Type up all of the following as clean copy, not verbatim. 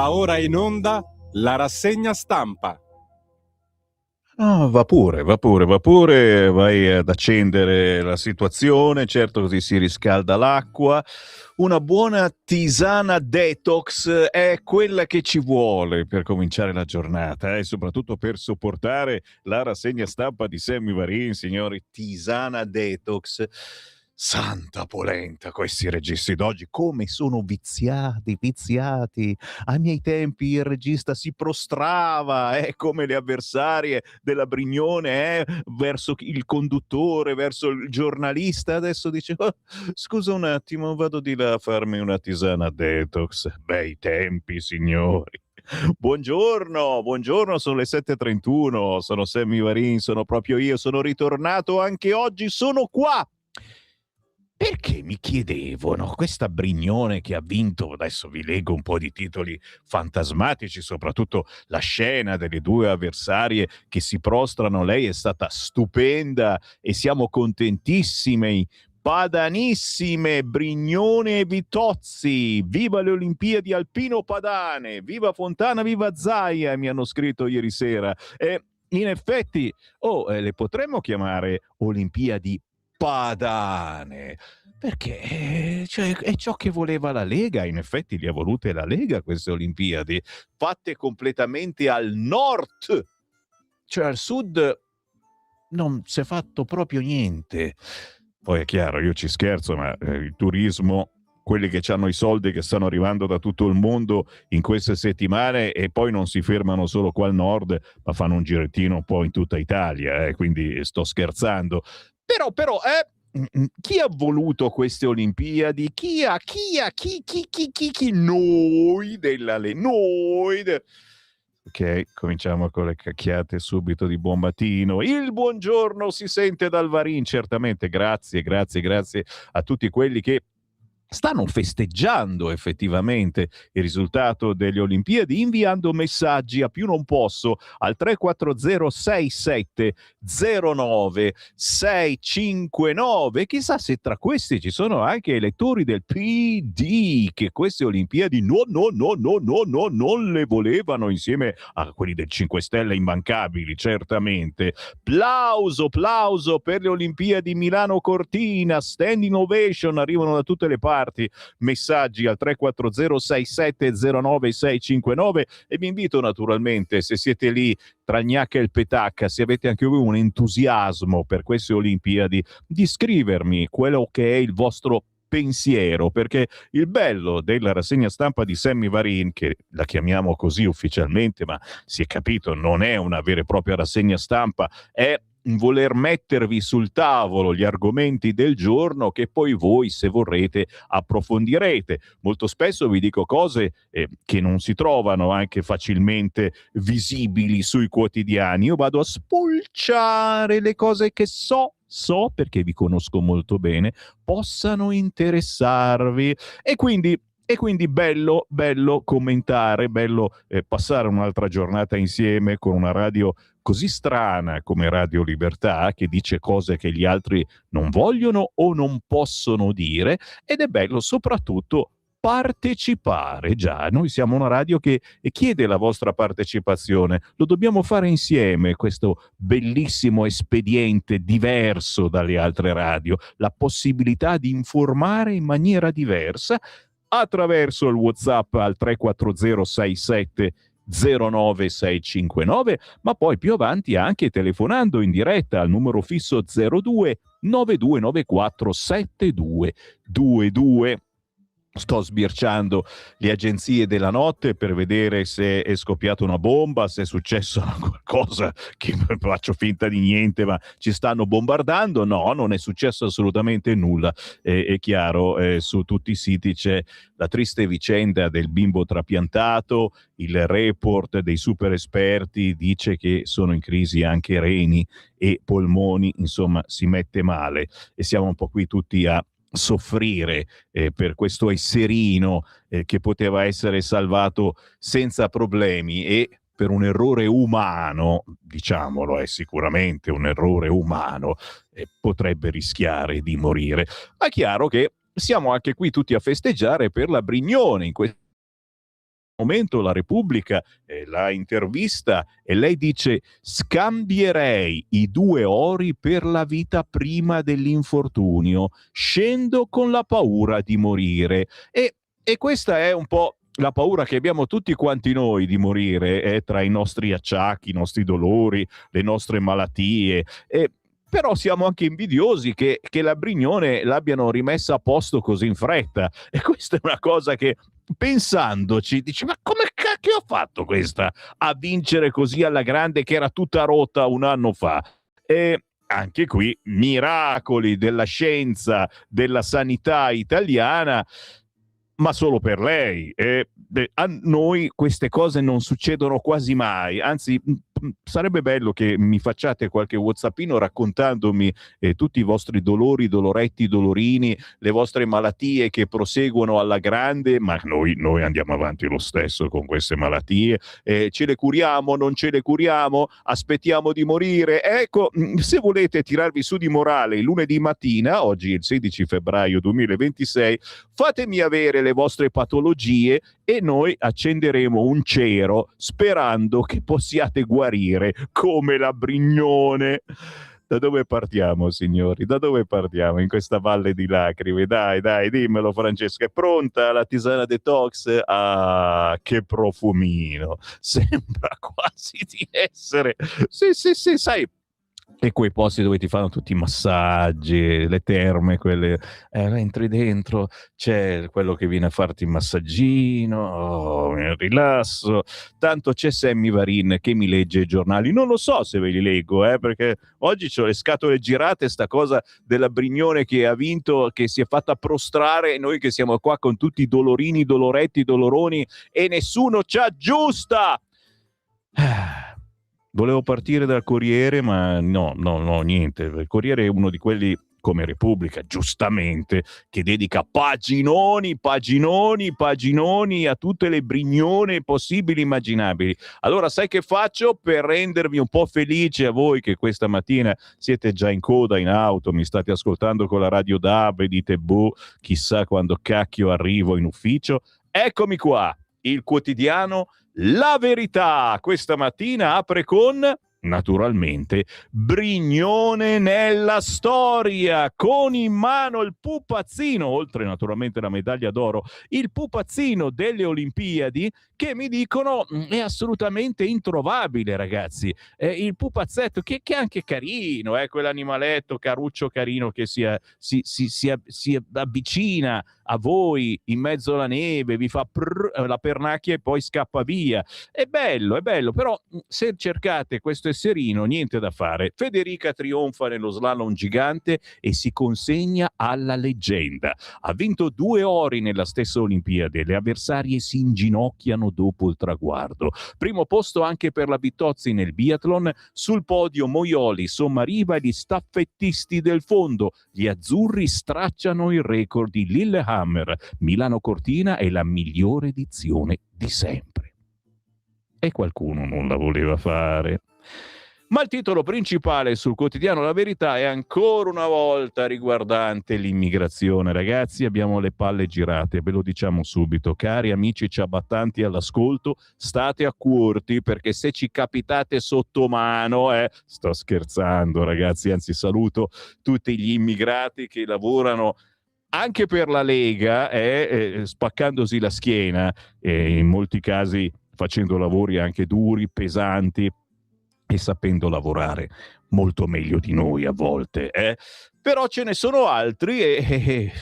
Va ora in onda la rassegna stampa. Ah, va pure, vai ad accendere la situazione, certo così si riscalda l'acqua. Una buona tisana detox è quella che ci vuole per cominciare la giornata e soprattutto per sopportare la rassegna stampa di Sammy Varin, signori, tisana detox. Santa polenta, questi registi d'oggi come sono viziati. Ai miei tempi il regista si prostrava, come le avversarie della Brignone, verso il conduttore, verso il giornalista. Adesso dice: "Oh, scusa un attimo, vado di là a farmi una tisana detox". Bei tempi, signori. Buongiorno, sono le 7:31, sono Sammy Varin, sono proprio io, sono ritornato anche oggi, sono qua. Perché mi chiedevo, no, questa Brignone che ha vinto, adesso vi leggo un po' di titoli fantasmatici, soprattutto la scena delle due avversarie che si prostrano, lei è stata stupenda e siamo contentissime, padanissime, Brignone e Vitozzi, viva le Olimpiadi Alpino Padane, viva Fontana, viva Zaia, mi hanno scritto ieri sera. In effetti, le potremmo chiamare Olimpiadi Padane, perché cioè, è ciò che voleva la Lega, in effetti le ha volute la Lega queste Olimpiadi, fatte completamente al nord, cioè al sud non si è fatto proprio niente. Poi è chiaro, io ci scherzo, ma il turismo, quelli che hanno i soldi che stanno arrivando da tutto il mondo in queste settimane e poi non si fermano solo qua al nord, ma fanno un girettino un po' in tutta Italia, quindi sto scherzando. Però, chi ha voluto queste Olimpiadi? Chi? Noi della Ok, cominciamo con le cacchiate subito di buon mattino. Il buongiorno si sente dal Varin, certamente. Grazie a tutti quelli che stanno festeggiando effettivamente il risultato delle Olimpiadi inviando messaggi a più non posso al 3406709 659. Chissà se tra questi ci sono anche elettori del PD che queste Olimpiadi non le volevano, insieme a quelli del 5 Stelle immancabili, certamente. Plauso per le Olimpiadi Milano Cortina, standing ovation, arrivano da tutte le parti. Messaggi al 3406709 e vi invito naturalmente, se siete lì tra il gnacca e il petacca, se avete anche voi un entusiasmo per queste Olimpiadi, di scrivermi quello che è il vostro pensiero, perché il bello della rassegna stampa di Sammy Varin, che la chiamiamo così ufficialmente, ma si è capito non è una vera e propria rassegna stampa, è voler mettervi sul tavolo gli argomenti del giorno che poi voi, se vorrete, approfondirete. Molto spesso vi dico cose che non si trovano anche facilmente visibili sui quotidiani. Io vado a spulciare le cose che so perché vi conosco molto bene, possano interessarvi e quindi bello commentare, bello passare un'altra giornata insieme con una radio così strana come Radio Libertà, che dice cose che gli altri non vogliono o non possono dire, ed è bello soprattutto partecipare. Già, noi siamo una radio che chiede la vostra partecipazione, lo dobbiamo fare insieme, questo bellissimo espediente diverso dalle altre radio, la possibilità di informare in maniera diversa attraverso il WhatsApp al 34067 09659, ma poi più avanti anche telefonando in diretta al numero fisso 02 9294 7222. Sto sbirciando le agenzie della notte per vedere se è scoppiata una bomba, se è successo qualcosa, che faccio finta di niente, ma ci stanno bombardando. No, non è successo assolutamente nulla. È chiaro, su tutti i siti c'è la triste vicenda del bimbo trapiantato, il report dei super esperti dice che sono in crisi anche reni e polmoni, insomma si mette male e siamo un po' qui tutti a soffrire per questo esserino che poteva essere salvato senza problemi e per un errore umano, diciamolo, è sicuramente un errore umano, potrebbe rischiare di morire. Ma è chiaro che siamo anche qui tutti a festeggiare per la Brignone in questo momento la Repubblica la intervista e lei dice: scambierei i 2 ori per la vita prima dell'infortunio, scendo con la paura di morire. E questa è un po' la paura che abbiamo tutti quanti noi di morire, tra i nostri acciacchi, i nostri dolori, le nostre malattie. Però siamo anche invidiosi che la Brignone l'abbiano rimessa a posto così in fretta. E questa è una cosa che, pensandoci, dici: ma come cacchio ha fatto questa a vincere così alla grande, che era tutta rotta un anno fa? E anche qui miracoli della scienza, della sanità italiana, ma solo per lei. A noi queste cose non succedono quasi mai, anzi sarebbe bello che mi facciate qualche whatsappino raccontandomi tutti i vostri dolori, doloretti, dolorini, le vostre malattie che proseguono alla grande, ma noi andiamo avanti lo stesso con queste malattie, ce le curiamo, non ce le curiamo, aspettiamo di morire. Ecco, se volete tirarvi su di morale il lunedì mattina, oggi è il 16 febbraio 2026, fatemi avere le vostre patologie e noi accenderemo un cero sperando che possiate guarire come la Brignone. Da dove partiamo, signori? Da dove partiamo in questa valle di lacrime? Dai, dimmelo, Francesca. È pronta la tisana detox? Ah, che profumino! Sembra quasi di essere... Sì, sai... E quei posti dove ti fanno tutti i massaggi, le terme, quelle, entri dentro, c'è quello che viene a farti il massaggino, oh, mi rilasso. Tanto c'è Sammy Varin che mi legge i giornali, non lo so se ve li leggo, perché oggi c'ho le scatole girate, sta cosa della Brignone che ha vinto, che si è fatta prostrare, e noi che siamo qua con tutti i dolorini, doloretti, doloroni, e nessuno ci aggiusta. Volevo partire dal Corriere, ma no, niente. Il Corriere è uno di quelli, come Repubblica, giustamente, che dedica paginoni a tutte le Brignone possibili e immaginabili. Allora, sai che faccio per rendervi un po' felice a voi che questa mattina siete già in coda in auto, mi state ascoltando con la radio DAB e dite: boh, chissà quando cacchio arrivo in ufficio? Eccomi qua, il quotidiano La Verità questa mattina apre con, naturalmente, Brignone nella storia, con in mano il pupazzino, oltre naturalmente la medaglia d'oro, il pupazzino delle Olimpiadi, che mi dicono è assolutamente introvabile, ragazzi. Il pupazzetto che è anche carino, quell'animaletto caruccio carino che si avvicina a voi in mezzo alla neve, vi fa la pernacchia e poi scappa via. È bello, però se cercate questo esserino, niente da fare. Federica trionfa nello slalom gigante e si consegna alla leggenda. Ha vinto 2 ori nella stessa Olimpiade, le avversarie si inginocchiano dopo il traguardo. Primo posto anche per la Bittozzi nel biathlon, sul podio Moioli, Sommariva e gli staffettisti del fondo. Gli azzurri stracciano il record di Lillehammer. Milano Cortina è la migliore edizione di sempre. E qualcuno non la voleva fare. Ma il titolo principale sul quotidiano La Verità è ancora una volta riguardante l'immigrazione. Ragazzi, abbiamo le palle girate, ve lo diciamo subito. Cari amici ciabattanti all'ascolto, state accorti, perché se ci capitate sotto mano, sto scherzando ragazzi, anzi saluto tutti gli immigrati che lavorano anche per la Lega, spaccandosi la schiena, in molti casi facendo lavori anche duri, pesanti, e sapendo lavorare molto meglio di noi a volte, Però ce ne sono altri e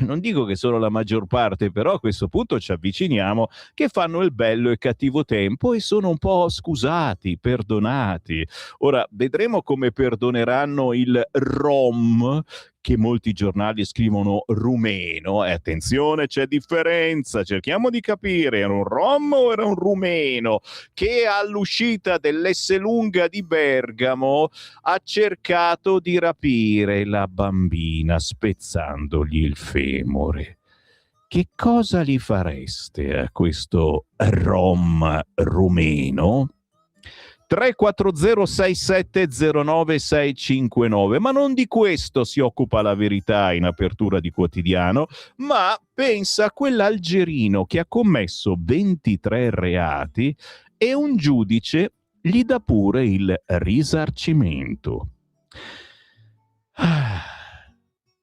non dico che sono la maggior parte, però a questo punto ci avviciniamo, che fanno il bello e cattivo tempo e sono un po' scusati, perdonati. Ora vedremo come perdoneranno il Rom, che molti giornali scrivono rumeno, e attenzione, c'è differenza, cerchiamo di capire, era un rom o era un rumeno, che all'uscita dell'Esselunga di Bergamo ha cercato di rapire la bambina spezzandogli il femore. Che cosa gli fareste a questo rom rumeno? 340 6709 659. Ma non di questo si occupa La Verità in apertura di quotidiano, ma pensa a quell'algerino che ha commesso 23 reati e un giudice gli dà pure il risarcimento.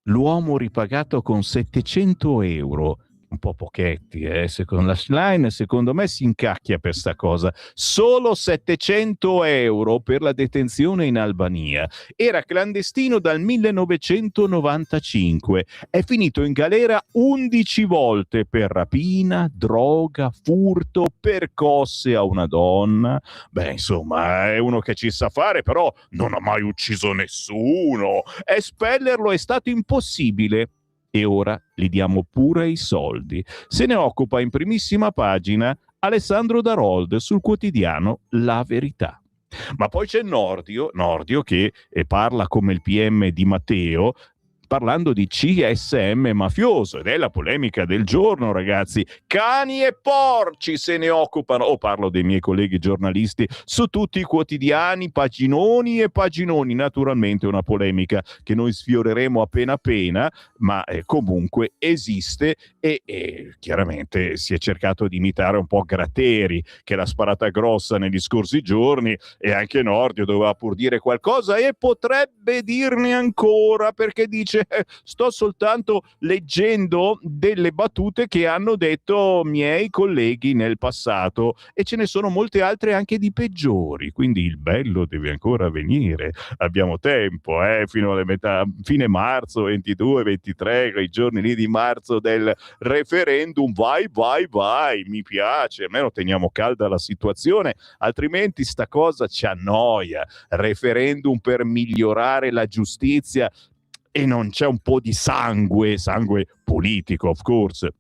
L'uomo ripagato con 700 euro, un po' pochetti, secondo la Schlein, secondo me si incacchia per sta cosa. Solo 700 euro per la detenzione in Albania. Era clandestino dal 1995. È finito in galera 11 volte per rapina, droga, furto, percosse a una donna. Beh, insomma, è uno che ci sa fare, però non ha mai ucciso nessuno. Espellerlo è stato impossibile. E ora gli diamo pure i soldi. Se ne occupa in primissima pagina Alessandro Darold sul quotidiano La Verità. Ma poi c'è Nordio che parla come il PM di Matteo, parlando di CSM mafioso, ed è la polemica del giorno, ragazzi. Cani e porci se ne occupano, parlo dei miei colleghi giornalisti, su tutti i quotidiani, paginoni e paginoni. Naturalmente una polemica che noi sfioreremo appena, ma comunque esiste e chiaramente si è cercato di imitare un po' Gratteri, che l'ha sparata grossa negli scorsi giorni, e anche Nordio doveva pur dire qualcosa e potrebbe dirne ancora, perché dice sto soltanto leggendo delle battute che hanno detto miei colleghi nel passato, e ce ne sono molte altre anche di peggiori, quindi il bello deve ancora venire. Abbiamo tempo, fino alle fine marzo, 22, 23, quei giorni lì di marzo del referendum. Vai, mi piace, almeno teniamo calda la situazione, altrimenti sta cosa ci annoia. Referendum per migliorare la giustizia e non c'è un po' di sangue politico, of course.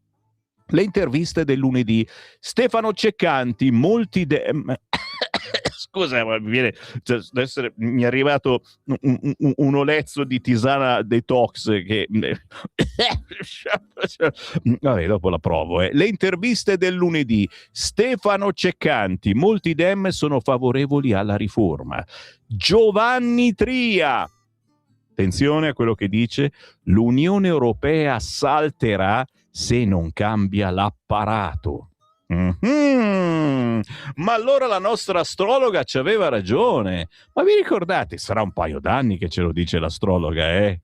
Le interviste del lunedì. Stefano Ceccanti, molti scusa, ma mi è arrivato un olezzo di tisana detox che vabbè, dopo la provo. Le interviste del lunedì. Stefano Ceccanti, molti dem sono favorevoli alla riforma. Giovanni Tria, attenzione a quello che dice: l'Unione Europea salterà se non cambia l'apparato. Ma allora la nostra astrologa ci aveva ragione. Ma vi ricordate? Sarà un paio d'anni che ce lo dice l'astrologa,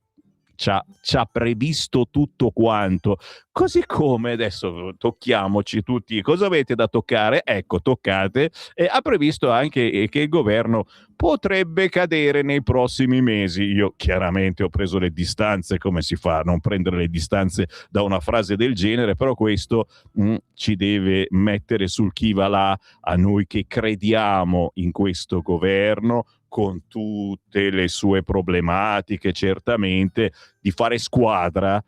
Ci ha previsto tutto quanto, così come adesso tocchiamoci tutti. Cosa avete da toccare? Ecco, toccate. E ha previsto anche che il governo potrebbe cadere nei prossimi mesi. Io chiaramente ho preso le distanze, come si fa a non prendere le distanze da una frase del genere, però questo ci deve mettere sul chi va là, a noi che crediamo in questo governo, con tutte le sue problematiche, certamente, di fare squadra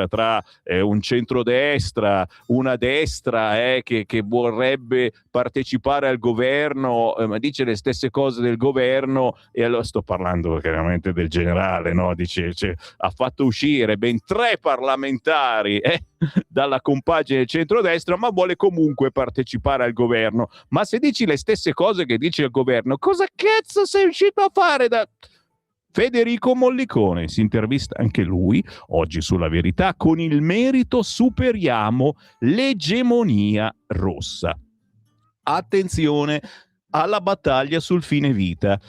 tra un centrodestra, una destra che vorrebbe partecipare al governo, ma dice le stesse cose del governo. E allora sto parlando chiaramente del generale, no? Dice, ha fatto uscire ben 3 parlamentari dalla compagine del centrodestra, ma vuole comunque partecipare al governo. Ma se dici le stesse cose che dice il governo, cosa cazzo sei uscito a fare da... Federico Mollicone si intervista anche lui oggi sulla Verità con il merito superiamo l'egemonia rossa. Attenzione alla battaglia sul fine vita.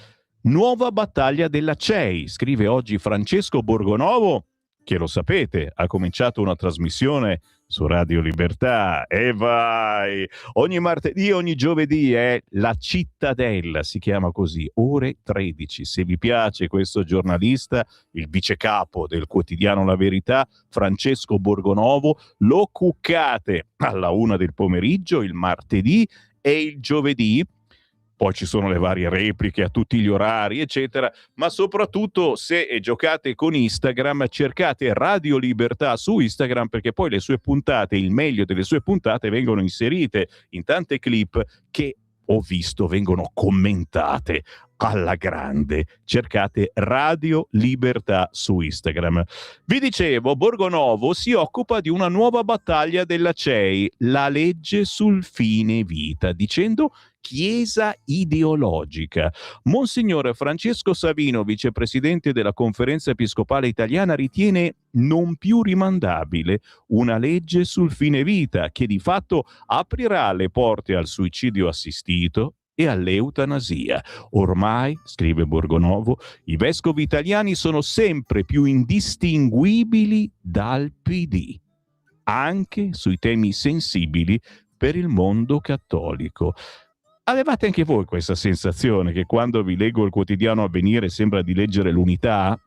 Nuova battaglia della CEI, scrive oggi Francesco Borgonovo, che lo sapete, ha cominciato una trasmissione su Radio Libertà, e vai! Ogni martedì, ogni giovedì La Cittadella, si chiama così, ore 13. Se vi piace questo giornalista, il vicecapo del quotidiano La Verità, Francesco Borgonovo, lo cuccate alla 1 del pomeriggio, il martedì e il giovedì. Poi ci sono le varie repliche a tutti gli orari, eccetera, ma soprattutto se giocate con Instagram, cercate Radio Libertà su Instagram, perché poi le sue puntate, il meglio delle sue puntate, vengono inserite in tante clip che ho visto vengono commentate alla grande. Cercate Radio Libertà su Instagram. Vi dicevo, Borgonovo si occupa di una nuova battaglia della CEI, la legge sul fine vita, dicendo chiesa ideologica. Monsignor Francesco Savino, vicepresidente della Conferenza Episcopale Italiana, ritiene non più rimandabile una legge sul fine vita che di fatto aprirà le porte al suicidio assistito e all'eutanasia. Ormai, scrive Borgonovo, i vescovi italiani sono sempre più indistinguibili dal PD, anche sui temi sensibili per il mondo cattolico. Avevate anche voi questa sensazione che quando vi leggo il quotidiano Avvenire sembra di leggere l'Unità?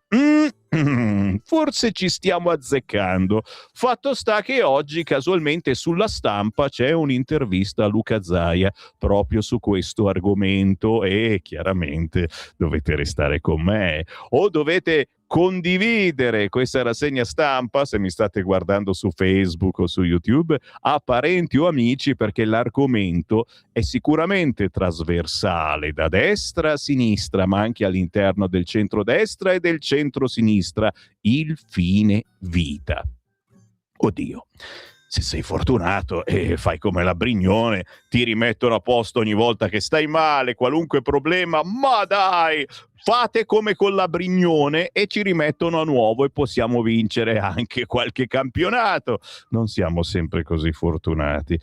Forse ci stiamo azzeccando. Fatto sta che oggi casualmente sulla Stampa c'è un'intervista a Luca Zaia proprio su questo argomento e chiaramente dovete restare con me o dovete condividere questa rassegna stampa, se mi state guardando su Facebook o su YouTube, a parenti o amici, perché l'argomento è sicuramente trasversale da destra a sinistra, ma anche all'interno del centrodestra e del centrosinistra, il fine vita. Oddio, se sei fortunato e fai come la Brignone, ti rimettono a posto ogni volta che stai male, qualunque problema, ma dai, fate come con la Brignone e ci rimettono a nuovo e possiamo vincere anche qualche campionato. Non siamo sempre così fortunati.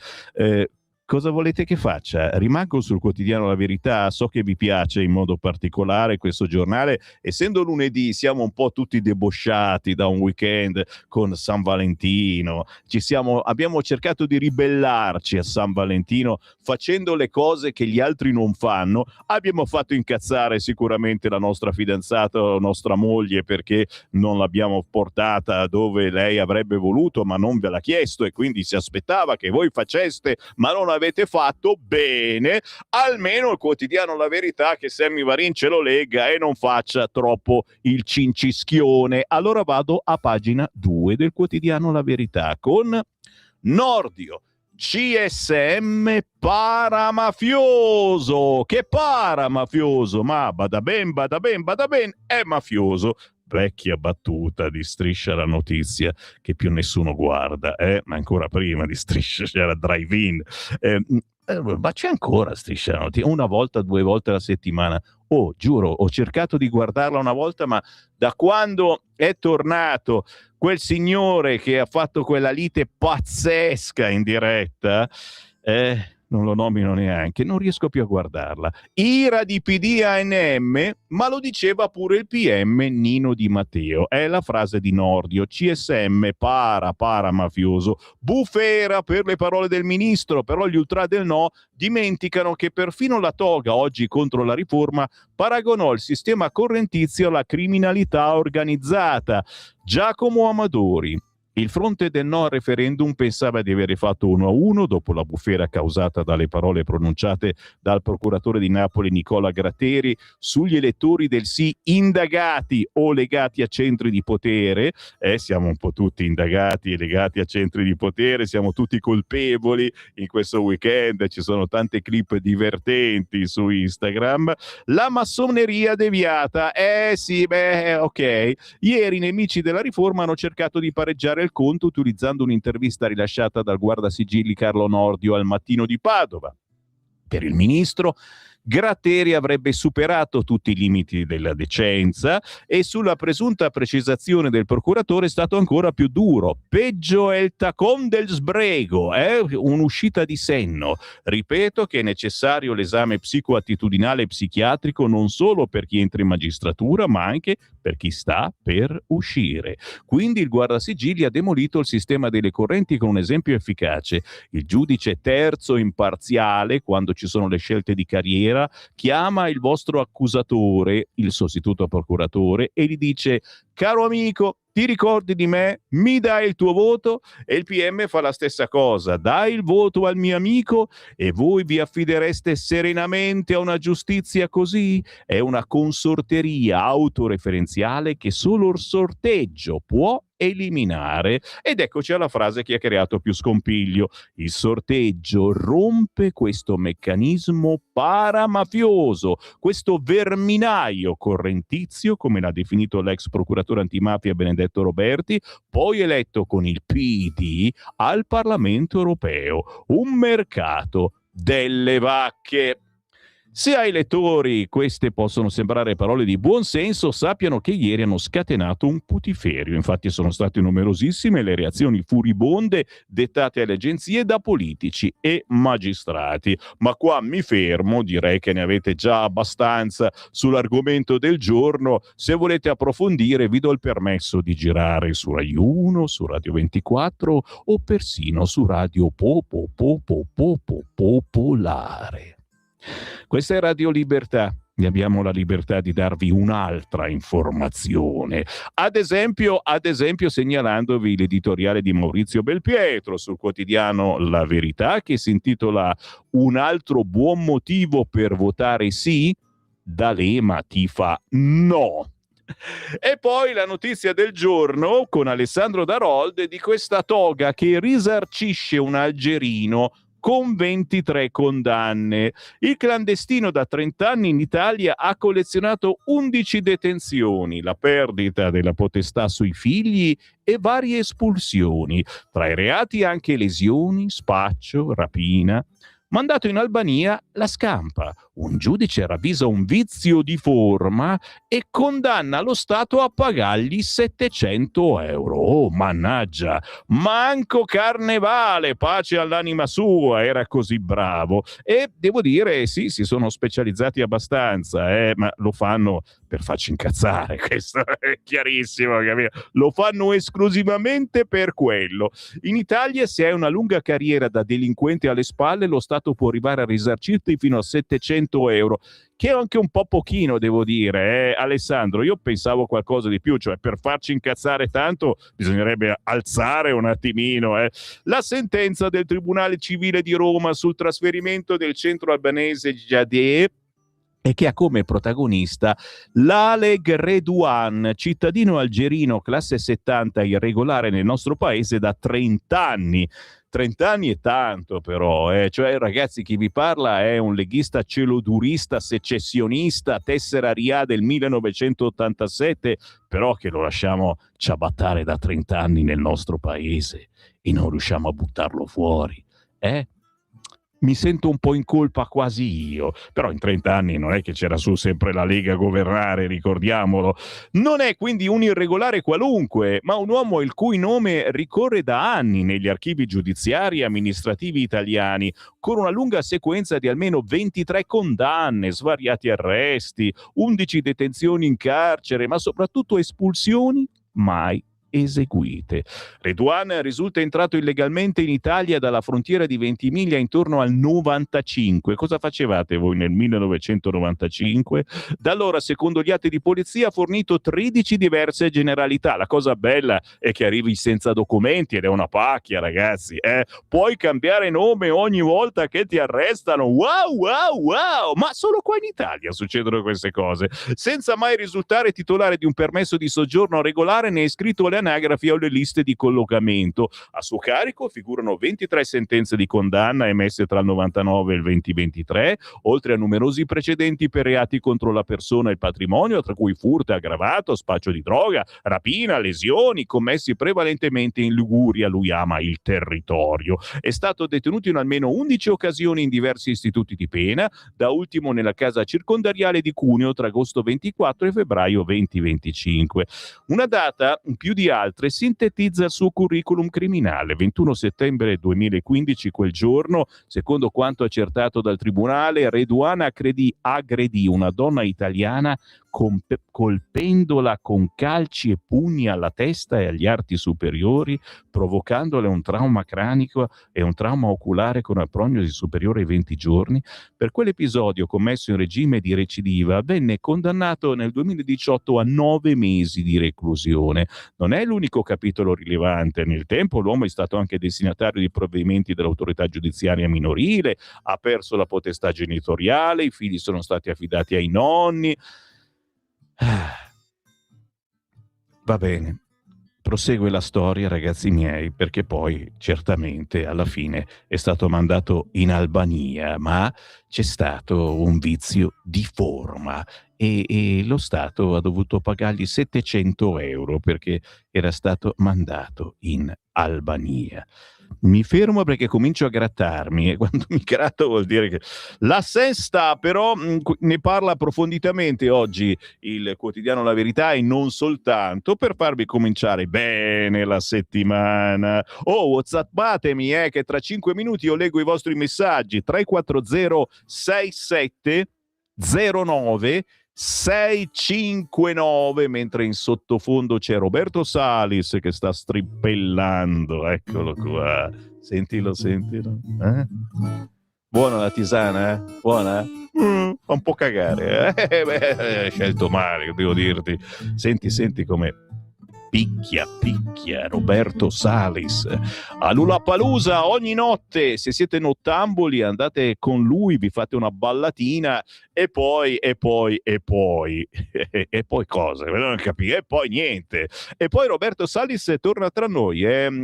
Cosa volete che faccia? Rimango sul quotidiano La Verità, so che vi piace in modo particolare questo giornale, essendo lunedì siamo un po' tutti debosciati da un weekend con San Valentino, abbiamo cercato di ribellarci a San Valentino facendo le cose che gli altri non fanno, abbiamo fatto incazzare sicuramente la nostra fidanzata o la nostra moglie perché non l'abbiamo portata dove lei avrebbe voluto ma non ve l'ha chiesto e quindi si aspettava che voi faceste ma non avete fatto bene. Almeno il quotidiano La Verità che Sammy Varin ce lo legga e non faccia troppo il cincischione. Allora vado a pagina 2 del quotidiano La Verità con Nordio, CSM paramafioso. Che paramafioso? Ma bada ben, è mafioso. Vecchia battuta di Striscia la Notizia che più nessuno guarda, ma ancora prima di Striscia c'era Drive-In, ma c'è ancora Striscia la Notizia, una volta, 2 volte alla settimana. Oh, giuro, ho cercato di guardarla una volta, ma da quando è tornato quel signore che ha fatto quella lite pazzesca in diretta, non lo nomino neanche, non riesco più a guardarla. Ira di PD ANM, ma lo diceva pure il PM Nino Di Matteo. È la frase di Nordio, CSM paramafioso, bufera per le parole del ministro, però gli ultra del no dimenticano che perfino la toga oggi contro la riforma paragonò il sistema correntizio alla criminalità organizzata. Giacomo Amadori. Il fronte del no al referendum pensava di avere fatto 1-1 dopo la bufera causata dalle parole pronunciate dal procuratore di Napoli Nicola Gratteri sugli elettori del sì indagati o legati a centri di potere. Siamo un po' tutti indagati e legati a centri di potere, siamo tutti colpevoli in questo weekend, ci sono tante clip divertenti su Instagram. La massoneria deviata, ok. Ieri i nemici della riforma hanno cercato di pareggiare il conto utilizzando un'intervista rilasciata dal guardasigilli Carlo Nordio al Mattino di Padova. Per il ministro Gratteri avrebbe superato tutti i limiti della decenza e sulla presunta precisazione del procuratore è stato ancora più duro. Peggio è il tacon del sbrego, un'uscita di senno. Ripeto che è necessario l'esame psicoattitudinale e psichiatrico non solo per chi entra in magistratura, ma anche per chi sta per uscire. Quindi il guardasigilli ha demolito il sistema delle correnti con un esempio efficace. Il giudice terzo imparziale, quando ci sono le scelte di carriera, chiama il vostro accusatore, il sostituto procuratore, e gli dice: caro amico, ti ricordi di me? Mi dai il tuo voto? E il PM fa la stessa cosa: dai il voto al mio amico e voi vi affidereste serenamente a una giustizia così? È una consorteria autoreferenziale che solo il sorteggio può eliminare. Ed eccoci alla frase che ha creato più scompiglio. Il sorteggio rompe questo meccanismo paramafioso, questo verminaio correntizio, come l'ha definito l'ex procuratore antimafia Benedetto Roberti, poi eletto con il PD al Parlamento europeo. Un mercato delle vacche. Se ai lettori queste possono sembrare parole di buon senso, sappiano che ieri hanno scatenato un putiferio. Infatti sono state numerosissime le reazioni furibonde dettate alle agenzie da politici e magistrati. Ma qua mi fermo, direi che ne avete già abbastanza sull'argomento del giorno. Se volete approfondire vi do il permesso di girare su Rai 1, su Radio 24 o persino su Radio Popolare. Questa è Radio Libertà e abbiamo la libertà di darvi un'altra informazione. Ad esempio segnalandovi l'editoriale di Maurizio Belpietro sul quotidiano La Verità che si intitola Un altro buon motivo per votare sì? D'Alema tifa no. E poi la notizia del giorno con Alessandro Darold di questa toga che risarcisce un algerino con 23 condanne. Il clandestino da 30 anni in Italia ha collezionato 11 detenzioni, la perdita della potestà sui figli e varie espulsioni. Tra i reati anche lesioni, spaccio, rapina. Mandato in Albania la scampa. Un giudice ravvisa un vizio di forma e condanna lo Stato a pagargli 700 euro. Oh, mannaggia! Manco Carnevale, pace all'anima sua, era così bravo. E devo dire, sì, si sono specializzati abbastanza, ma lo fanno per farci incazzare, questo è chiarissimo, capito? Lo fanno esclusivamente per quello. In Italia, se hai una lunga carriera da delinquente alle spalle, lo Stato può arrivare a risarcirti fino a 700 euro, che è anche un po' pochino, devo dire, Alessandro. Io pensavo qualcosa di più, cioè per farci incazzare tanto bisognerebbe alzare un attimino. La sentenza del Tribunale Civile di Roma sul trasferimento del centro albanese Jadeh e che ha come protagonista l'Aleg Redouan, cittadino algerino classe 70 irregolare nel nostro paese da 30 anni. 30 anni è tanto però, cioè ragazzi, chi vi parla è un leghista celodurista, secessionista, tessera RIA del 1987, però che lo lasciamo ciabattare da 30 anni nel nostro paese e non riusciamo a buttarlo fuori, Mi sento un po' in colpa quasi io, però in 30 anni non è che c'era su sempre la Lega a governare, ricordiamolo. Non è quindi un irregolare qualunque, ma un uomo il cui nome ricorre da anni negli archivi giudiziari e amministrativi italiani, con una lunga sequenza di almeno 23 condanne, svariati arresti, 11 detenzioni in carcere, ma soprattutto espulsioni mai eseguite. Redouan risulta entrato illegalmente in Italia dalla frontiera di Ventimiglia intorno al 95. Cosa facevate voi nel 1995? Da allora, secondo gli atti di polizia, ha fornito 13 diverse generalità. La cosa bella è che arrivi senza documenti ed è una pacchia, ragazzi. Puoi cambiare nome ogni volta che ti arrestano. Wow, wow, wow! Ma solo qua in Italia succedono queste cose. Senza mai risultare titolare di un permesso di soggiorno regolare né iscritto alle anagrafi o le liste di collocamento. A suo carico figurano 23 sentenze di condanna emesse tra il 99 e il 2023, oltre a numerosi precedenti per reati contro la persona e il patrimonio, tra cui furto aggravato, spaccio di droga, rapina, lesioni, commessi prevalentemente in Liguria. Lui ama il territorio. È stato detenuto in almeno 11 occasioni in diversi istituti di pena, da ultimo nella casa circondariale di Cuneo tra agosto 24 e febbraio 2025. Una data più di altre sintetizza il suo curriculum criminale. 21 settembre 2015, quel giorno, secondo quanto accertato dal tribunale, Redouan aggredì una donna italiana colpendola con calci e pugni alla testa e agli arti superiori, provocandole un trauma cranico e un trauma oculare con una prognosi superiore ai 20 giorni. Per quell'episodio commesso in regime di recidiva venne condannato nel 2018 a 9 mesi di reclusione. Non è l'unico capitolo rilevante. Nel tempo l'uomo è stato anche destinatario di provvedimenti dell'autorità giudiziaria minorile, ha perso la potestà genitoriale, i figli sono stati affidati ai nonni. Va bene. prosegue la storia, ragazzi miei, perché poi certamente alla fine è stato mandato in Albania, ma c'è stato un vizio di forma e lo Stato ha dovuto pagargli 700 euro perché era stato mandato in Albania. Mi fermo perché comincio a grattarmi e quando mi gratto vuol dire che la sesta però ne parla approfonditamente oggi il quotidiano La Verità e non soltanto, per farvi cominciare bene la settimana. Oh, whatsappatemi che tra 5 minuti io leggo i vostri messaggi. 340 67 09 659, mentre in sottofondo c'è Roberto Salis che sta strippellando, eccolo qua, sentilo. Buona la tisana, buona? Fa un po' cagare, hai scelto male, devo dirti. Senti come picchia Roberto Salis a Lollapalooza ogni notte. Se siete nottamboli andate con lui, vi fate una ballatina e poi e poi cosa? Non capire, e poi niente. E poi Roberto Salis torna tra noi,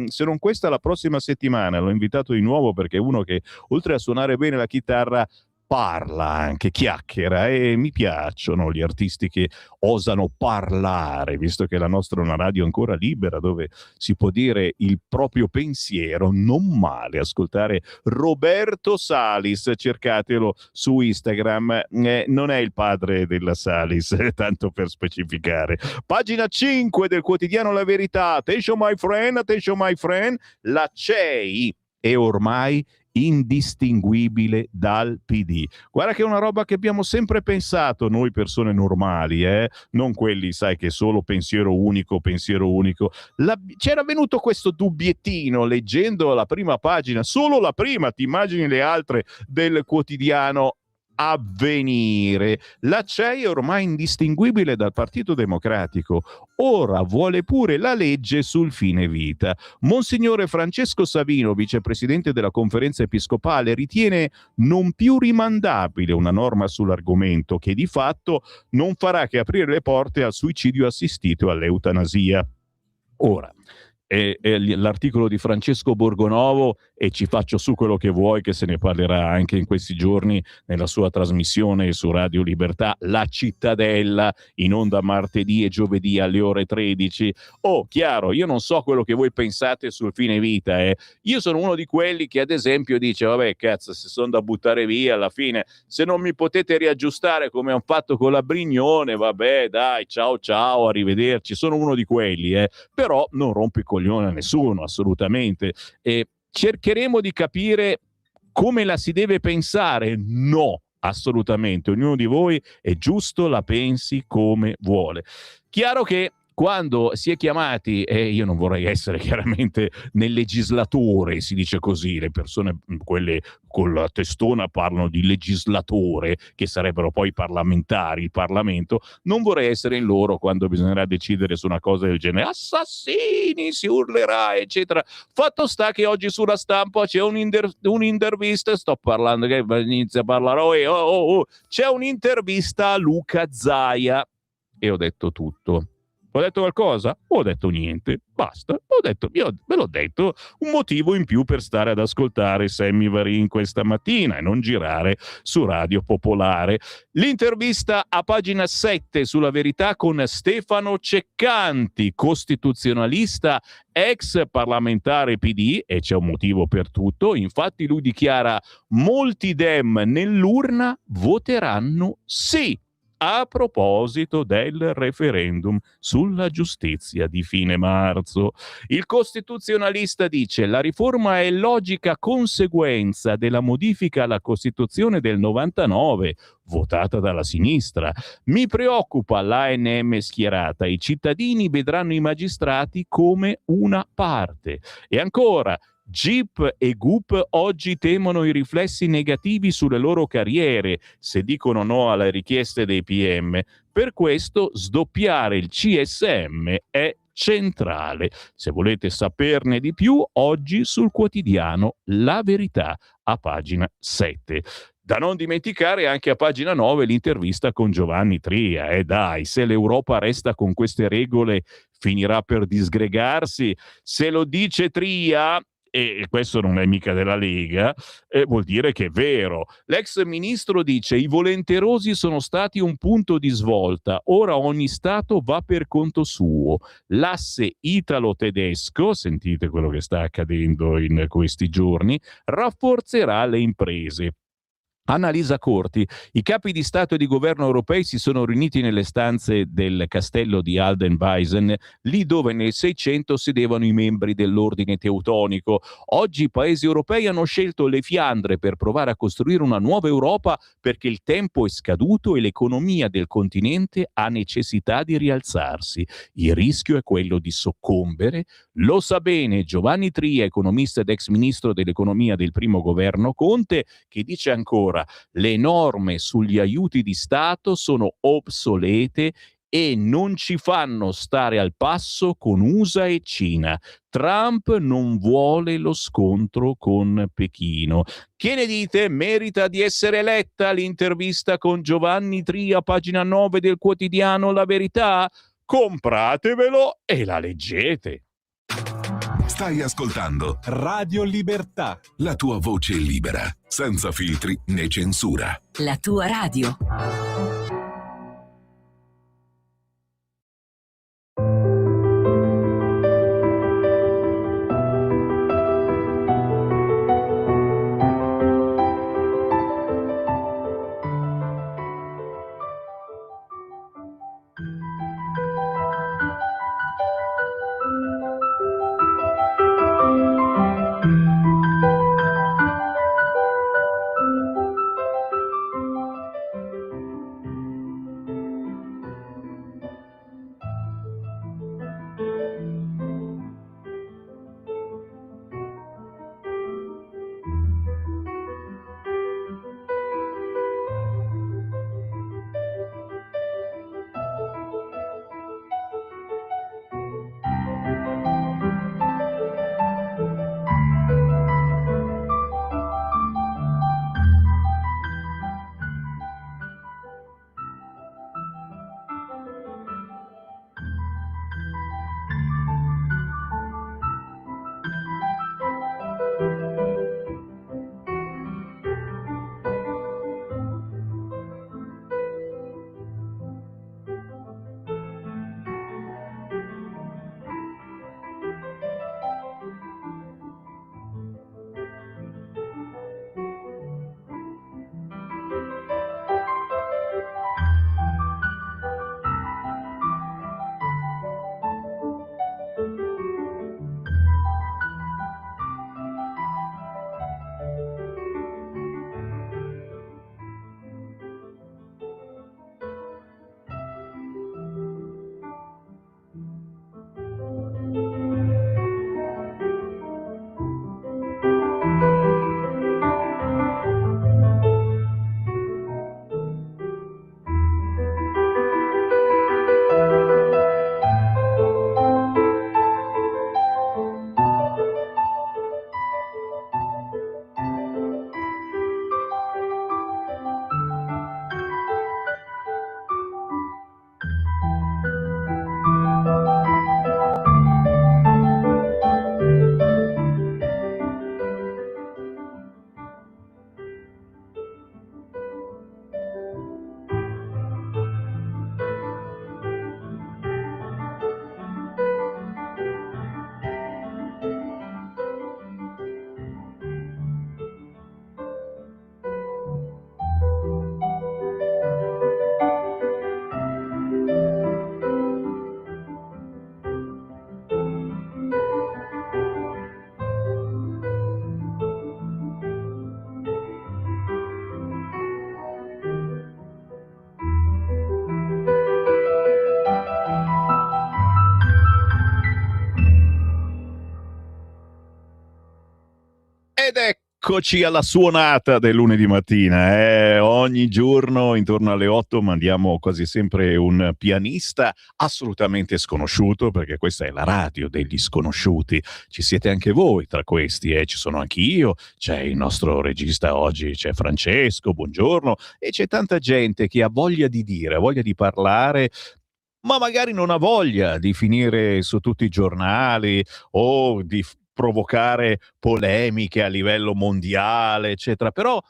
se non questa la prossima settimana. L'ho invitato di nuovo perché è uno che oltre a suonare bene la chitarra parla anche, chiacchiera, e mi piacciono gli artisti che osano parlare, visto che la nostra è una radio ancora libera dove si può dire il proprio pensiero. Non male ascoltare Roberto Salis, cercatelo su Instagram, non è il padre della Salis, tanto per specificare. Pagina 5 del quotidiano La Verità. Attention my friend, la CEI è ormai indistinguibile dal PD. Guarda che è una roba che abbiamo sempre pensato noi persone normali, non quelli, sai, che solo pensiero unico. C'era venuto questo dubbiettino leggendo la prima pagina, solo la prima, ti immagini le altre del quotidiano Avvenire. La CEI è ormai indistinguibile dal Partito Democratico. Ora vuole pure la legge sul fine vita. Monsignore Francesco Savino, vicepresidente della Conferenza Episcopale, ritiene non più rimandabile una norma sull'argomento che di fatto non farà che aprire le porte al suicidio assistito e all'eutanasia. Ora, l'articolo di Francesco Borgonovo, e ci faccio su quello che vuoi, che se ne parlerà anche in questi giorni nella sua trasmissione su Radio Libertà, La Cittadella, in onda martedì e giovedì alle ore 13. Chiaro, io non so quello che voi pensate sul fine vita, io sono uno di quelli che ad esempio dice vabbè cazzo, se sono da buttare via alla fine, se non mi potete riaggiustare come hanno fatto con la Brignone, vabbè dai, ciao, arrivederci. Sono uno di quelli, però non rompo i coglioni a nessuno, assolutamente. Cercheremo di capire come la si deve pensare. No, assolutamente, ognuno di voi è giusto, la pensi come vuole. Chiaro che quando si è chiamati, e io non vorrei essere chiaramente nel legislatore, si dice così, le persone, quelle con la testona, parlano di legislatore, che sarebbero poi parlamentari, il Parlamento, non vorrei essere in loro quando bisognerà decidere su una cosa del genere. Assassini, si urlerà, eccetera. Fatto sta che oggi sulla Stampa c'è un'intervista, sto parlando che inizia a parlare, c'è un'intervista a Luca Zaia, e ho detto tutto. Ho detto qualcosa? Ho detto niente, basta. Io ve l'ho detto, un motivo in più per stare ad ascoltare Sammy Varin questa mattina e non girare su Radio Popolare. L'intervista a pagina 7 sulla Verità con Stefano Ceccanti, costituzionalista, ex parlamentare PD, e c'è un motivo per tutto. Infatti lui dichiara: molti dem nell'urna voteranno sì, a proposito del referendum sulla giustizia di fine marzo. Il costituzionalista dice: la riforma è logica conseguenza della modifica alla Costituzione del 99, votata dalla sinistra. Mi preoccupa l'ANM schierata, i cittadini vedranno i magistrati come una parte. E ancora, GIP e GUP oggi temono i riflessi negativi sulle loro carriere se dicono no alle richieste dei PM. Per questo sdoppiare il CSM è centrale. Se volete saperne di più, oggi sul quotidiano La Verità a pagina 7. Da non dimenticare anche a pagina 9 l'intervista con Giovanni Tria. Dai, se l'Europa resta con queste regole finirà per disgregarsi. Se lo dice Tria, e questo non è mica della Lega, vuol dire che è vero. L'ex ministro dice: i volenterosi sono stati un punto di svolta, ora ogni Stato va per conto suo. L'asse italo-tedesco, sentite quello che sta accadendo in questi giorni, rafforzerà le imprese. Annalisa Corti: i capi di Stato e di governo europei si sono riuniti nelle stanze del castello di Aldenweisen, lì dove nel 600 sedevano i membri dell'ordine teutonico. Oggi i paesi europei hanno scelto le Fiandre per provare a costruire una nuova Europa, perché il tempo è scaduto e l'economia del continente ha necessità di rialzarsi. Il rischio è quello di soccombere. Lo sa bene Giovanni Tria, economista ed ex ministro dell'economia del primo governo Conte, che dice ancora: le norme sugli aiuti di Stato sono obsolete e non ci fanno stare al passo con USA e Cina. Trump non vuole lo scontro con Pechino. Che ne dite? Merita di essere eletta l'intervista con Giovanni Tria, pagina 9 del quotidiano La Verità? Compratevelo e la leggete. Stai ascoltando Radio Libertà. la tua voce libera, senza filtri né censura. La tua radio. Ed eccoci alla suonata del lunedì mattina. Ogni giorno intorno alle 8 mandiamo quasi sempre un pianista assolutamente sconosciuto, perché questa è la radio degli sconosciuti. Ci siete anche voi tra questi, ci sono anch'io, c'è il nostro regista oggi, c'è Francesco, buongiorno, e c'è tanta gente che ha voglia di dire, ha voglia di parlare, ma magari non ha voglia di finire su tutti i giornali o di provocare polemiche a livello mondiale, eccetera. Però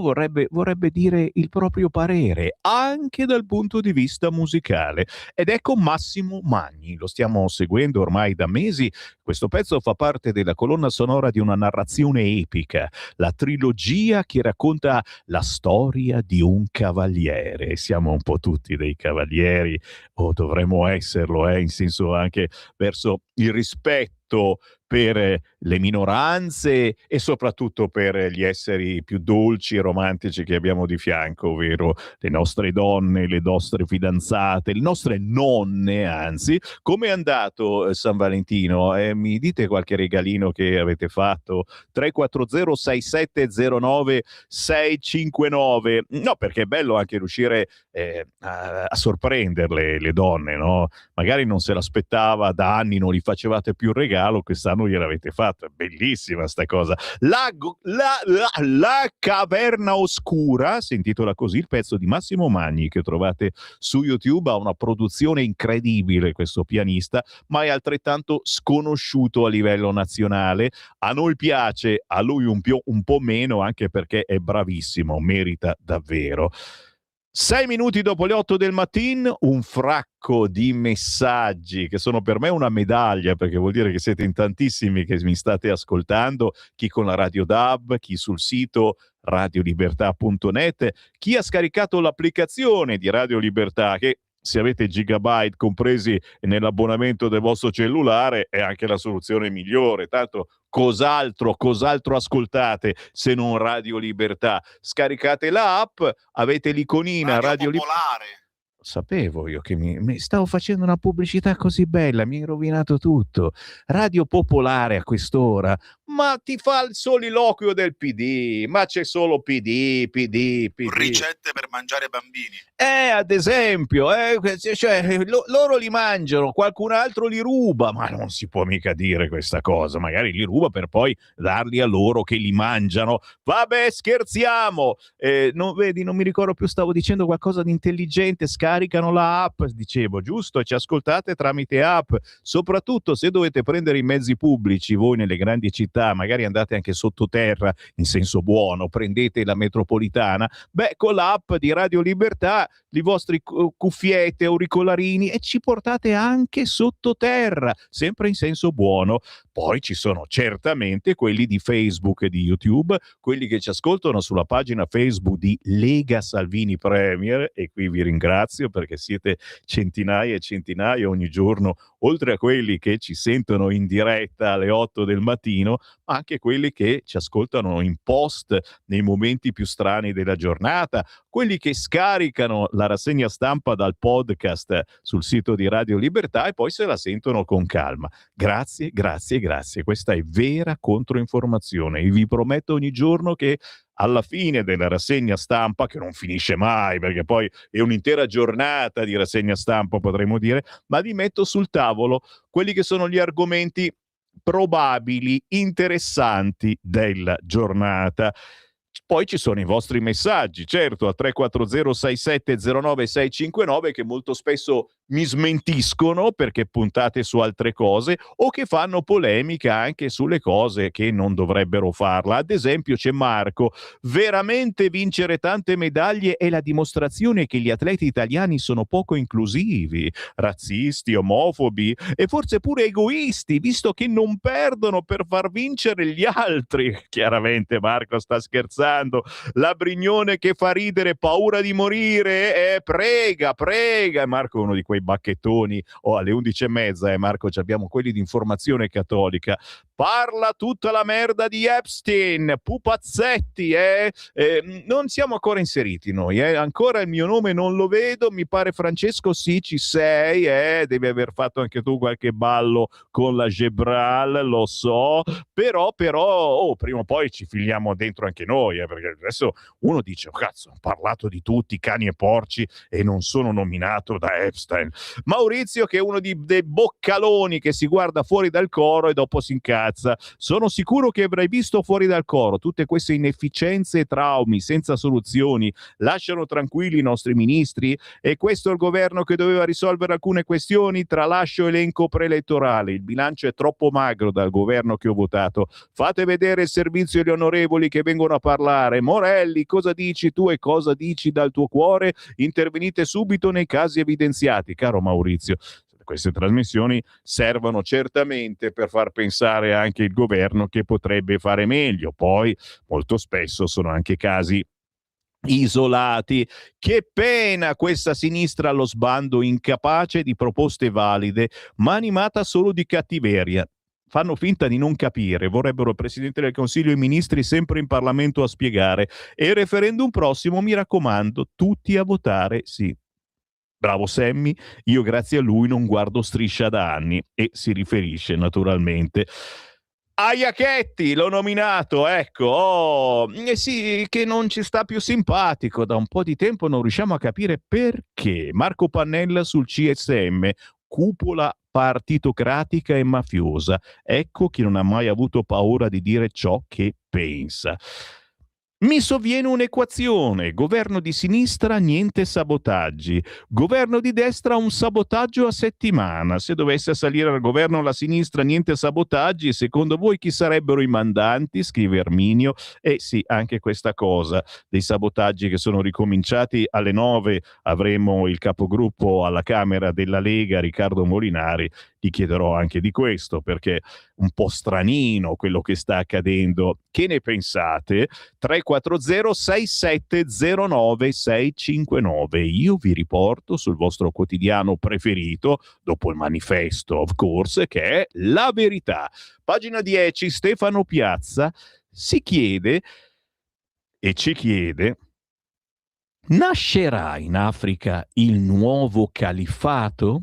vorrebbe dire il proprio parere, anche dal punto di vista musicale. Ed ecco Massimo Magni, lo stiamo seguendo ormai da mesi. Questo pezzo fa parte della colonna sonora di una narrazione epica, la trilogia che racconta la storia di un cavaliere. Siamo un po' tutti dei cavalieri, o dovremmo esserlo, in senso anche verso il rispetto per le minoranze e soprattutto per gli esseri più dolci e romantici che abbiamo di fianco, ovvero le nostre donne, le nostre fidanzate, le nostre nonne, anzi. Come è andato San Valentino? Mi dite qualche regalino che avete fatto? 340 6709 659. No, perché è bello anche riuscire a sorprenderle le donne, no? Magari non se l'aspettava, da anni non gli facevate più un regalo, quest'anno gliel'avete fatto. È bellissima sta cosa. La caverna oscura, si intitola così il pezzo di Massimo Magni che trovate su YouTube. Ha una produzione incredibile questo pianista, ma è altrettanto sconosciuto a livello nazionale. A noi piace, a lui un po' meno, anche perché è bravissimo, merita davvero. 6 minuti dopo le 8 del mattino, un fracco di messaggi che sono per me una medaglia, perché vuol dire che siete in tantissimi che mi state ascoltando, chi con la Radio DAB, chi sul sito radiolibertà.net, chi ha scaricato l'applicazione di Radio Libertà, che se avete gigabyte compresi nell'abbonamento del vostro cellulare è anche la soluzione migliore. Tanto cos'altro ascoltate se non Radio Libertà? Scaricate l'app, avete l'iconina Radio Libertà. Sapevo io che mi stavo facendo una pubblicità così bella, mi hai rovinato tutto. Radio Popolare a quest'ora, ma ti fa il soliloquio del PD, ma c'è solo PD. Ricette per mangiare bambini. Ad esempio, cioè, loro li mangiano, qualcun altro li ruba, ma non si può mica dire questa cosa. Magari li ruba per poi darli a loro che li mangiano. Vabbè, scherziamo. Non mi ricordo più, stavo dicendo qualcosa di intelligente. Scaricano la app, dicevo, giusto? E ci ascoltate tramite app. Soprattutto se dovete prendere i mezzi pubblici, voi nelle grandi città, magari andate anche sottoterra, in senso buono, prendete la metropolitana, con l'app di Radio Libertà, i vostri cuffiette, auricolarini, e ci portate anche sottoterra, sempre in senso buono. Poi ci sono certamente quelli di Facebook e di YouTube, quelli che ci ascoltano sulla pagina Facebook di Lega Salvini Premier, e qui vi ringrazio perché siete centinaia e centinaia ogni giorno, oltre a quelli che ci sentono in diretta alle 8 del mattino, ma anche quelli che ci ascoltano in post nei momenti più strani della giornata, quelli che scaricano la rassegna stampa dal podcast sul sito di Radio Libertà e poi se la sentono con calma. Grazie. Questa è vera controinformazione e vi prometto ogni giorno che alla fine della rassegna stampa, che non finisce mai perché poi è un'intera giornata di rassegna stampa, potremmo dire, ma vi metto sul tavolo quelli che sono gli argomenti probabili, interessanti della giornata. Poi ci sono i vostri messaggi, certo, a 340 6709 659, che molto spesso mi smentiscono perché puntate su altre cose o che fanno polemica anche sulle cose che non dovrebbero farla. Ad esempio c'è Marco: veramente vincere tante medaglie è la dimostrazione che gli atleti italiani sono poco inclusivi, razzisti, omofobi e forse pure egoisti, visto che non perdono per far vincere gli altri. Chiaramente Marco sta scherzando. La Brignone che fa ridere, paura di morire, prega. Marco è uno di quei bacchettoni o alle 11:30, Marco, abbiamo quelli di Informazione Cattolica. Parla tutta la merda di Epstein, pupazzetti, non siamo ancora inseriti noi, ancora il mio nome non lo vedo, mi pare Francesco sì, ci sei, devi aver fatto anche tu qualche ballo con la Gebral, lo so, però, prima o poi ci filiamo dentro anche noi, perché adesso uno dice, oh, cazzo, ho parlato di tutti, cani e porci, e non sono nominato da Epstein. Maurizio, che è uno dei boccaloni che si guarda fuori dal coro e dopo si incazza. Sono sicuro che avrai visto fuori dal coro tutte queste inefficienze e traumi senza soluzioni. Lasciano tranquilli i nostri ministri? E questo è il governo che doveva risolvere alcune questioni? Tralascio elenco preelettorale. Il bilancio è troppo magro dal governo che ho votato. Fate vedere il servizio agli onorevoli che vengono a parlare. Morelli, cosa dici tu e cosa dici dal tuo cuore? Intervenite subito nei casi evidenziati. Caro Maurizio, queste trasmissioni servono certamente per far pensare anche il governo che potrebbe fare meglio. Poi molto spesso sono anche casi isolati. Che pena questa sinistra allo sbando, incapace di proposte valide, ma animata solo di cattiveria. Fanno finta di non capire, vorrebbero il Presidente del Consiglio e i ministri sempre in Parlamento a spiegare. E il referendum prossimo, mi raccomando, tutti a votare sì. Bravo Sammy, io grazie a lui non guardo Striscia da anni, e si riferisce naturalmente a Iacchetti, l'ho nominato, ecco, sì, che non ci sta più simpatico, da un po' di tempo non riusciamo a capire perché. Marco Pannella sul CSM, cupola partitocratica e mafiosa, ecco chi non ha mai avuto paura di dire ciò che pensa. Mi sovviene un'equazione: governo di sinistra, niente sabotaggi; governo di destra, un sabotaggio a settimana. Se dovesse salire al governo la sinistra, niente sabotaggi, secondo voi chi sarebbero i mandanti? Scrive Erminio. E sì, anche questa cosa dei sabotaggi che sono ricominciati. Alle 9 avremo il capogruppo alla Camera della Lega, Riccardo Molinari. Gli chiederò anche di questo, perché un po' stranino quello che sta accadendo. Che ne pensate? 340 6709 659. Io vi riporto sul vostro quotidiano preferito, dopo il manifesto, of course, che è La Verità. Pagina 10, Stefano Piazza si chiede e ci chiede: nascerà in Africa il nuovo califfato?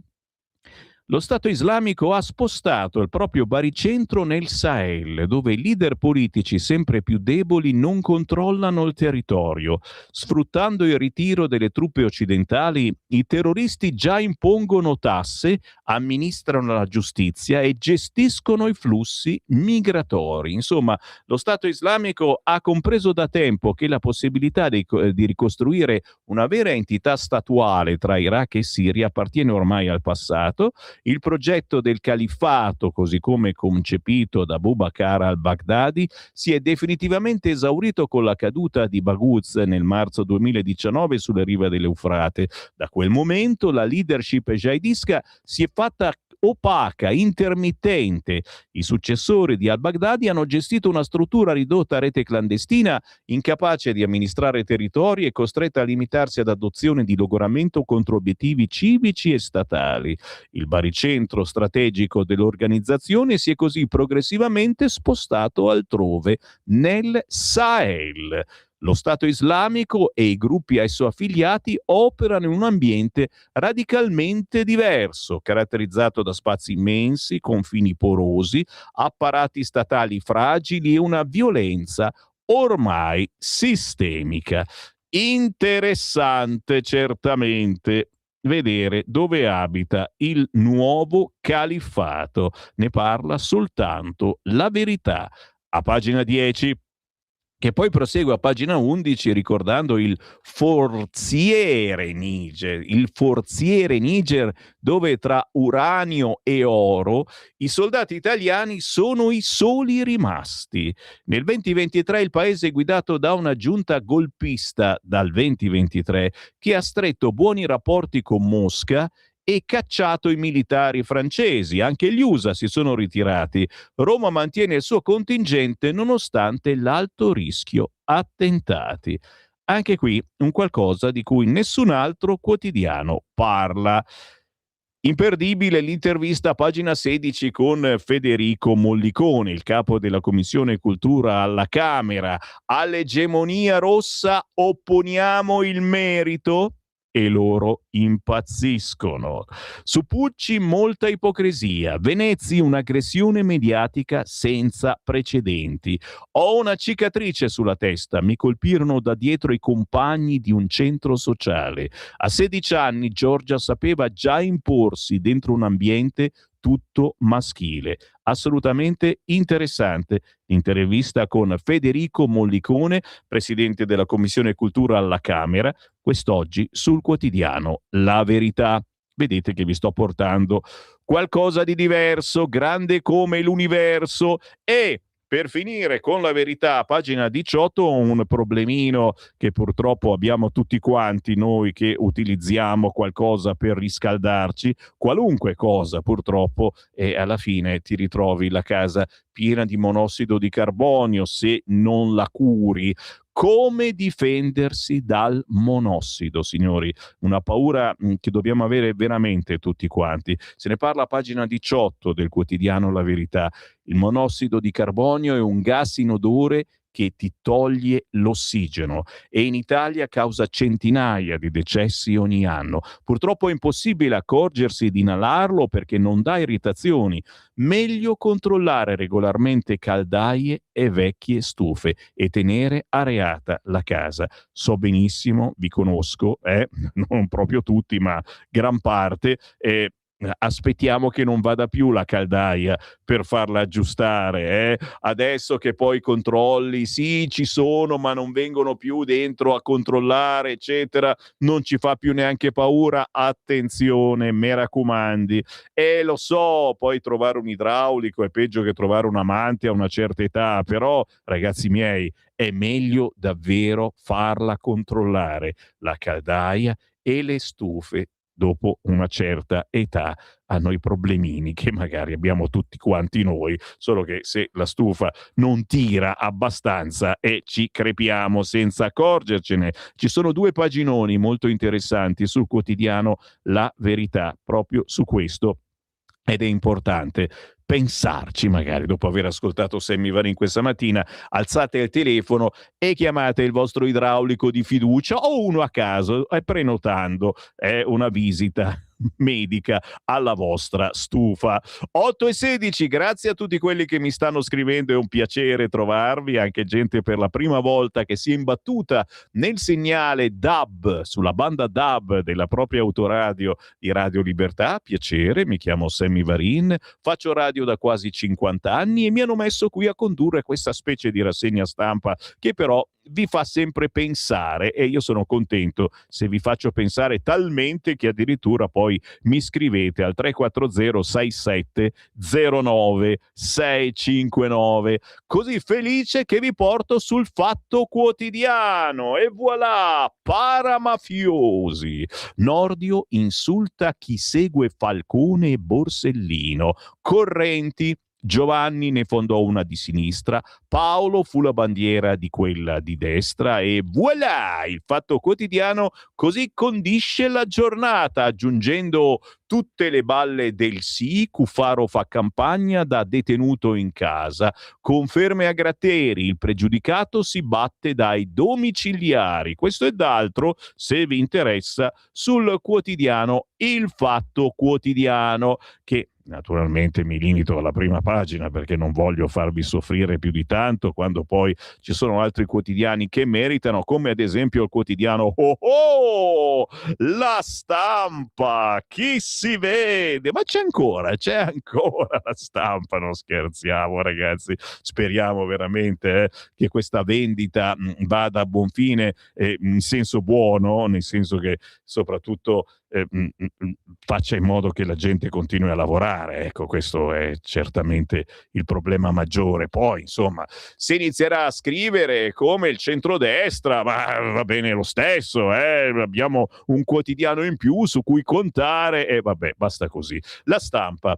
Lo Stato islamico ha spostato il proprio baricentro nel Sahel, dove i leader politici sempre più deboli non controllano il territorio. Sfruttando il ritiro delle truppe occidentali, i terroristi già impongono tasse, amministrano la giustizia e gestiscono i flussi migratori. Insomma, lo Stato islamico ha compreso da tempo che la possibilità di ricostruire una vera entità statuale tra Iraq e Siria appartiene ormai al passato. Il progetto del califfato, così come concepito da Abu Bakr al-Baghdadi, si è definitivamente esaurito con la caduta di Baghouz nel marzo 2019 sulle rive dell'Eufrate. Da quel momento la leadership jihadista si è fatta opaca, intermittente. I successori di al-Baghdadi hanno gestito una struttura ridotta a rete clandestina, incapace di amministrare territori e costretta a limitarsi ad adozione di logoramento contro obiettivi civici e statali. Il baricentro strategico dell'organizzazione si è così progressivamente spostato altrove, nel Sahel. Lo Stato islamico e i gruppi a esso affiliati operano in un ambiente radicalmente diverso, caratterizzato da spazi immensi, confini porosi, apparati statali fragili e una violenza ormai sistemica. Interessante certamente vedere dove abita il nuovo califfato. Ne parla soltanto La Verità, a pagina 10, che poi prosegue a pagina 11 ricordando il forziere Niger, dove tra uranio e oro i soldati italiani sono i soli rimasti. Nel 2023 il paese è guidato da una giunta golpista dal 2023 che ha stretto buoni rapporti con Mosca e cacciato i militari francesi. Anche gli USA si sono ritirati. Roma mantiene il suo contingente nonostante l'alto rischio attentati. Anche qui un qualcosa di cui nessun altro quotidiano parla. Imperdibile l'intervista a pagina 16 con Federico Mollicone, il capo della Commissione Cultura alla Camera. All'egemonia rossa opponiamo il merito? E loro impazziscono. Su Pucci molta ipocrisia, Venezi un'aggressione mediatica senza precedenti. Ho una cicatrice sulla testa, mi colpirono da dietro i compagni di un centro sociale. A 16 anni Giorgia sapeva già imporsi dentro un ambiente tutto maschile. Assolutamente interessante l'intervista con Federico Mollicone, presidente della Commissione Cultura alla Camera, quest'oggi sul quotidiano La Verità. Vedete che vi sto portando qualcosa di diverso, grande come l'universo. E per finire con La Verità, pagina 18, un problemino che purtroppo abbiamo tutti quanti noi che utilizziamo qualcosa per riscaldarci, qualunque cosa purtroppo, e alla fine ti ritrovi la casa piena di monossido di carbonio se non la curi. Come difendersi dal monossido, signori? Una paura che dobbiamo avere veramente tutti quanti. Se ne parla a pagina 18 del quotidiano La Verità. Il monossido di carbonio è un gas inodore che ti toglie l'ossigeno e in Italia causa centinaia di decessi ogni anno. Purtroppo è impossibile accorgersi di inalarlo perché non dà irritazioni. Meglio controllare regolarmente caldaie e vecchie stufe e tenere areata la casa. So benissimo, vi conosco, non proprio tutti, ma gran parte, aspettiamo che non vada più la caldaia per farla aggiustare, adesso che poi controlli sì ci sono ma non vengono più dentro a controllare eccetera, non ci fa più neanche paura. Attenzione, mi raccomandi. Lo so, poi trovare un idraulico è peggio che trovare un amante a una certa età, però ragazzi miei è meglio davvero farla controllare la caldaia e le stufe. Dopo una certa età hanno i problemini che magari abbiamo tutti quanti noi, solo che se la stufa non tira abbastanza e ci crepiamo senza accorgercene. Ci sono 2 paginoni molto interessanti sul quotidiano La Verità proprio su questo. Ed è importante pensarci, magari dopo aver ascoltato Sammy Varin questa mattina, alzate il telefono e chiamate il vostro idraulico di fiducia o uno a caso, prenotando una visita medica alla vostra stufa. 8:16, grazie a tutti quelli che mi stanno scrivendo, è un piacere trovarvi, anche gente per la prima volta che si è imbattuta nel segnale DAB, sulla banda DAB della propria autoradio di Radio Libertà. Piacere, mi chiamo Sammy Varin, faccio radio da quasi 50 anni e mi hanno messo qui a condurre questa specie di rassegna stampa che però vi fa sempre pensare e io sono contento se vi faccio pensare talmente che addirittura poi mi scrivete al 340 67 09 659, così felice che vi porto sul Fatto Quotidiano e voilà, paramafiosi. Nordio insulta chi segue Falcone e Borsellino, correnti. Giovanni ne fondò una di sinistra, Paolo fu la bandiera di quella di destra e voilà! Il Fatto Quotidiano così condisce la giornata, aggiungendo tutte le balle del sì, Cuffaro fa campagna da detenuto in casa, conferme a Gratteri, il pregiudicato si batte dai domiciliari. Questo ed altro, se vi interessa, sul quotidiano Il Fatto Quotidiano, che naturalmente mi limito alla prima pagina perché non voglio farvi soffrire più di tanto quando poi ci sono altri quotidiani che meritano, come ad esempio il quotidiano La Stampa, chi si vede? Ma c'è ancora La Stampa, non scherziamo ragazzi, speriamo veramente che questa vendita vada a buon fine, in senso buono, nel senso che soprattutto faccia in modo che la gente continui a lavorare. Ecco, questo è certamente il problema maggiore. Poi, insomma, se inizierà a scrivere come il centrodestra, ma va bene lo stesso, abbiamo un quotidiano in più su cui contare e vabbè, basta così. La Stampa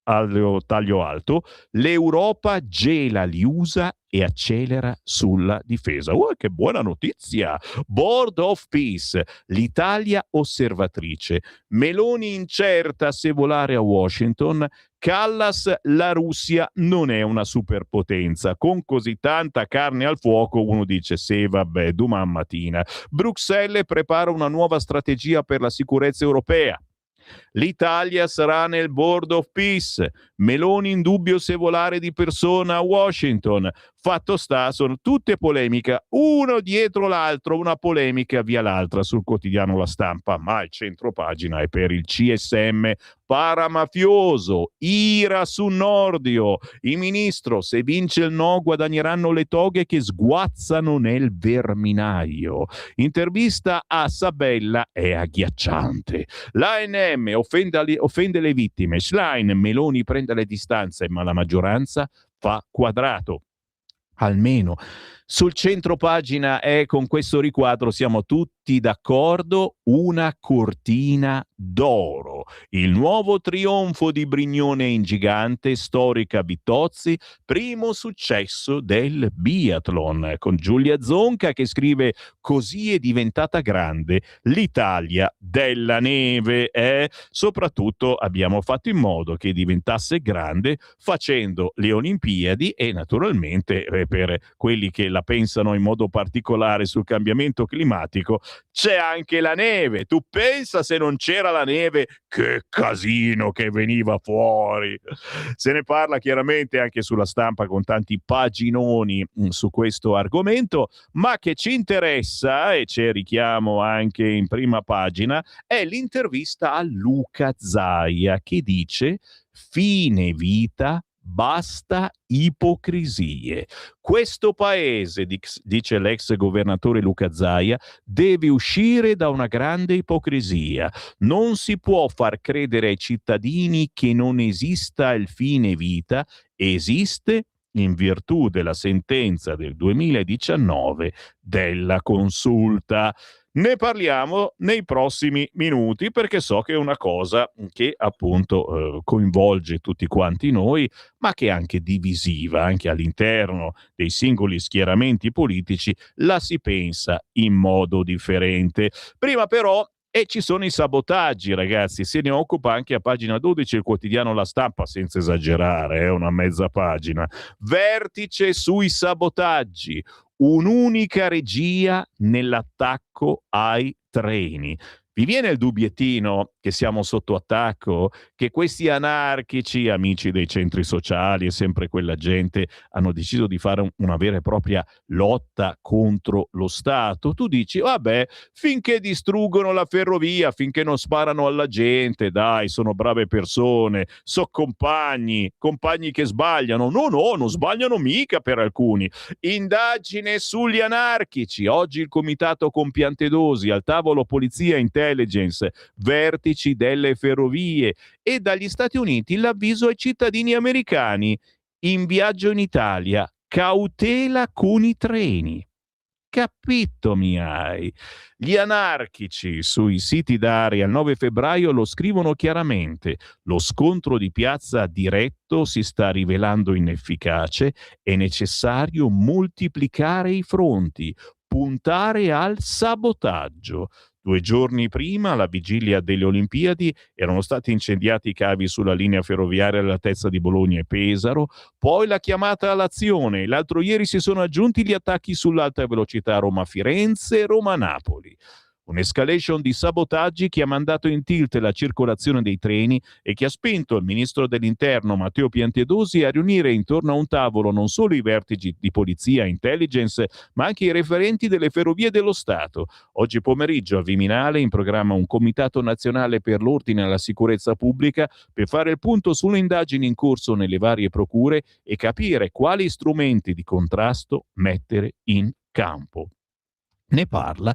al taglio alto, l'Europa gela gli USA e accelera sulla difesa. Che buona notizia! Board of Peace, l'Italia osservatrice, Meloni incerta se volare a Washington, Callas, la Russia non è una superpotenza. Con così tanta carne al fuoco uno dice sì, vabbè, domani mattina. Bruxelles prepara una nuova strategia per la sicurezza europea. L'Italia sarà nel Board of Peace. Meloni in dubbio se volare di persona a Washington. Fatto sta, sono tutte polemiche, uno dietro l'altro, una polemica via l'altra sul quotidiano La Stampa, ma il centropagina è per il CSM paramafioso, ira su Nordio, il ministro, se vince il no guadagneranno le toghe che sguazzano nel verminaio. Intervista a Sabella è agghiacciante. L'ANM offende le vittime, Schlein, Meloni prende le distanze, ma la maggioranza fa quadrato. Almeno sul centropagina con questo riquadro siamo tutti d'accordo, una cortina d'oro. Il nuovo trionfo di Brignone in gigante, storica Bittozzi, primo successo del biathlon, con Giulia Zonca che scrive: così è diventata grande l'Italia della neve. Soprattutto abbiamo fatto in modo che diventasse grande facendo le Olimpiadi e naturalmente per quelli che la pensano in modo particolare sul cambiamento climatico c'è anche la neve. Tu pensa se non c'era la neve che casino che veniva fuori. Se ne parla chiaramente anche sulla Stampa con tanti paginoni su questo argomento, ma che ci interessa e ci richiamo anche in prima pagina è l'intervista a Luca Zaia che dice: fine vita, basta ipocrisie. Questo paese, dice l'ex governatore Luca Zaia, deve uscire da una grande ipocrisia. Non si può far credere ai cittadini che non esista il fine vita, esiste in virtù della sentenza del 2019 della Consulta. Ne parliamo nei prossimi minuti perché so che è una cosa che appunto coinvolge tutti quanti noi, ma che è anche divisiva, anche all'interno dei singoli schieramenti politici la si pensa in modo differente. Prima però ci sono i sabotaggi, ragazzi, se ne occupa anche a pagina 12 il quotidiano La Stampa, senza esagerare, una mezza pagina. Vertice sui sabotaggi. Un'unica regia nell'attacco ai treni. Vi viene il dubbiettino che siamo sotto attacco? Che questi anarchici, amici dei centri sociali e sempre quella gente, hanno deciso di fare una vera e propria lotta contro lo Stato? Tu dici, vabbè, finché distruggono la ferrovia, finché non sparano alla gente, dai, sono brave persone, so compagni che sbagliano. No, non sbagliano mica per alcuni. Indagine sugli anarchici. Oggi il comitato con Piantedosi, al tavolo polizia intelligence, vertici delle ferrovie. E dagli Stati Uniti l'avviso ai cittadini americani: in viaggio in Italia, cautela con i treni. Capito mi hai? Gli anarchici sui siti d'Aria il 9 febbraio lo scrivono chiaramente: lo scontro di piazza diretto si sta rivelando inefficace, è necessario moltiplicare i fronti, puntare al sabotaggio. 2 giorni prima, alla vigilia delle Olimpiadi, erano stati incendiati i cavi sulla linea ferroviaria all'altezza di Bologna e Pesaro, poi la chiamata all'azione. L'altro ieri si sono aggiunti gli attacchi sull'alta velocità Roma-Firenze e Roma-Napoli. Un'escalation di sabotaggi che ha mandato in tilt la circolazione dei treni e che ha spinto il ministro dell'Interno Matteo Piantedosi a riunire intorno a un tavolo non solo i vertici di polizia e intelligence, ma anche i referenti delle ferrovie dello Stato. Oggi pomeriggio a Viminale in programma un comitato nazionale per l'ordine e la sicurezza pubblica per fare il punto sulle indagini in corso nelle varie procure e capire quali strumenti di contrasto mettere in campo. Ne parla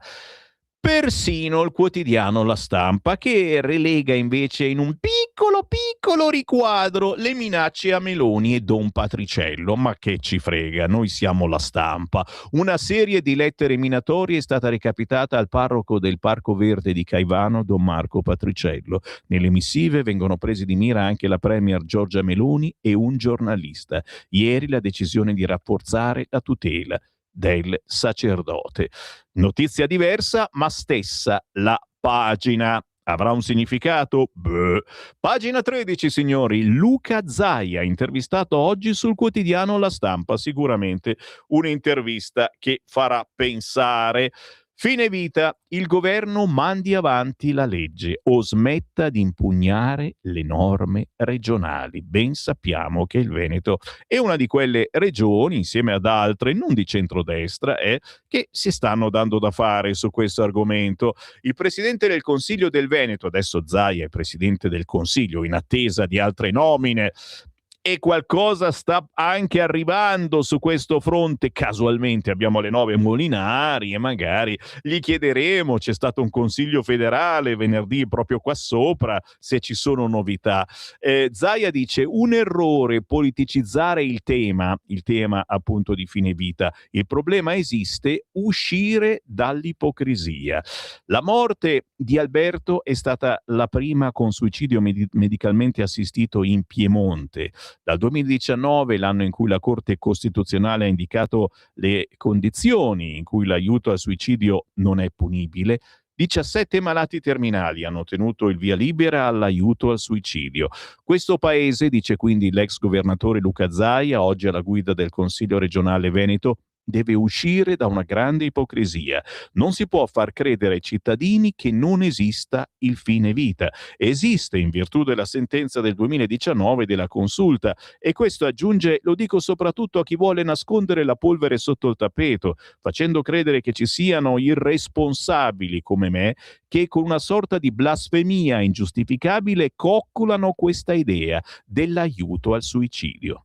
Persino il quotidiano La Stampa, che relega invece in un piccolo riquadro le minacce a Meloni e Don Patriciello. Ma che ci frega, noi siamo La Stampa. Una serie di lettere minatorie è stata recapitata al parroco del Parco Verde di Caivano, Don Marco Patriciello. Nelle missive vengono presi di mira anche la premier Giorgia Meloni e un giornalista. Ieri la decisione di rafforzare la tutela del sacerdote. Notizia diversa, ma stessa la pagina. Avrà un significato? Beh. Pagina 13, signori. Luca Zaia, intervistato oggi sul quotidiano La Stampa. Sicuramente un'intervista che farà pensare. Fine vita, il governo mandi avanti la legge o smetta di impugnare le norme regionali. Ben sappiamo che il Veneto è una di quelle regioni, insieme ad altre, non di centrodestra, che si stanno dando da fare su questo argomento. Il presidente del Consiglio del Veneto, adesso Zaia è presidente del Consiglio in attesa di altre nomine, e qualcosa sta anche arrivando su questo fronte. Casualmente abbiamo le 9 Molinari e magari gli chiederemo, c'è stato un consiglio federale venerdì proprio qua sopra, se ci sono novità. Zaia dice: un errore politicizzare il tema appunto di fine vita. Il problema esiste, uscire dall'ipocrisia. La morte di Alberto è stata la prima con suicidio medicalmente assistito in Piemonte. Dal 2019, l'anno in cui la Corte Costituzionale ha indicato le condizioni in cui l'aiuto al suicidio non è punibile, 17 malati terminali hanno ottenuto il via libera all'aiuto al suicidio. Questo paese, dice quindi l'ex governatore Luca Zaia, oggi alla guida del Consiglio regionale Veneto, deve uscire da una grande ipocrisia. Non si può far credere ai cittadini che non esista il fine vita. Esiste in virtù della sentenza del 2019 della Consulta, e questo, aggiunge, lo dico soprattutto a chi vuole nascondere la polvere sotto il tappeto, facendo credere che ci siano irresponsabili come me che con una sorta di blasfemia ingiustificabile coccolano questa idea dell'aiuto al suicidio.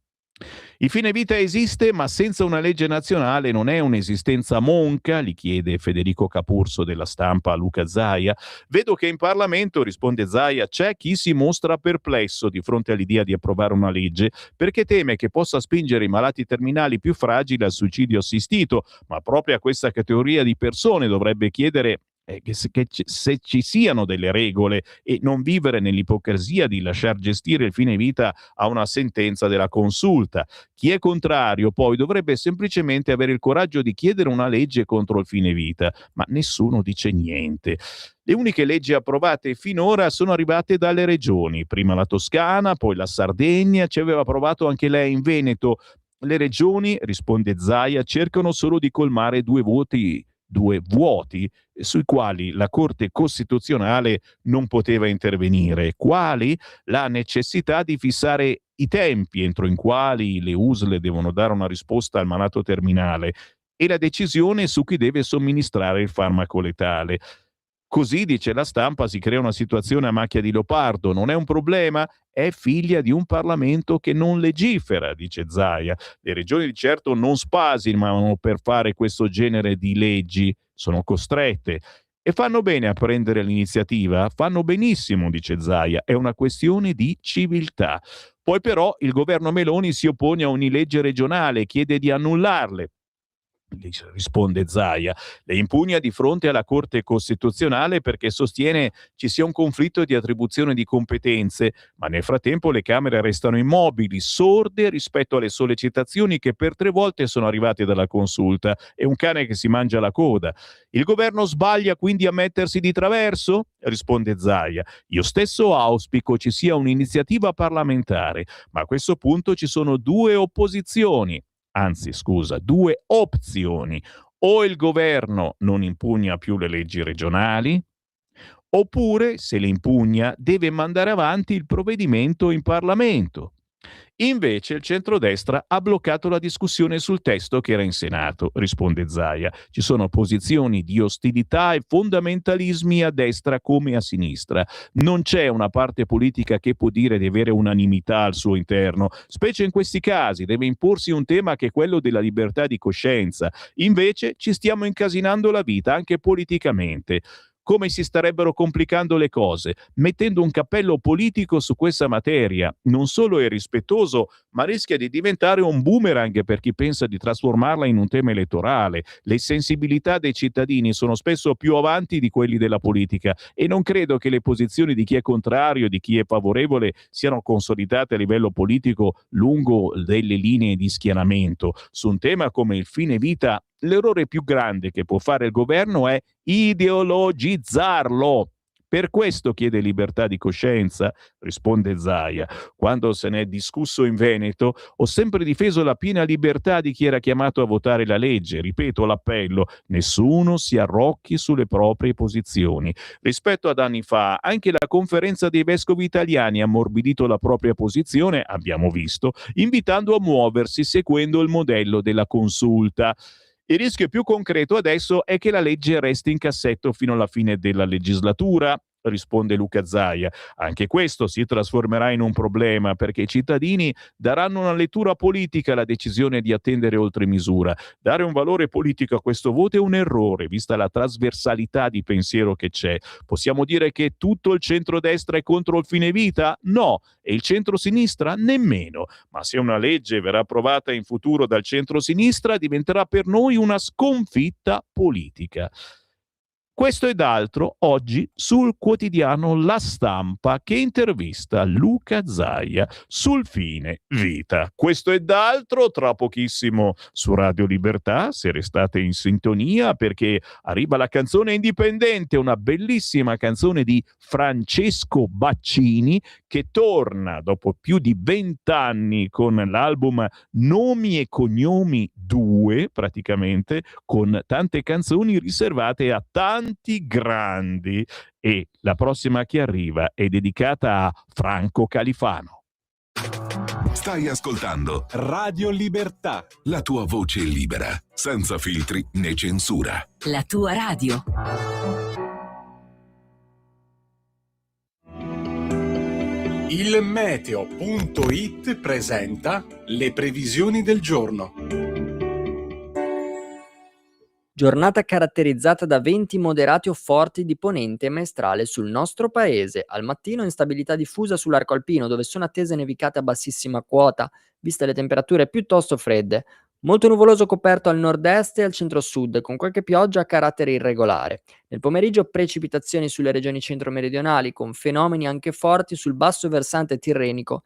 Il fine vita esiste, ma senza una legge nazionale non è un'esistenza monca, gli chiede Federico Capurso della Stampa a Luca Zaia. Vedo che in Parlamento, risponde Zaia, c'è chi si mostra perplesso di fronte all'idea di approvare una legge perché teme che possa spingere i malati terminali più fragili al suicidio assistito, ma proprio a questa categoria di persone dovrebbe chiedere se ci siano delle regole e non vivere nell'ipocrisia di lasciar gestire il fine vita a una sentenza della Consulta. Chi è contrario poi dovrebbe semplicemente avere il coraggio di chiedere una legge contro il fine vita, ma nessuno dice niente. Le uniche leggi approvate finora sono arrivate dalle regioni, prima la Toscana, poi la Sardegna, ci aveva provato anche lei in Veneto. Le regioni, risponde Zaia, cercano solo di colmare due vuoti sui quali la Corte Costituzionale non poteva intervenire. Quali? La necessità di fissare i tempi entro i quali le USL devono dare una risposta al malato terminale e la decisione su chi deve somministrare il farmaco letale. Così, dice La Stampa, si crea una situazione a macchia di leopardo. Non è un problema? È figlia di un Parlamento che non legifera, dice Zaia. Le regioni di certo non spasimano per fare questo genere di leggi, sono costrette. E fanno bene a prendere l'iniziativa? Fanno benissimo, dice Zaia, è una questione di civiltà. Poi però il governo Meloni si oppone a ogni legge regionale, chiede di annullarle. Risponde Zaia, le impugna di fronte alla Corte Costituzionale perché sostiene ci sia un conflitto di attribuzione di competenze, ma nel frattempo le Camere restano immobili, sorde rispetto alle sollecitazioni che per 3 volte sono arrivate dalla Consulta. È un cane che si mangia la coda. Il governo sbaglia quindi a mettersi di traverso? Risponde Zaia. Io stesso auspico ci sia un'iniziativa parlamentare, ma a questo punto ci sono due opzioni. O il governo non impugna più le leggi regionali, oppure, se le impugna, deve mandare avanti il provvedimento in Parlamento. Invece il centrodestra ha bloccato la discussione sul testo che era in Senato, risponde Zaia. Ci sono posizioni di ostilità e fondamentalismi a destra come a sinistra. Non c'è una parte politica che può dire di avere unanimità al suo interno. Specie in questi casi deve imporsi un tema che è quello della libertà di coscienza. Invece ci stiamo incasinando la vita anche politicamente. Come si starebbero complicando le cose, mettendo un cappello politico su questa materia. Non solo è irrispettoso, ma rischia di diventare un boomerang per chi pensa di trasformarla in un tema elettorale. Le sensibilità dei cittadini sono spesso più avanti di quelli della politica e non credo che le posizioni di chi è contrario e di chi è favorevole siano consolidate a livello politico lungo delle linee di schieramento. Su un tema come il fine vita, l'errore più grande che può fare il governo è ideologizzarlo. Per questo chiede libertà di coscienza, risponde Zaia. Quando se ne è discusso in Veneto, ho sempre difeso la piena libertà di chi era chiamato a votare la legge. Ripeto l'appello, nessuno si arrocchi sulle proprie posizioni. Rispetto ad anni fa, anche la conferenza dei vescovi italiani ha ammorbidito la propria posizione, abbiamo visto, invitando a muoversi seguendo il modello della consulta. Il rischio più concreto adesso è che la legge resti in cassetto fino alla fine della legislatura, risponde Luca Zaia. Anche questo si trasformerà in un problema perché i cittadini daranno una lettura politica alla decisione di attendere oltre misura. Dare un valore politico a questo voto è un errore, vista la trasversalità di pensiero che c'è. Possiamo dire che tutto il centrodestra è contro il fine vita? No. E il centrosinistra? Nemmeno. Ma se una legge verrà approvata in futuro dal centrosinistra, diventerà per noi una sconfitta politica. Questo ed altro oggi sul quotidiano La Stampa che intervista Luca Zaia sul fine vita. Questo ed altro tra pochissimo su Radio Libertà, se restate in sintonia, perché arriva la canzone indipendente, una bellissima canzone di Francesco Baccini che torna dopo più di 20 anni con l'album Nomi e Cognomi 2, praticamente, con tante canzoni riservate a tanti grandi, e la prossima che arriva è dedicata a Franco Califano. Stai ascoltando Radio Libertà. la tua voce libera, senza filtri né censura. La tua radio. Il meteo.it presenta le previsioni del giorno. Giornata caratterizzata da venti moderati o forti di ponente e maestrale sul nostro paese. Al mattino instabilità diffusa sull'arco alpino, dove sono attese nevicate a bassissima quota, viste le temperature piuttosto fredde. Molto nuvoloso coperto al nord-est e al centro-sud, con qualche pioggia a carattere irregolare. Nel pomeriggio precipitazioni sulle regioni centro-meridionali, con fenomeni anche forti sul basso versante tirrenico.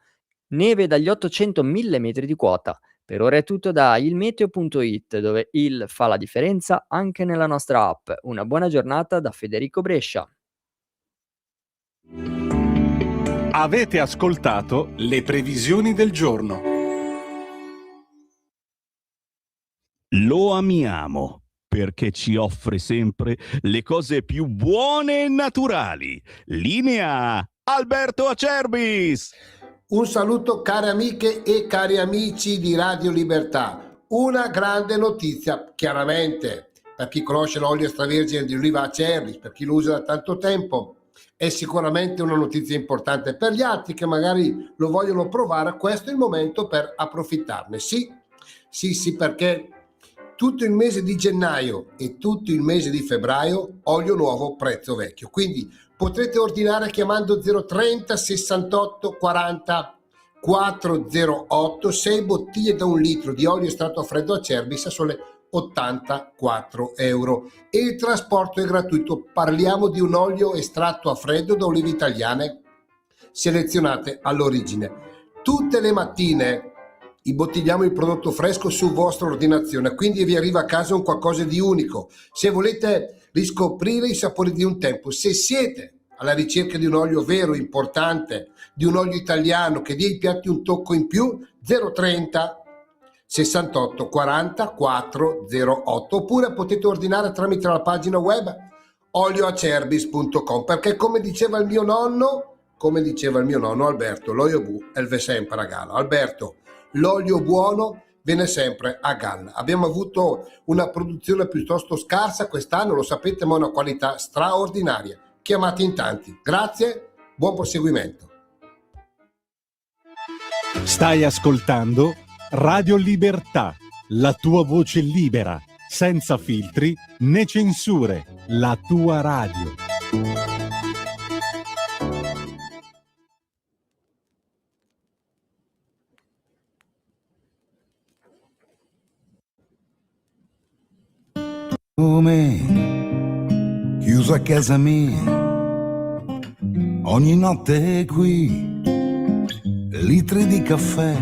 Neve dagli 800 mm di quota. Per ora è tutto da ilmeteo.it, dove il fa la differenza anche nella nostra app. Una buona giornata da Federico Brescia. Avete ascoltato le previsioni del giorno. Lo amiamo perché ci offre sempre le cose più buone e naturali. Linea Alberto Acerbis. Un saluto care amiche e cari amici di Radio Libertà. Una grande notizia, chiaramente, per chi conosce l'olio extravergine di oliva Acerbis, per chi lo usa da tanto tempo, è sicuramente una notizia importante. Per gli altri che magari lo vogliono provare, questo è il momento per approfittarne. Sì, perché tutto il mese di gennaio e tutto il mese di febbraio, olio nuovo, prezzo vecchio. Quindi potrete ordinare chiamando 030 68 40 408 6 bottiglie da 1 litro di olio estratto a freddo Acerbis a sole 84 euro e il trasporto è gratuito. Parliamo di un olio estratto a freddo da olive italiane selezionate all'origine. Tutte le mattine imbottigliamo il prodotto fresco su vostra ordinazione, quindi vi arriva a casa un qualcosa di unico. Se volete riscoprire i sapori di un tempo, se siete alla ricerca di un olio vero, importante, di un olio italiano che dia ai piatti un tocco in più, 030 68 40 408, oppure potete ordinare tramite la pagina web olioacerbis.com, perché come diceva il mio nonno, come diceva il mio nonno Alberto, l'olio bu elve sempre a galla. Alberto, l'olio buono viene sempre a galla. Abbiamo avuto una produzione piuttosto scarsa quest'anno, lo sapete, ma una qualità straordinaria. Chiamate in tanti. Grazie, buon proseguimento. Stai ascoltando Radio Libertà, la tua voce libera, senza filtri né censure, la tua radio. Come chiuso a casa mia, ogni notte qui, litri di caffè,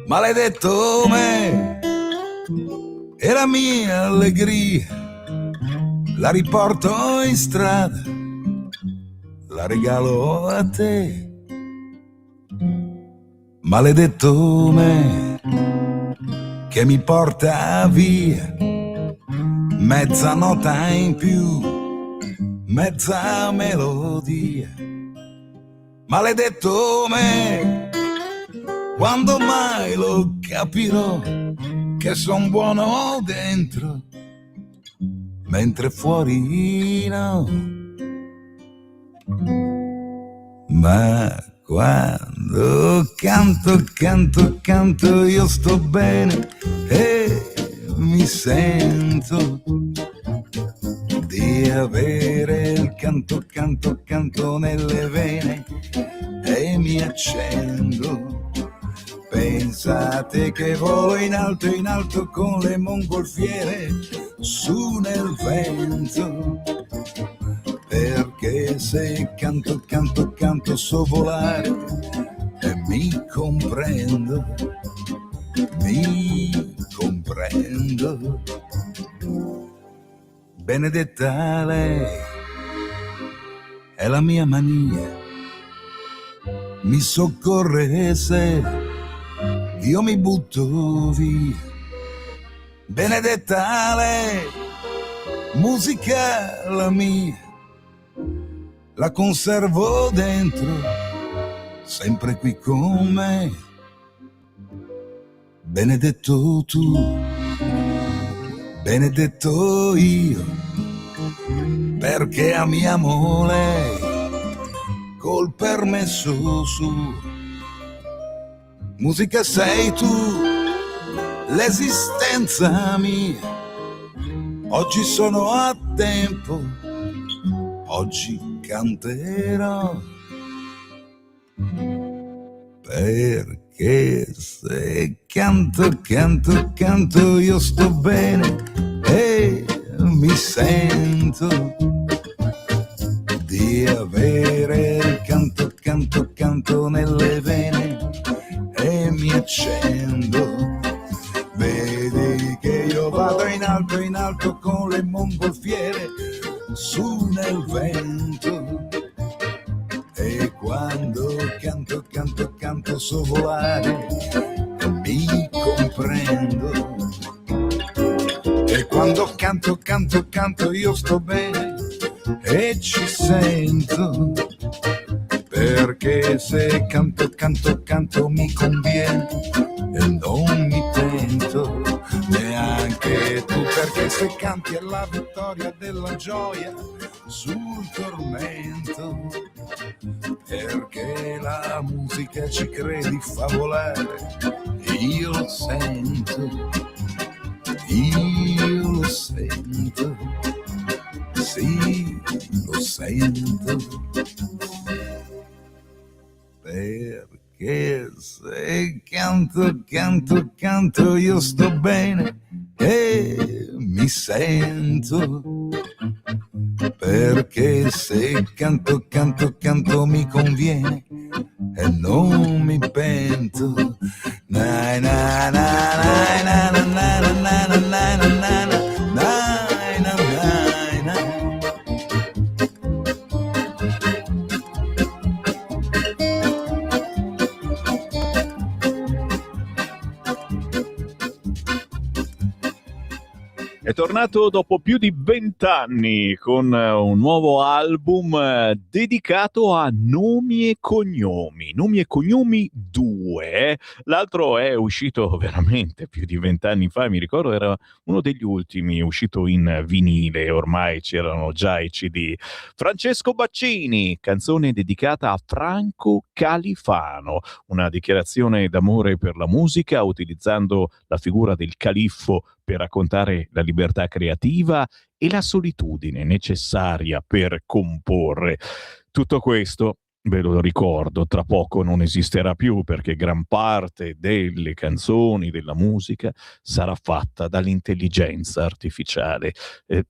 maledetto me, e la mia allegria, la riporto in strada, la regalo a te, maledetto me, che mi porta via mezza nota in più, mezza melodia. Maledetto me, quando mai lo capirò che son buono dentro, mentre fuori no. Ma quando canto io sto bene e mi sento di avere il canto nelle vene e mi accendo. Pensate che volo in alto con le mongolfiere su nel vento, perché se canto so volare e mi comprendo. Benedetta lei è la mia mania, mi soccorre se io mi butto via. Benedetta lei, musica la mia, la conservo dentro, sempre qui con me. Benedetto tu, benedetto io, perché amiamo lei col permesso suo. Musica sei tu, l'esistenza mia, oggi sono a tempo, oggi canterò, perché se canto io sto bene e mi sento di avere il canto nelle vene e mi accendo. Vedi che io vado in alto con le mongolfiere su nel vento, e quando canto so volare e mi comprendo. E quando canto io sto bene e ci sento, perché se canto mi conviene e non mi pento neanche tu, perché se canti è la vittoria della gioia sul tormento, perché la musica ci credi fa volare, io lo sento, sì, lo sento, perché se canto io sto bene e mi sento, perché se canto mi conviene e non mi pento. Na na na na na na na na na na na na na. tornato dopo più di 20 anni con un nuovo album dedicato a Nomi e Cognomi. Nomi e Cognomi 2. L'altro è uscito veramente più di 20 anni fa, mi ricordo era uno degli ultimi, uscito in vinile, ormai c'erano già i CD. Francesco Baccini, canzone dedicata a Franco Califano, una dichiarazione d'amore per la musica utilizzando la figura del califfo per raccontare la libertà creativa e la solitudine necessaria per comporre. Tutto questo, ve lo ricordo, tra poco non esisterà più perché gran parte delle canzoni, della musica sarà fatta dall'intelligenza artificiale.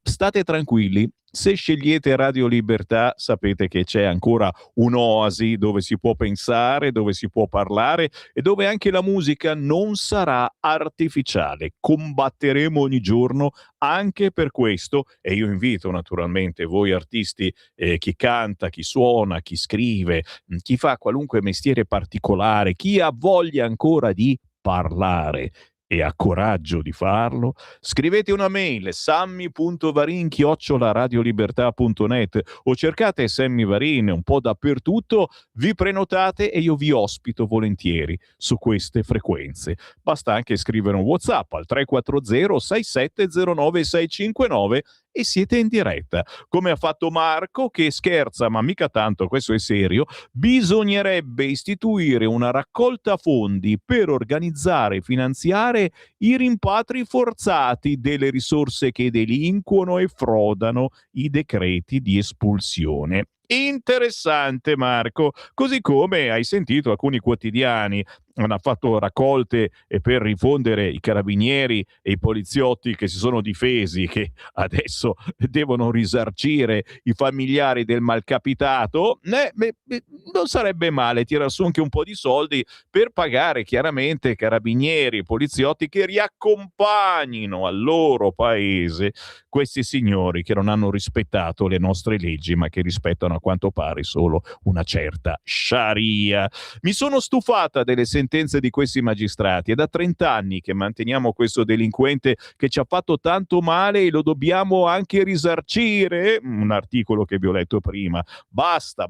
State tranquilli. Se scegliete Radio Libertà sapete che c'è ancora un'oasi dove si può pensare, dove si può parlare e dove anche la musica non sarà artificiale. Combatteremo ogni giorno anche per questo e io invito naturalmente voi artisti, chi canta, chi suona, chi scrive, chi fa qualunque mestiere particolare, chi ha voglia ancora di parlare e ha coraggio di farlo, scrivete una mail sammy.varin@radiolibertà.net o cercate Sammy Varin un po' dappertutto, vi prenotate e io vi ospito volentieri su queste frequenze. Basta anche scrivere un WhatsApp al 340 6709 659 e siete in diretta, come ha fatto Marco che scherza, ma mica tanto, questo è serio. Bisognerebbe istituire una raccolta fondi per organizzare e finanziare i rimpatri forzati delle risorse che delinquono e frodano i decreti di espulsione. Interessante Marco, così come hai sentito alcuni quotidiani hanno fatto raccolte per rifondere i carabinieri e i poliziotti che si sono difesi, che adesso devono risarcire i familiari del malcapitato. Non sarebbe male tirare su anche un po' di soldi per pagare chiaramente carabinieri e poliziotti che riaccompagnino al loro paese questi signori che non hanno rispettato le nostre leggi ma che rispettano a quanto pare solo una certa sharia. Mi sono stufata delle sentenze di questi magistrati. È da 30 anni che manteniamo questo delinquente che ci ha fatto tanto male e lo dobbiamo anche risarcire. Un articolo che vi ho letto prima. Basta,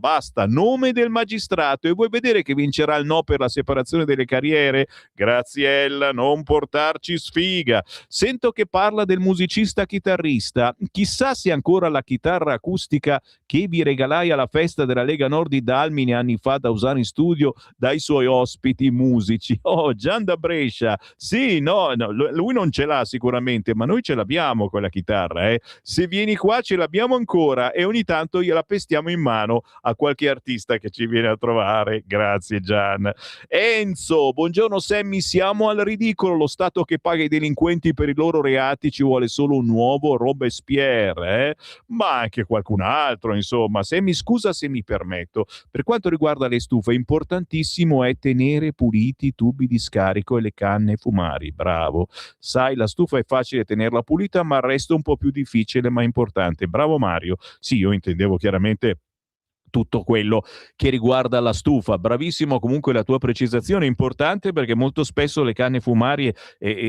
nome del magistrato. E vuoi vedere che vincerà il no per la separazione delle carriere? Graziella, non portarci sfiga. Sento che parla del musicista chitarrista. Chissà se ancora la chitarra acustica che vi regalai alla festa della Lega Nord di Dalmine anni fa da usare in studio dai suoi ospiti musici. Oh, Gian da Brescia. Sì, no, lui non ce l'ha sicuramente, ma noi ce l'abbiamo quella chitarra, eh. Se vieni qua ce l'abbiamo ancora e ogni tanto gliela pestiamo in mano a qualche artista che ci viene a trovare. Grazie Gian. Enzo, buongiorno Sammy, siamo al ridicolo, lo Stato che paga i delinquenti per i loro reati ci vuole solo un nuovo Robespierre, eh? Ma anche qualcun altro, insomma. Sammy, scusa se mi permetto, per quanto riguarda le stufe, importantissimo è tenere puliti i tubi di scarico e le canne fumari. Bravo. Sai, la stufa è facile tenerla pulita, ma il resto è un po' più difficile, ma importante. Bravo Mario. Sì, io intendevo chiaramente tutto quello che riguarda la stufa. Bravissimo comunque la tua precisazione, importante perché molto spesso le canne fumarie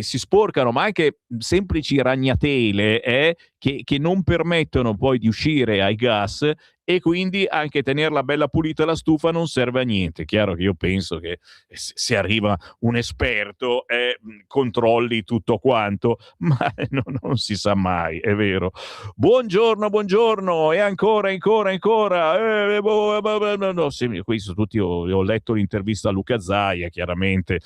si sporcano, ma anche semplici ragnatele che non permettono poi di uscire ai gas e quindi anche tenerla bella pulita la stufa non serve a niente. Chiaro che io penso che se arriva un esperto controlli tutto quanto, ma non si sa mai, è vero. Buongiorno, e ancora. No, sì, questo tutti ho letto l'intervista a Luca Zaia, chiaramente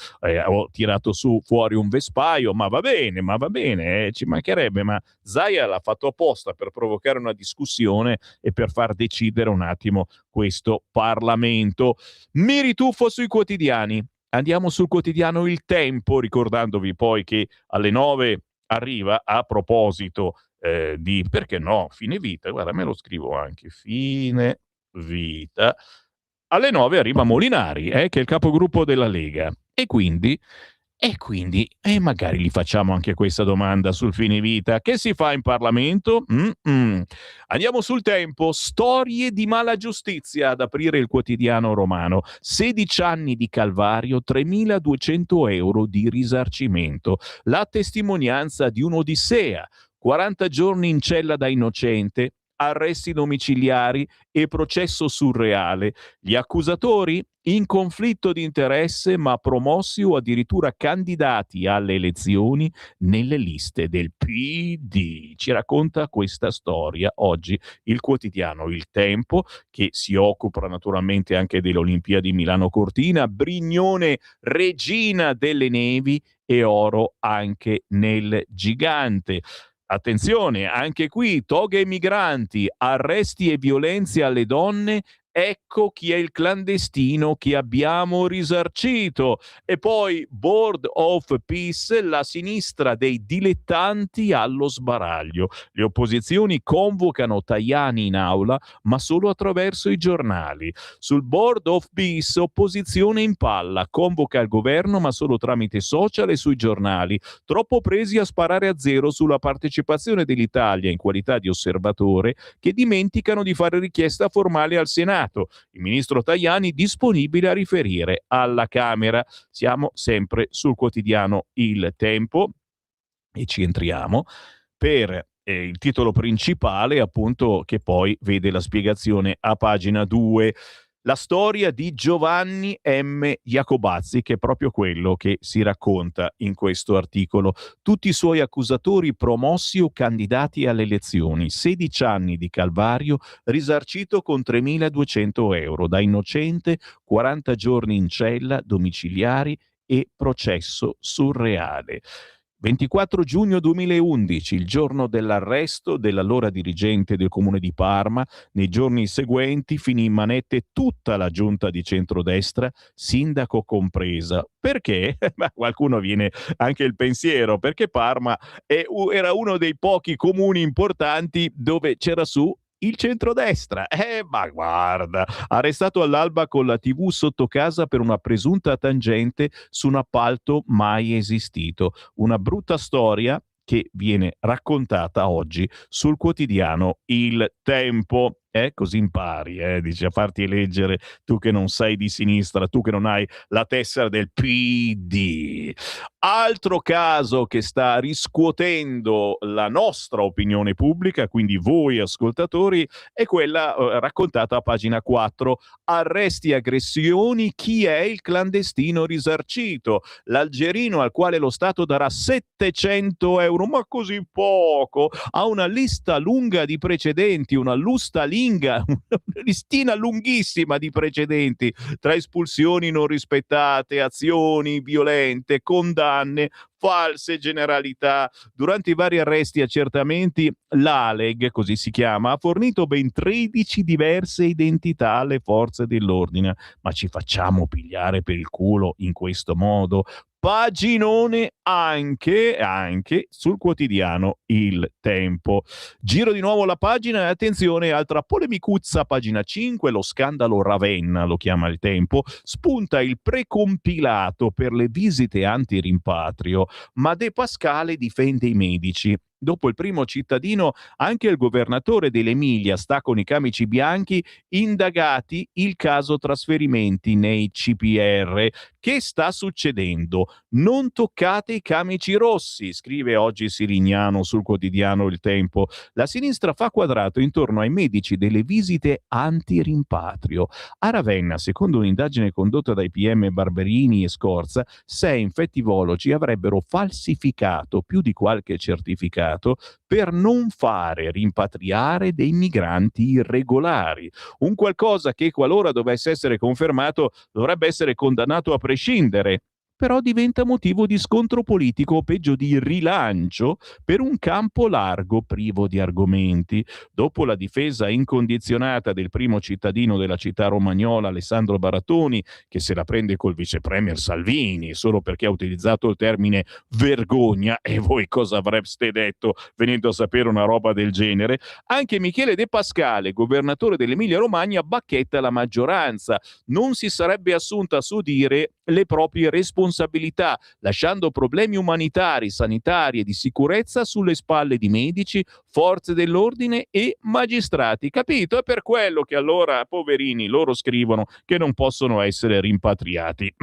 ho tirato fuori un vespaio, ma va bene, ci mancherebbe, ma Zaia l'ha fatto apposta per provocare una discussione e per far decidere un attimo questo Parlamento. Mi rituffo sui quotidiani. Andiamo sul quotidiano Il Tempo, ricordandovi poi che alle 9 arriva, a proposito di, perché no, fine vita, guarda, me lo scrivo anche, fine vita, alle 9 arriva Molinari, che è il capogruppo della Lega, e quindi magari gli facciamo anche questa domanda sul fine vita. Che si fa in Parlamento? Andiamo sul Tempo. Storie di mala giustizia, ad aprire il quotidiano romano. 16 anni di calvario, 3.200 euro di risarcimento. La testimonianza di un'odissea. 40 giorni in cella da innocente, arresti domiciliari e processo surreale. Gli accusatori in conflitto di interesse ma promossi o addirittura candidati alle elezioni nelle liste del PD. Ci racconta questa storia oggi il quotidiano Il Tempo, che si occupa naturalmente anche delle Olimpiadi Milano Cortina. Brignone, regina delle nevi, e oro anche nel gigante. Attenzione, anche qui toghe ai migranti, arresti e violenze alle donne. Ecco chi è il clandestino che abbiamo risarcito. E poi Board of Peace, la sinistra dei dilettanti allo sbaraglio. Le opposizioni convocano Tajani in aula, ma solo attraverso i giornali. Sul Board of Peace, opposizione in palla, convoca il governo, ma solo tramite social e sui giornali. Troppo presi a sparare a zero sulla partecipazione dell'Italia in qualità di osservatore, che dimenticano di fare richiesta formale al Senato. Il ministro Tajani disponibile a riferire alla Camera. Siamo sempre sul quotidiano Il Tempo e ci entriamo per il titolo principale, appunto, che poi vede la spiegazione a pagina 2. La storia di Giovanni M. Iacobazzi, che è proprio quello che si racconta in questo articolo. Tutti i suoi accusatori promossi o candidati alle elezioni. 16 anni di calvario, risarcito con 3.200 euro. Da innocente, 40 giorni in cella, domiciliari e processo surreale. 24 giugno 2011, il giorno dell'arresto dell'allora dirigente del comune di Parma. Nei giorni seguenti finì in manette tutta la giunta di centrodestra, sindaco compresa. Perché? Ma qualcuno viene anche il pensiero, perché Parma era uno dei pochi comuni importanti dove c'era su il centrodestra. Ma guarda, arrestato all'alba con la TV sotto casa per una presunta tangente su un appalto mai esistito. Una brutta storia che viene raccontata oggi sul quotidiano Il Tempo. Così impari, dice, a farti eleggere tu che non sei di sinistra, tu che non hai la tessera del PD. Altro caso che sta riscuotendo la nostra opinione pubblica, quindi voi ascoltatori, è quella raccontata a pagina 4. Arresti e aggressioni, chi è il clandestino risarcito? L'algerino al quale lo Stato darà 700 euro, ma così poco, ha una lista lunga di precedenti, una listina lunghissima di precedenti, tra espulsioni non rispettate, azioni violente, condanne, false generalità. Durante i vari arresti e accertamenti, l'Aleg, così si chiama, ha fornito ben 13 diverse identità alle forze dell'ordine. Ma ci facciamo pigliare per il culo in questo modo? Paginone anche sul quotidiano Il Tempo. Giro di nuovo la pagina e attenzione, altra polemicuzza, pagina 5, lo scandalo Ravenna, lo chiama Il Tempo, spunta il precompilato per le visite anti-rimpatrio, ma De Pascale difende i medici. Dopo il primo cittadino, anche il governatore dell'Emilia sta con i camici bianchi, indagati il caso trasferimenti nei CPR. Che sta succedendo? Non toccate i camici rossi, scrive oggi Sirignano sul quotidiano Il Tempo. La sinistra fa quadrato intorno ai medici delle visite anti-rimpatrio. A Ravenna, secondo un'indagine condotta dai PM Barberini e Scorza, 6 infettivologi avrebbero falsificato più di qualche certificato per non fare rimpatriare dei migranti irregolari. Un qualcosa che, qualora dovesse essere confermato, dovrebbe essere condannato a prescindere. Però diventa motivo di scontro politico, o peggio di rilancio, per un campo largo privo di argomenti. Dopo la difesa incondizionata del primo cittadino della città romagnola, Alessandro Barattoni, che se la prende col vice premier Salvini solo perché ha utilizzato il termine vergogna, e voi cosa avreste detto venendo a sapere una roba del genere? Anche Michele De Pascale, governatore dell'Emilia Romagna, bacchetta la maggioranza. Non si sarebbe assunta a suo dire le proprie responsabilità, lasciando problemi umanitari, sanitari e di sicurezza sulle spalle di medici, forze dell'ordine e magistrati. Capito? È per quello che allora, poverini, loro scrivono che non possono essere rimpatriati.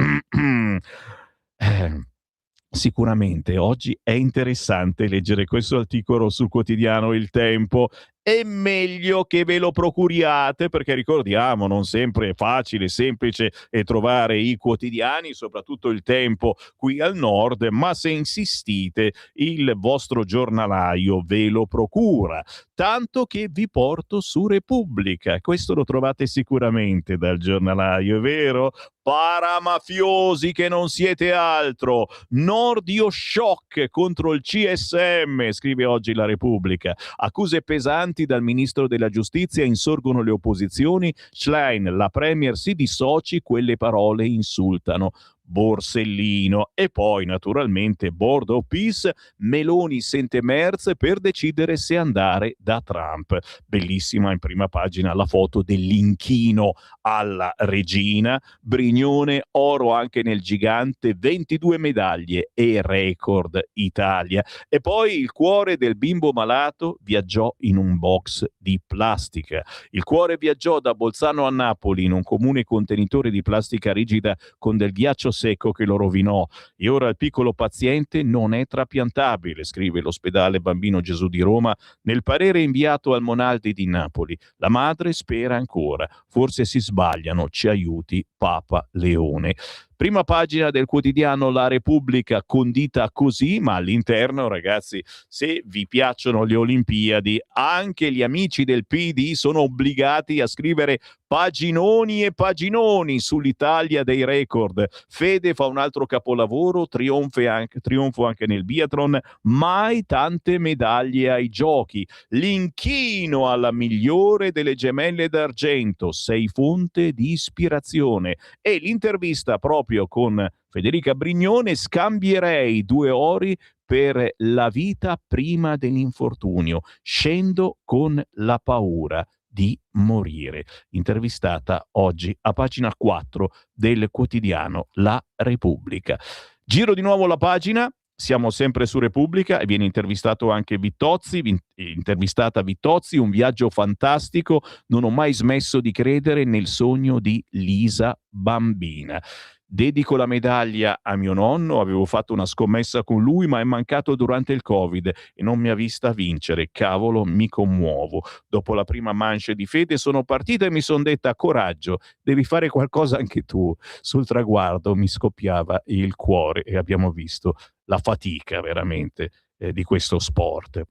Sicuramente oggi è interessante leggere questo articolo sul quotidiano Il Tempo. È meglio che ve lo procuriate, perché ricordiamo, non sempre è facile, semplice trovare i quotidiani, soprattutto Il Tempo qui al nord, ma se insistite il vostro giornalaio ve lo procura. Tanto che vi porto su Repubblica. Questo lo trovate sicuramente dal giornalaio, è vero? Paramafiosi che non siete altro. Nordio shock contro il CSM, scrive oggi la Repubblica. Accuse pesanti dal ministro della giustizia, insorgono le opposizioni. Schlein, la premier si dissoci, quelle parole insultano Borsellino. E poi naturalmente Board of Peace, Meloni sente Merz per decidere se andare da Trump. Bellissima in prima pagina la foto dell'inchino alla regina. Brignone, oro anche nel gigante, 22 medaglie e record Italia. E poi il cuore del bimbo malato viaggiò in un box di plastica. Il cuore viaggiò da Bolzano a Napoli in un comune contenitore di plastica rigida con del ghiaccio secco che lo rovinò. E ora il piccolo paziente non è trapiantabile, scrive l'ospedale Bambino Gesù di Roma nel parere inviato al Monaldi di Napoli. La madre spera ancora, forse si sbagliano, ci aiuti Papa Leone. Prima pagina del quotidiano La Repubblica condita così, ma all'interno, ragazzi, se vi piacciono le Olimpiadi, anche gli amici del PD sono obbligati a scrivere paginoni e paginoni sull'Italia dei record. Fede fa un altro capolavoro, trionfo anche nel biathlon, mai tante medaglie ai giochi. L'inchino alla migliore delle gemelle d'argento, sei fonte di ispirazione. E l'intervista proprio con Federica Brignone, scambierei 2 ori per la vita prima dell'infortunio, scendo con la paura di morire. Intervistata oggi a pagina 4 del quotidiano La Repubblica. Giro di nuovo la pagina. Siamo sempre su Repubblica e viene intervistato anche Vittozzi, intervistata Vittozzi, un viaggio fantastico, non ho mai smesso di credere nel sogno di Lisa bambina. Dedico la medaglia a mio nonno, avevo fatto una scommessa con lui ma è mancato durante il Covid e non mi ha vista vincere, cavolo mi commuovo. Dopo la prima manche di Fede sono partita e mi son detta coraggio, devi fare qualcosa anche tu. Sul traguardo mi scoppiava il cuore e abbiamo visto la fatica veramente di questo sport.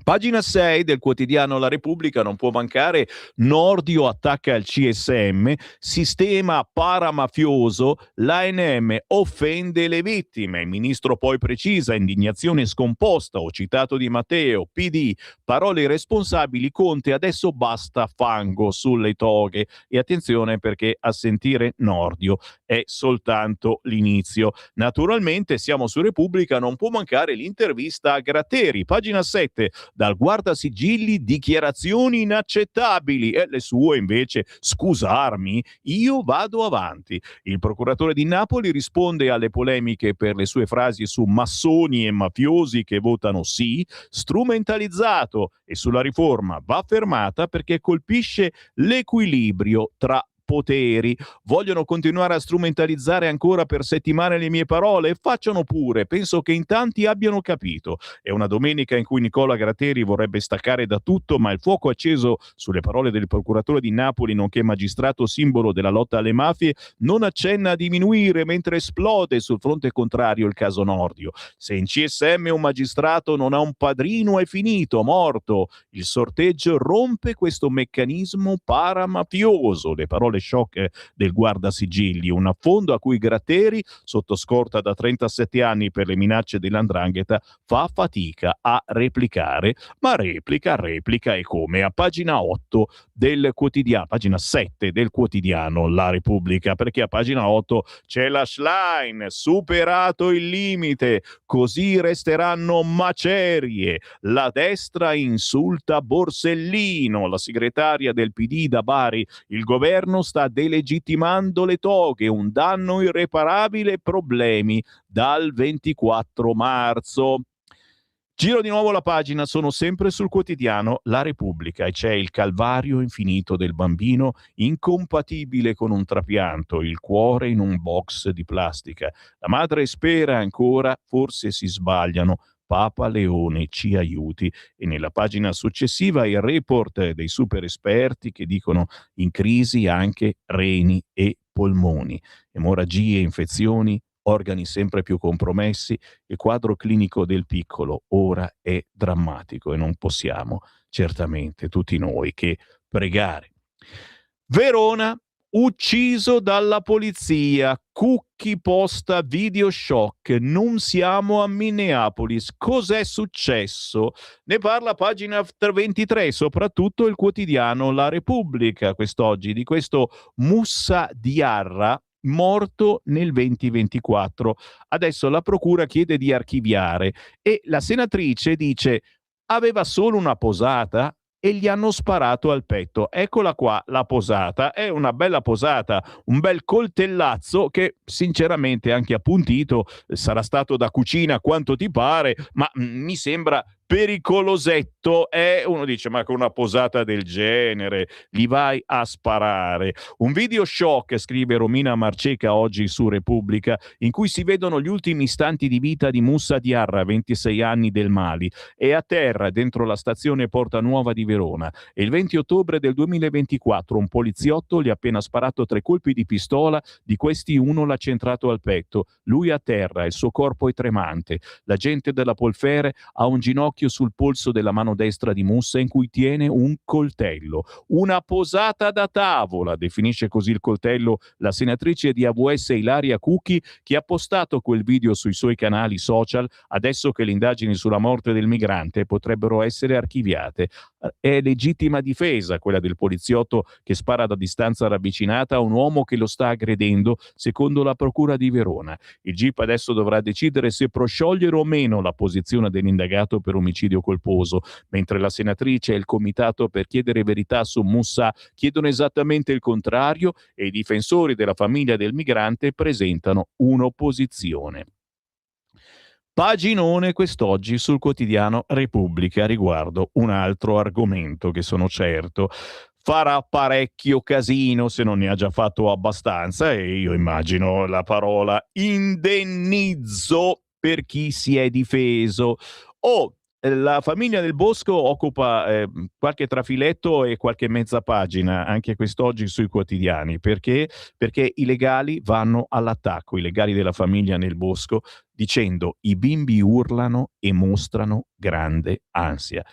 Pagina 6 del quotidiano La Repubblica non può mancare, Nordio attacca il CSM, sistema paramafioso, l'ANM offende le vittime, il ministro poi precisa, indignazione scomposta, ho citato Di Matteo, PD, parole irresponsabili, Conte, adesso basta fango sulle toghe e attenzione perché a sentire Nordio è soltanto l'inizio. Naturalmente siamo su Repubblica, non può mancare l'intervista a Gratteri, pagina 7, dal guardasigilli dichiarazioni inaccettabili e le sue invece scusarmi, io vado avanti. Il procuratore di Napoli risponde alle polemiche per le sue frasi su massoni e mafiosi che votano sì, strumentalizzato e sulla riforma va fermata perché colpisce l'equilibrio tra poteri. Vogliono continuare a strumentalizzare ancora per settimane le mie parole? Facciano pure, penso che in tanti abbiano capito. È una domenica in cui Nicola Gratteri vorrebbe staccare da tutto, ma il fuoco acceso sulle parole del procuratore di Napoli, nonché magistrato simbolo della lotta alle mafie, non accenna a diminuire mentre esplode sul fronte contrario il caso Nordio. Se in CSM un magistrato non ha un padrino è finito, morto. Il sorteggio rompe questo meccanismo paramafioso. Le parole shock del guardasigilli, un affondo a cui Gratteri, sotto scorta da 37 anni per le minacce dell''ndrangheta, fa fatica a replicare, ma replica e come? A pagina 8 del quotidiano, pagina 7 del quotidiano La Repubblica, perché a pagina 8 c'è la Schlein, superato il limite, così resteranno macerie, la destra insulta Borsellino, la segretaria del PD da Bari, il governo sta delegittimando le toghe, un danno irreparabile, problemi dal 24 marzo. Giro di nuovo la pagina, sono sempre sul quotidiano La Repubblica e c'è il calvario infinito del bambino incompatibile con un trapianto, il cuore in un box di plastica. La madre spera ancora, forse si sbagliano. Papa Leone ci aiuti. E nella pagina successiva il report dei super esperti che dicono in crisi anche reni e polmoni, emorragie, infezioni, organi sempre più compromessi. Il quadro clinico del piccolo ora è drammatico e non possiamo certamente tutti noi che pregare. Verona, ucciso dalla polizia. Cucchi posta video shock. Non siamo a Minneapolis. Cos'è successo? Ne parla pagina 23, soprattutto il quotidiano La Repubblica quest'oggi, di questo Moussa Diarra morto nel 2024. Adesso la procura chiede di archiviare e la senatrice dice aveva solo una posata e gli hanno sparato al petto. Eccola qua la posata, è una bella posata, un bel coltellazzo che sinceramente anche appuntito, sarà stato da cucina quanto ti pare, ma mi sembra pericolosetto. Uno dice ma con una posata del genere gli vai a sparare. Un video shock, scrive Romina Marceca oggi su Repubblica, in cui si vedono gli ultimi istanti di vita di Moussa Diarra, 26 anni, del Mali. È a terra dentro la stazione Porta Nuova di Verona e il 20 ottobre del 2024 un poliziotto gli ha appena sparato 3 colpi di pistola, di questi uno l'ha centrato al petto. Lui a terra, il suo corpo è tremante. L'agente della Polfere ha un ginocchio sul polso della mano destra di Moussa in cui tiene un coltello. Una posata da tavola, definisce così il coltello la senatrice di AVS Ilaria Cucchi, che ha postato quel video sui suoi canali social adesso che le indagini sulla morte del migrante potrebbero essere archiviate. È legittima difesa quella del poliziotto che spara da distanza ravvicinata a un uomo che lo sta aggredendo, secondo la procura di Verona. Il GIP adesso dovrà decidere se prosciogliere o meno la posizione dell'indagato per omicidio colposo, mentre la senatrice e il comitato per chiedere verità su Moussa chiedono esattamente il contrario e i difensori della famiglia del migrante presentano un'opposizione. Paginone quest'oggi sul quotidiano Repubblica riguardo un altro argomento che sono certo farà parecchio casino se non ne ha già fatto abbastanza, e io immagino la parola indennizzo per chi si è difeso. La famiglia del Bosco occupa qualche trafiletto e qualche mezza pagina anche quest'oggi sui quotidiani. Perché? Perché i legali vanno all'attacco, i legali della famiglia nel Bosco, dicendo i bimbi urlano e mostrano grande ansia.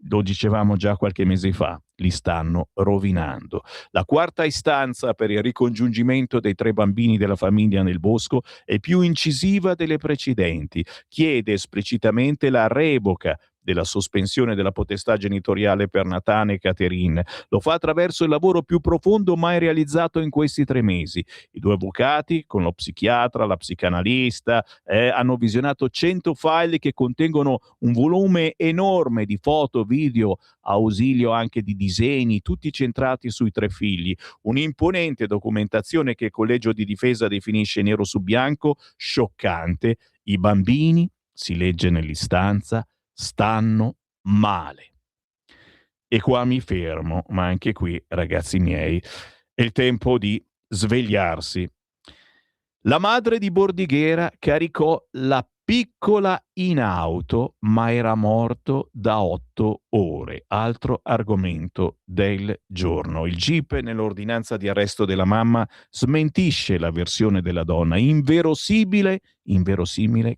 Lo dicevamo già qualche mese fa, li stanno rovinando. La quarta istanza per il ricongiungimento dei 3 bambini della famiglia nel Bosco è più incisiva delle precedenti. Chiede esplicitamente la revoca della sospensione della potestà genitoriale per Nathan e Catherine. Lo fa attraverso il lavoro più profondo mai realizzato in questi 3 mesi. I 2 avvocati, con lo psichiatra, la psicanalista, hanno visionato 100 file che contengono un volume enorme di foto, video, ausilio anche di disegni, tutti centrati sui 3 figli. Un'imponente documentazione che il collegio di difesa definisce nero su bianco scioccante. I bambini, si legge nell'istanza, stanno male. E qua mi fermo, ma anche qui, ragazzi miei, è il tempo di svegliarsi. La madre di Bordighera caricò la piccola in auto, ma era morto da 8 ore. Altro argomento del giorno. Il GIP nell'ordinanza di arresto della mamma smentisce la versione della donna, inverosimile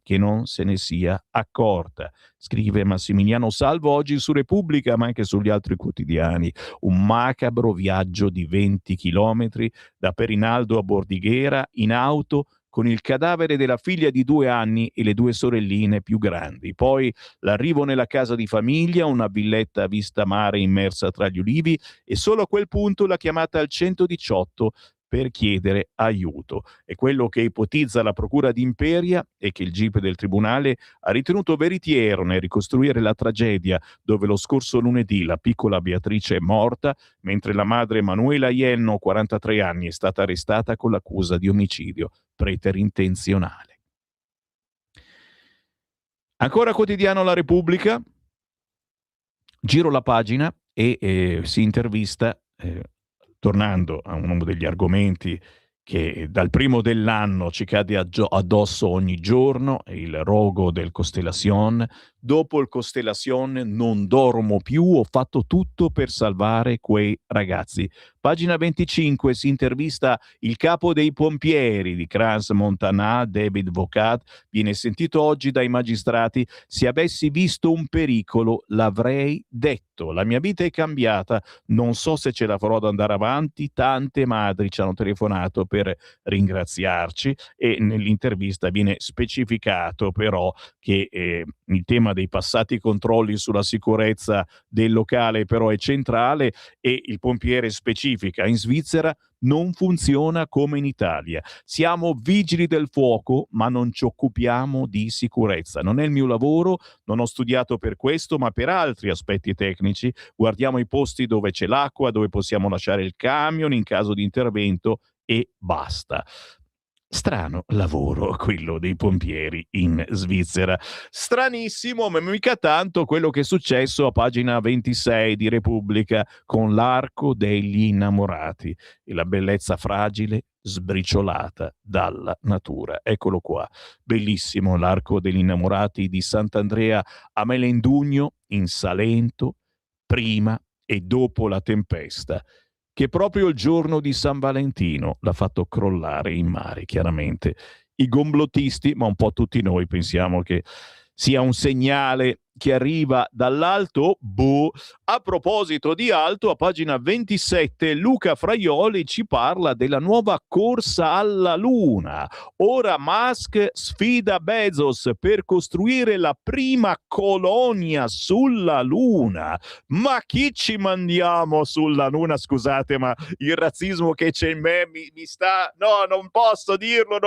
che non se ne sia accorta. Scrive Massimiliano Salvo oggi su Repubblica, ma anche sugli altri quotidiani. Un macabro viaggio di 20 chilometri da Perinaldo a Bordighera in auto con il cadavere della figlia di 2 anni e le 2 sorelline più grandi. Poi l'arrivo nella casa di famiglia, una villetta a vista mare immersa tra gli ulivi, e solo a quel punto la chiamata al 118 per chiedere aiuto. E quello che ipotizza la procura di Imperia è che il GIP del tribunale ha ritenuto veritiero nel ricostruire la tragedia dove lo scorso lunedì la piccola Beatrice è morta, mentre la madre Manuela Ienno, 43 anni, è stata arrestata con l'accusa di omicidio preterintenzionale. Ancora quotidiano La Repubblica, giro la pagina e si intervista, tornando a uno degli argomenti che dal primo dell'anno ci cade addosso ogni giorno, il rogo del Constellation. Dopo il Constellation non dormo più, ho fatto tutto per salvare quei ragazzi. Pagina 25 si intervista il capo dei pompieri di Crans-Montana, David Vocat, viene sentito oggi dai magistrati: se avessi visto un pericolo l'avrei detto, la mia vita è cambiata, non so se ce la farò ad andare avanti, tante madri ci hanno telefonato per ringraziarci e nell'intervista viene specificato però che il tema dei passati controlli sulla sicurezza del locale però è centrale e il pompiere specifica: in Svizzera non funziona come in Italia. Siamo vigili del fuoco, ma non ci occupiamo di sicurezza. Non è il mio lavoro, non ho studiato per questo, ma per altri aspetti tecnici. Guardiamo i posti dove c'è l'acqua, dove possiamo lasciare il camion in caso di intervento e basta. Strano lavoro quello dei pompieri in Svizzera. Stranissimo, ma mica tanto quello che è successo a pagina 26 di Repubblica con l'Arco degli Innamorati e la bellezza fragile sbriciolata dalla natura. Eccolo qua, bellissimo l'Arco degli Innamorati di Sant'Andrea a Melendugno in Salento, prima e dopo la tempesta, che proprio il giorno di San Valentino l'ha fatto crollare in mare. Chiaramente i gomblottisti, ma un po' tutti noi, pensiamo che sia un segnale che arriva dall'alto. Boh. A proposito di alto, a pagina 27 Luca Fraioli ci parla della nuova corsa alla Luna. Ora Musk sfida Bezos per costruire la prima colonia sulla Luna. Ma chi ci mandiamo sulla Luna? Scusate, ma il razzismo che c'è in me mi sta... No, non posso dirlo.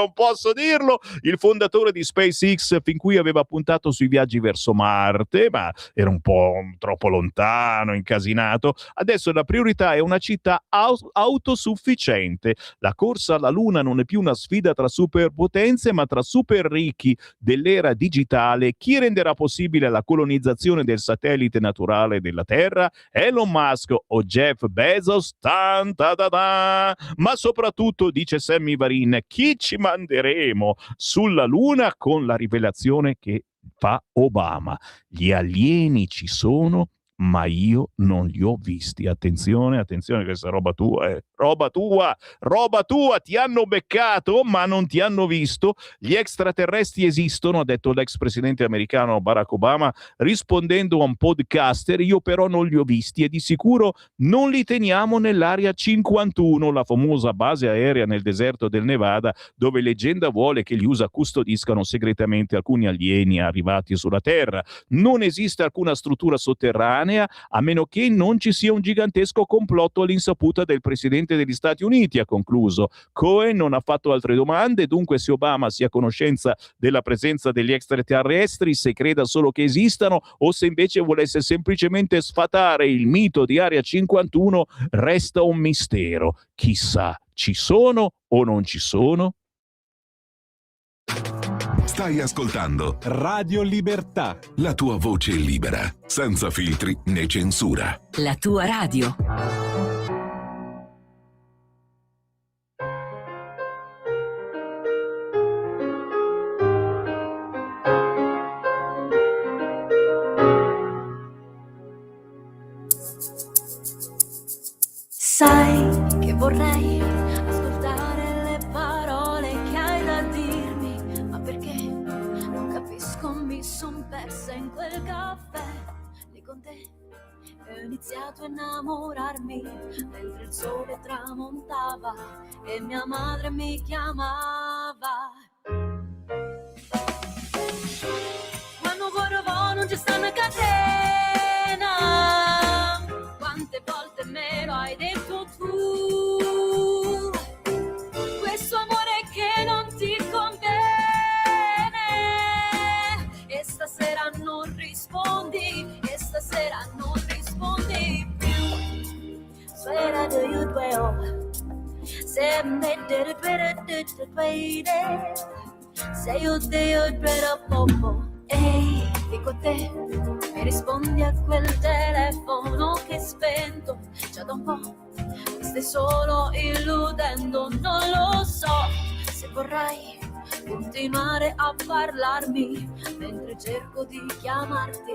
Il fondatore di SpaceX, fin qui aveva puntato sui viaggi verso Marte, ma era un po' troppo lontano, incasinato. Adesso la priorità è una città autosufficiente. La corsa alla Luna non è più una sfida tra superpotenze, ma tra super ricchi dell'era digitale. Chi renderà possibile la colonizzazione del satellite naturale della Terra? Elon Musk o Jeff Bezos? Ma soprattutto, dice Sammy Varin, chi ci manderemo sulla Luna con la rivelazione che fa Obama? Gli alieni ci sono, ma io non li ho visti. Attenzione, questa è roba tua, ti hanno beccato, ma non ti hanno visto. Gli extraterrestri esistono, ha detto l'ex presidente americano Barack Obama rispondendo a un podcaster. Io però non li ho visti e di sicuro non li teniamo nell'area 51, la famosa base aerea nel deserto del Nevada, dove leggenda vuole che gli USA custodiscano segretamente alcuni alieni arrivati sulla Terra. Non esiste alcuna struttura sotterranea, a meno che non ci sia un gigantesco complotto all'insaputa del presidente degli Stati Uniti, ha concluso. Cohen non ha fatto altre domande, dunque se Obama sia a conoscenza della presenza degli extraterrestri, se creda solo che esistano o se invece volesse semplicemente sfatare il mito di Area 51 resta un mistero. Chissà, ci sono o non ci sono? Stai ascoltando Radio Libertà. la tua voce libera, senza filtri né censura. La tua radio. Sai che vorrei ascoltare le parole che hai da dirmi, ma perché non capisco, mi son persa in quel caffè lì con te e ho iniziato a innamorarmi mentre il sole tramontava e mia madre mi chiamava. Quando vorrò non ci sta una catena, quante volte me lo hai detto tu, questo amore che non ti conviene, e stasera non rispondi, più. Swear I do you well, say me did it, say you did it, popo. Ehi, dico a te, mi rispondi a quel telefono che è spento già da un po', mi stai solo illudendo, non lo so se vorrai continuare a parlarmi mentre cerco di chiamarti,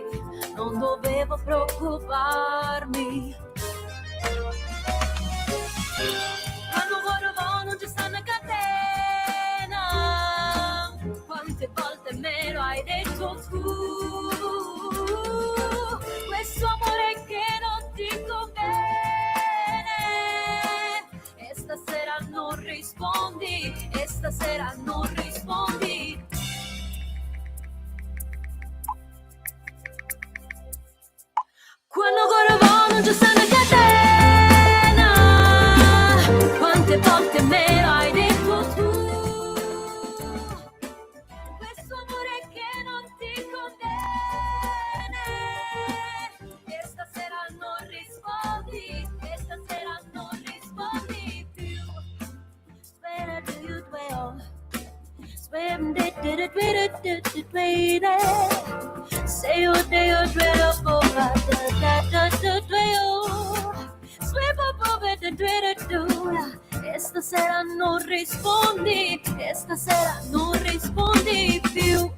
non dovevo preoccuparmi. Quando vorrò non ci sta una catena, quante volte me lo hai detto tu, questo amore che non ti conviene, e stasera non rispondi, e stasera non rispondi. Quando corro non ci sta una catena, quante volte me lo hai detto tu, questo amore che non ti conviene, e stasera non rispondi, e stasera non rispondi più. Spera do you dwell, swim did say you dread up over swim up over the dread do. E stasera non rispondi, e stasera non rispondi più.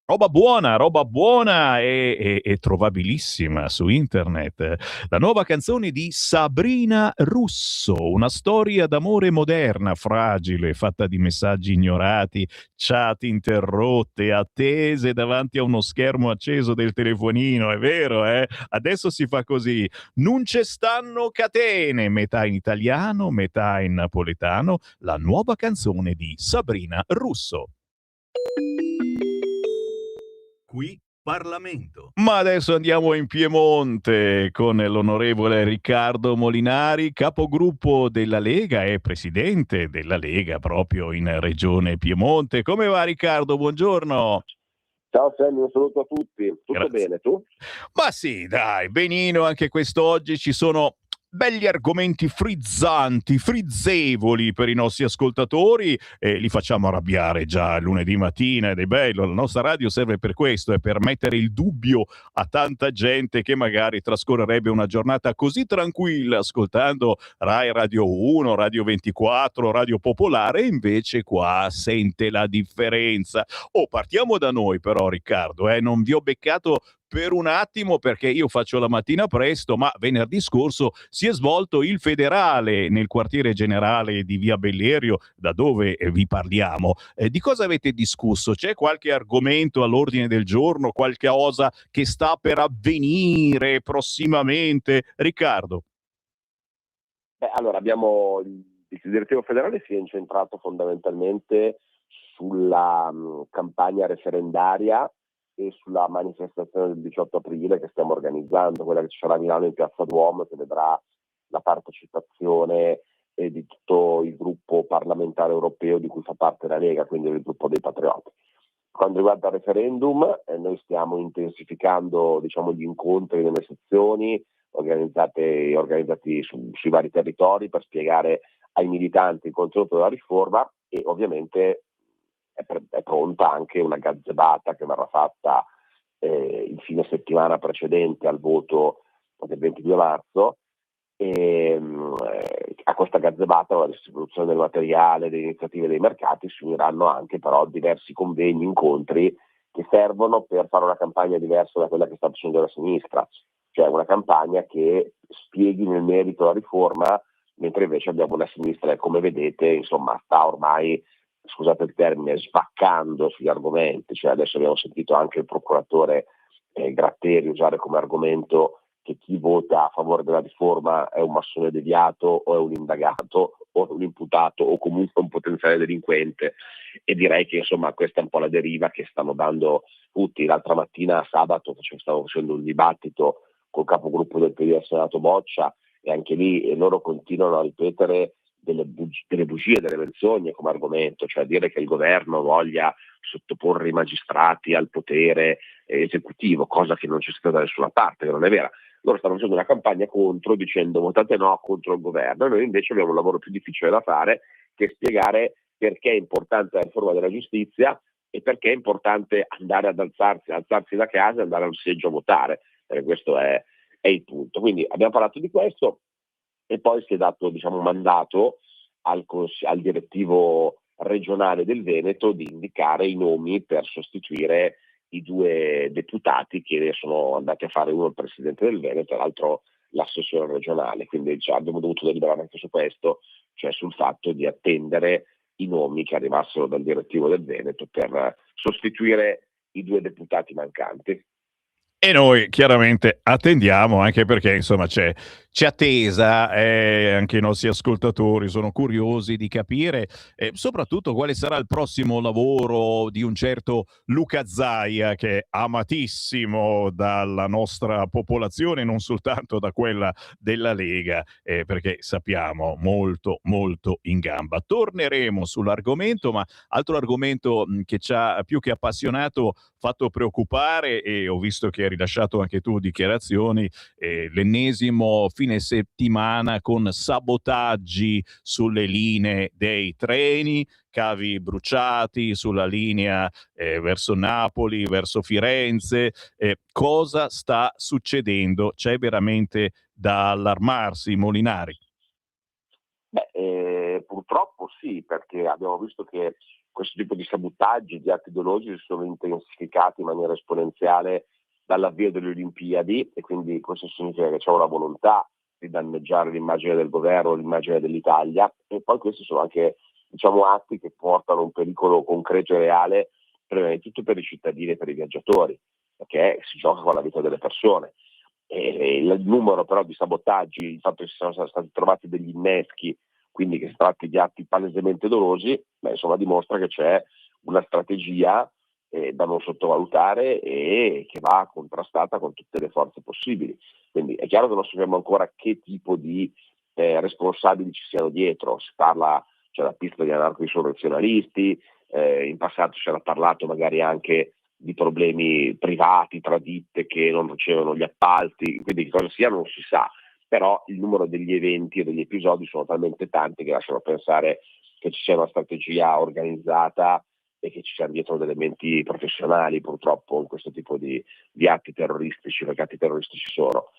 Roba buona e trovabilissima su internet. La nuova canzone di Sabrina Russo, una storia d'amore moderna, fragile, fatta di messaggi ignorati, chat interrotte, attese davanti a uno schermo acceso del telefonino, è vero, eh? Adesso si fa così. Non ci stanno catene, metà in italiano, metà in napoletano, la nuova canzone di Sabrina Russo. Qui Parlamento. Ma adesso andiamo in Piemonte con l'onorevole Riccardo Molinari, capogruppo della Lega e presidente della Lega proprio in regione Piemonte. Come va Riccardo? Buongiorno. Ciao Sammy, un saluto a tutti. Tutto Grazie. bene, tu? Ma sì, dai, benino, anche quest'oggi ci sono belli argomenti frizzanti, frizzevoli per i nostri ascoltatori e li facciamo arrabbiare già lunedì mattina ed è bello, la nostra radio serve per questo, è per mettere il dubbio a tanta gente che magari trascorrerebbe una giornata così tranquilla ascoltando Rai Radio 1, Radio 24, Radio Popolare e invece qua sente la differenza. Oh, partiamo da noi però Riccardo, non vi ho beccato per un attimo perché io faccio la mattina presto, ma venerdì scorso si è svolto il federale nel quartiere generale di Via Bellerio, da dove vi parliamo. Di cosa avete discusso? C'è qualche argomento all'ordine del giorno, qualche cosa che sta per avvenire prossimamente? Riccardo. Allora, il direttivo federale si è incentrato fondamentalmente sulla campagna referendaria e sulla manifestazione del 18 aprile che stiamo organizzando, quella che ci sarà a Milano in Piazza Duomo, che vedrà la partecipazione di tutto il gruppo parlamentare europeo di cui fa parte la Lega, quindi il gruppo dei patrioti. Quando riguarda il referendum, noi stiamo intensificando gli incontri nelle sezioni organizzati sui vari territori per spiegare ai militanti il contenuto della riforma e ovviamente è pronta anche una gazzebata che verrà fatta il fine settimana precedente al voto del 22 marzo e a questa gazzebata, alla distribuzione del materiale, delle iniziative dei mercati si uniranno anche però diversi convegni, incontri che servono per fare una campagna diversa da quella che sta facendo la sinistra, cioè una campagna che spieghi nel merito la riforma, mentre invece abbiamo una sinistra che, come vedete, sta ormai, scusate il termine, svaccando sugli argomenti. Cioè adesso abbiamo sentito anche il procuratore Gratteri usare come argomento che chi vota a favore della riforma è un massone deviato o è un indagato o un imputato o comunque un potenziale delinquente, e direi che questa è un po' la deriva che stanno dando tutti. L'altra mattina, sabato, stavo facendo un dibattito col capogruppo del PD al Senato Boccia e anche lì loro continuano a ripetere delle bugie, delle menzogne come argomento, cioè dire che il governo voglia sottoporre i magistrati al potere esecutivo, cosa che non c'è stata da nessuna parte, che non è vera. Loro stanno facendo una campagna contro, dicendo votate no contro il governo, e noi invece abbiamo un lavoro più difficile da fare, che è spiegare perché è importante la riforma della giustizia, e perché è importante andare ad alzarsi da casa e andare al seggio a votare, perché questo è il punto. Quindi abbiamo parlato di questo e poi si è dato, diciamo, un mandato al direttivo regionale del Veneto di indicare i nomi per sostituire i 2 deputati che sono andati a fare, uno il presidente del Veneto e l'altro l'assessore regionale. Quindi abbiamo dovuto deliberare anche su questo, cioè sul fatto di attendere i nomi che arrivassero dal direttivo del Veneto per sostituire i 2 deputati mancanti. E noi chiaramente attendiamo, anche perché insomma c'è attesa, anche i nostri ascoltatori sono curiosi di capire soprattutto quale sarà il prossimo lavoro di un certo Luca Zaia, che è amatissimo dalla nostra popolazione, non soltanto da quella della Lega, perché sappiamo molto molto in gamba. Torneremo sull'argomento, ma altro argomento che ci ha più che appassionato, fatto preoccupare, e ho visto che hai rilasciato anche tu dichiarazioni, l'ennesimo fine settimana con sabotaggi sulle linee dei treni, cavi bruciati sulla linea verso Napoli, verso Firenze. Cosa sta succedendo? C'è veramente da allarmarsi, Molinari? Purtroppo sì, perché abbiamo visto che questo tipo di sabotaggi, di atti dolosi si sono intensificati in maniera esponenziale dall'avvio delle Olimpiadi, e quindi questo significa che c'è una volontà di danneggiare l'immagine del governo, l'immagine dell'Italia, e poi questi sono anche, diciamo, atti che portano un pericolo concreto e reale, prima di tutto per i cittadini e per i viaggiatori, perché si gioca con la vita delle persone. E il numero però di sabotaggi, il fatto che si siano stati trovati degli inneschi, quindi che si tratti di atti palesemente dolosi, insomma dimostra che c'è una strategia da non sottovalutare e che va contrastata con tutte le forze possibili. Quindi è chiaro che non sappiamo ancora che tipo di responsabili ci siano dietro. Si parla, c'è la pista di anarco-insurrezionalisti, in passato si era parlato magari anche di problemi privati tra ditte che non ricevono gli appalti, quindi che cosa sia non si sa, però il numero degli eventi e degli episodi sono talmente tanti che lasciano pensare che ci sia una strategia organizzata e che ci siano dietro delle menti professionali, purtroppo, in questo tipo di atti terroristici, perché atti terroristici sono,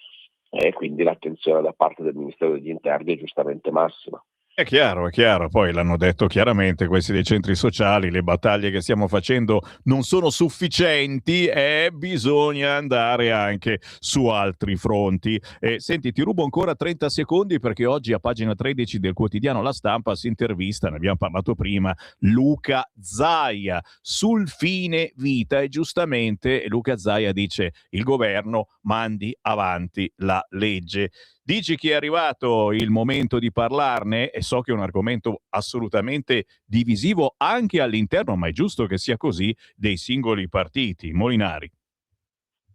e quindi l'attenzione da parte del Ministero degli Interni è giustamente massima. È chiaro, poi l'hanno detto chiaramente questi dei centri sociali, le battaglie che stiamo facendo non sono sufficienti e bisogna andare anche su altri fronti. Senti, ti rubo ancora 30 secondi perché oggi a pagina 13 del quotidiano La Stampa si intervista, ne abbiamo parlato prima, Luca Zaia sul fine vita, e giustamente Luca Zaia dice il governo mandi avanti la legge. Dici che è arrivato il momento di parlarne, e so che è un argomento assolutamente divisivo anche all'interno, ma è giusto che sia così, dei singoli partiti. Molinari.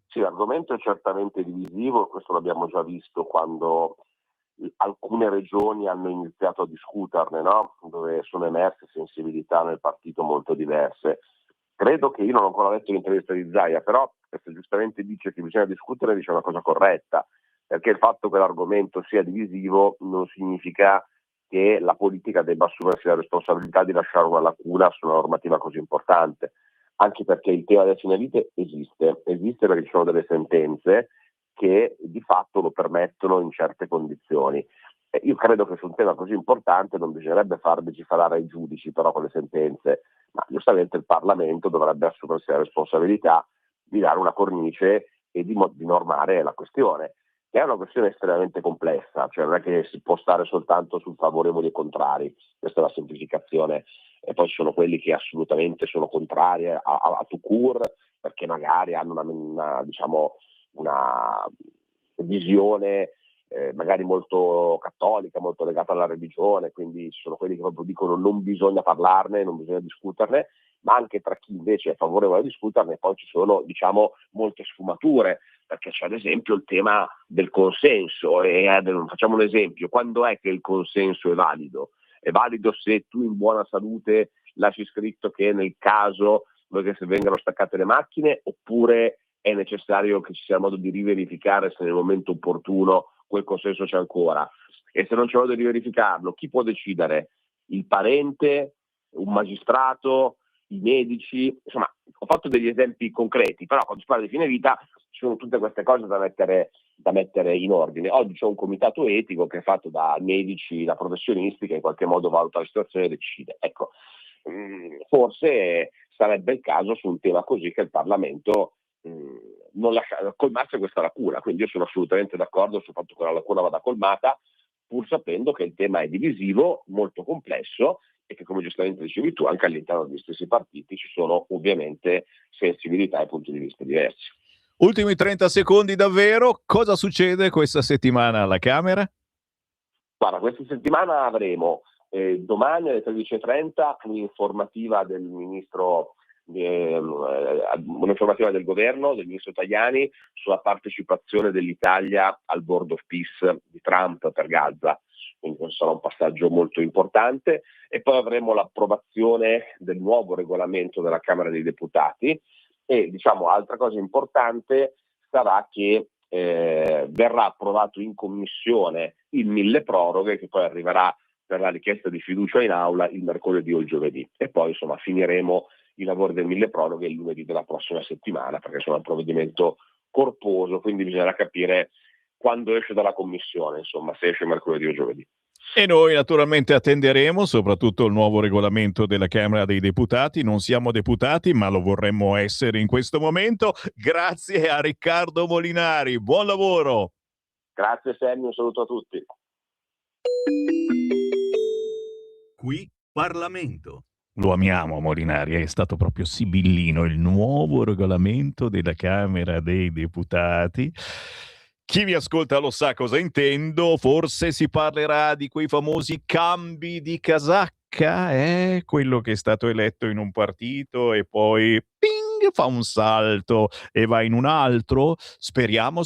Sì, l'argomento è certamente divisivo, questo l'abbiamo già visto quando alcune regioni hanno iniziato a discuterne, no? Dove sono emerse sensibilità nel partito molto diverse. Credo che, io non ho ancora letto l'intervista di Zaia, però se giustamente dice che bisogna discutere, dice una cosa corretta, perché il fatto che l'argomento sia divisivo non significa che la politica debba assumersi la responsabilità di lasciare una lacuna su una normativa così importante, anche perché il tema delle fine vite esiste perché ci sono delle sentenze che di fatto lo permettono in certe condizioni. Io credo che su un tema così importante non bisognerebbe far legiferare ai giudici però con le sentenze, ma giustamente il Parlamento dovrebbe assumersi la responsabilità di dare una cornice e di normare la questione, che è una questione estremamente complessa, cioè non è che si può stare soltanto sul favorevoli e contrari, questa è la semplificazione, e poi ci sono quelli che assolutamente sono contrari a tout court, perché magari hanno una visione magari molto cattolica, molto legata alla religione, quindi ci sono quelli che proprio dicono non bisogna parlarne, non bisogna discuterne, ma anche tra chi invece è favorevole a discuterne poi ci sono, molte sfumature, perché c'è ad esempio il tema del consenso, facciamo un esempio: quando è che il consenso è valido? È valido se tu in buona salute lasci scritto che nel caso che se vengano staccate le macchine, oppure è necessario che ci sia modo di riverificare se nel momento opportuno quel consenso c'è ancora? E se non c'è modo di riverificarlo, chi può decidere? Il parente, un magistrato, i medici, insomma ho fatto degli esempi concreti, però quando si parla di fine vita ci sono tutte queste cose da mettere in ordine. Oggi c'è un comitato etico che è fatto da medici, da professionisti, che in qualche modo valuta la situazione e decide. Ecco, forse sarebbe il caso su un tema così che il Parlamento non colmasse questa lacuna. Quindi io sono assolutamente d'accordo sul fatto che la lacuna vada colmata, pur sapendo che il tema è divisivo, molto complesso, e che, come giustamente dicevi tu, anche all'interno degli stessi partiti ci sono ovviamente sensibilità e punti di vista diversi. Ultimi 30 secondi davvero, cosa succede questa settimana alla Camera? Guarda, questa settimana avremo domani alle 13.30 un'informativa del ministro, un'informativa del governo, del ministro Tajani, sulla partecipazione dell'Italia al Board of Peace di Trump per Gaza. Quindi questo sarà un passaggio molto importante, e poi avremo l'approvazione del nuovo regolamento della Camera dei Deputati, e diciamo altra cosa importante sarà che verrà approvato in commissione il milleproroghe, che poi arriverà per la richiesta di fiducia in aula il mercoledì o il giovedì, e poi insomma finiremo i lavori del milleproroghe il lunedì della prossima settimana, perché sono un provvedimento corposo, quindi bisognerà capire quando esce dalla commissione, insomma, se esce mercoledì o giovedì. E noi naturalmente attenderemo soprattutto il nuovo regolamento della Camera dei Deputati. Non siamo deputati, ma lo vorremmo essere in questo momento. Grazie a Riccardo Molinari, buon lavoro. Grazie Sammy, un saluto a tutti. Qui Parlamento. Lo amiamo Molinari, è stato proprio sibillino, il nuovo regolamento della Camera dei Deputati. Chi mi ascolta lo sa cosa intendo, forse si parlerà di quei famosi cambi di casacca, quello che è stato eletto in un partito e poi ping, fa un salto e va in un altro. Speriamo.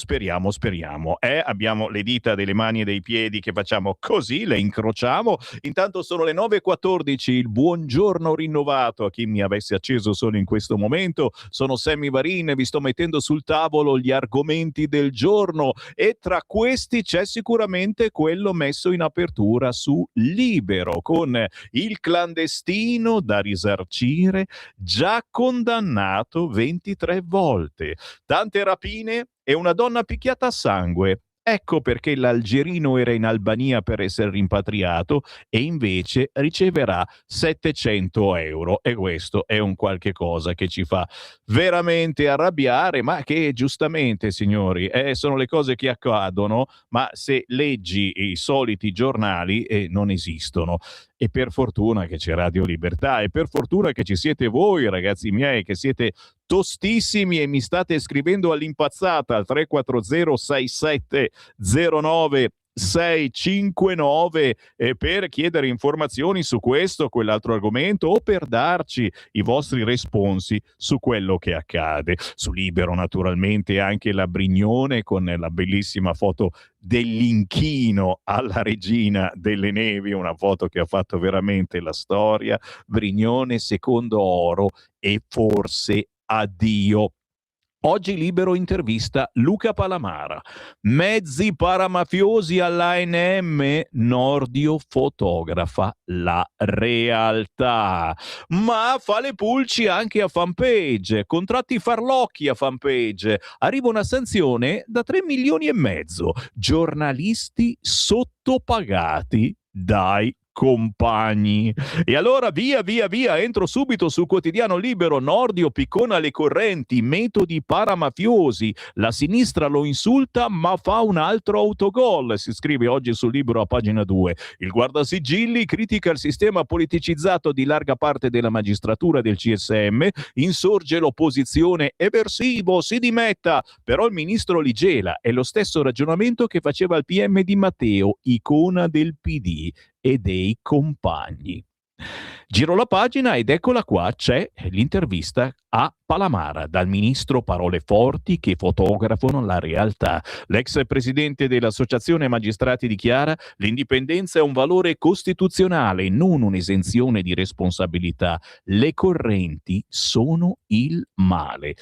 Abbiamo le dita delle mani e dei piedi che facciamo così, le incrociamo. Intanto sono le 9.14, il buongiorno rinnovato a chi mi avesse acceso solo in questo momento. Sono Sammy Varin e vi sto mettendo sul tavolo gli argomenti del giorno, e tra questi c'è sicuramente quello messo in apertura su Libero, con il clandestino da risarcire già condannato 23 volte, tante rapine e una donna picchiata a sangue. Ecco perché l'algerino era in Albania per essere rimpatriato e invece riceverà 700 euro, e questo è un qualche cosa che ci fa veramente arrabbiare, ma che giustamente, signori, sono le cose che accadono, ma se leggi i soliti giornali non esistono. E per fortuna che c'è Radio Libertà, e per fortuna che ci siete voi, ragazzi miei, che siete tostissimi e mi state scrivendo all'impazzata al 3406709 per chiedere informazioni su questo o quell'altro argomento, o per darci i vostri responsi su quello che accade. Su Libero naturalmente anche la Brignone con la bellissima foto dell'inchino alla regina delle nevi, una foto che ha fatto veramente la storia. Brignone secondo oro e forse addio. Oggi Libero intervista Luca Palamara. Mezzi paramafiosi all'ANM, Nordio fotografa la realtà. Ma fa le pulci anche a Fanpage, contratti farlocchi a Fanpage. Arriva una sanzione da 3,5 milioni. Giornalisti sottopagati dai compagni. E allora via, entro subito sul quotidiano Libero. Nordio piccona le correnti, metodi paramafiosi, la sinistra lo insulta ma fa un altro autogol, si scrive oggi sul Libero a pagina 2. Il guardasigilli critica il sistema politicizzato di larga parte della magistratura del CSM, insorge l'opposizione, eversivo, si dimetta, però il ministro li gela. È lo stesso ragionamento che faceva il PM Di Matteo, icona del PD e dei compagni. Giro la pagina ed eccola qua, c'è l'intervista a Palamara, dal ministro parole forti che fotografano la realtà. L'ex presidente dell'Associazione Magistrati dichiara: l'indipendenza è un valore costituzionale, non un'esenzione di responsabilità. Le correnti sono il male.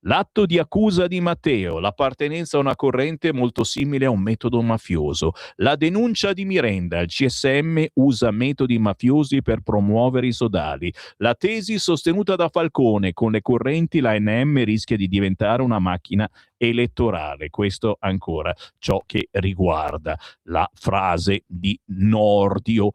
L'atto di accusa di Matteo, l'appartenenza a una corrente molto simile a un metodo mafioso. La denuncia di Mirenda, il CSM usa metodi mafiosi per promuovere i sodali. La tesi sostenuta da Falcone, con le correnti l'ANM rischia di diventare una macchina elettorale. Questo ancora ciò che riguarda la frase di Nordio.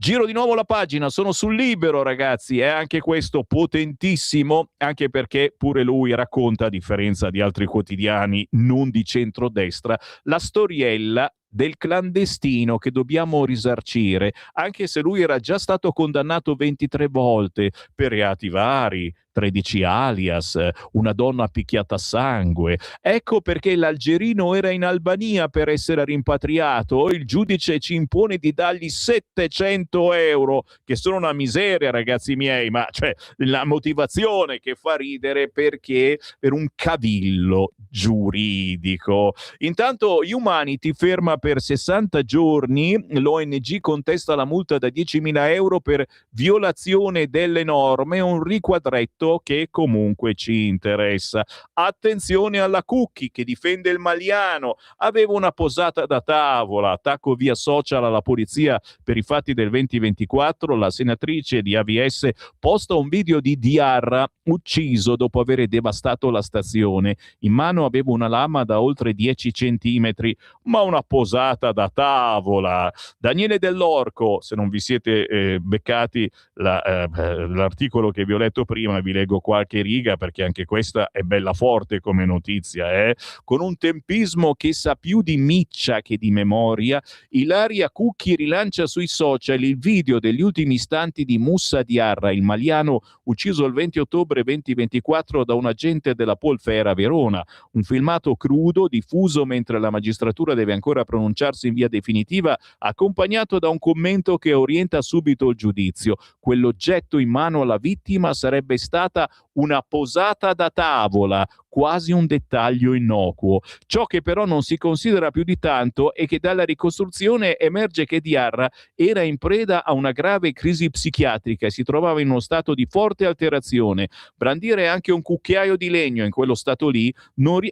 Giro di nuovo la pagina, sono sul Libero, ragazzi, è anche questo potentissimo, anche perché pure lui racconta, a differenza di altri quotidiani non di centrodestra, la storiella del clandestino che dobbiamo risarcire, anche se lui era già stato condannato 23 volte per reati vari, 13 alias, una donna picchiata a sangue. Ecco perché l'algerino era in Albania per essere rimpatriato. Il giudice ci impone di dargli 700 euro, che sono una miseria, ragazzi miei, ma cioè la motivazione che fa ridere perché per un cavillo giuridico. Intanto Humanity ferma per 60 giorni, l'ONG contesta la multa da 10.000 euro per violazione delle norme, un riquadretto che comunque ci interessa. Attenzione alla Cucchi che difende il Maliano, aveva una posata da tavola, attacco via social alla polizia per i fatti del 2024, la senatrice di AVS posta un video di Diarra ucciso dopo aver devastato la stazione, in mano aveva una lama da oltre 10 centimetri, ma una posata da tavola. Daniele Dell'Orco, se non vi siete beccati l'articolo che vi ho letto prima, vi leggo qualche riga perché anche questa è bella forte come notizia, con un tempismo che sa più di miccia che di memoria. Ilaria Cucchi rilancia sui social il video degli ultimi istanti di Moussa Diarra, il maliano ucciso il 20 ottobre 2024 da un agente della Polfera a Verona. Un filmato crudo diffuso mentre la magistratura deve ancora pronunciarsi in via definitiva, accompagnato da un commento che orienta subito il giudizio. Quell'oggetto in mano alla vittima sarebbe stata una posata da tavola, quasi un dettaglio innocuo. Ciò che però non si considera più di tanto è che dalla ricostruzione emerge che Diarra era in preda a una grave crisi psichiatrica e si trovava in uno stato di forte alterazione. Brandire anche un cucchiaio di legno in quello stato lì,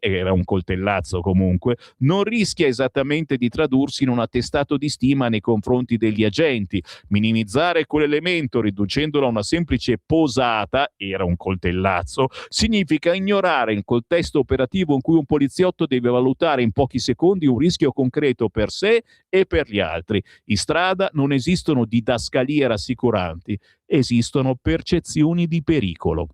era un coltellazzo comunque, non rischia esattamente di tradursi in un attestato di stima nei confronti degli agenti. Minimizzare quell'elemento riducendolo a una semplice posata, era un coltellazzo, significa ignorare il contesto operativo in cui un poliziotto deve valutare in pochi secondi un rischio concreto per sé e per gli altri. In strada non esistono didascalie rassicuranti, esistono percezioni di pericolo.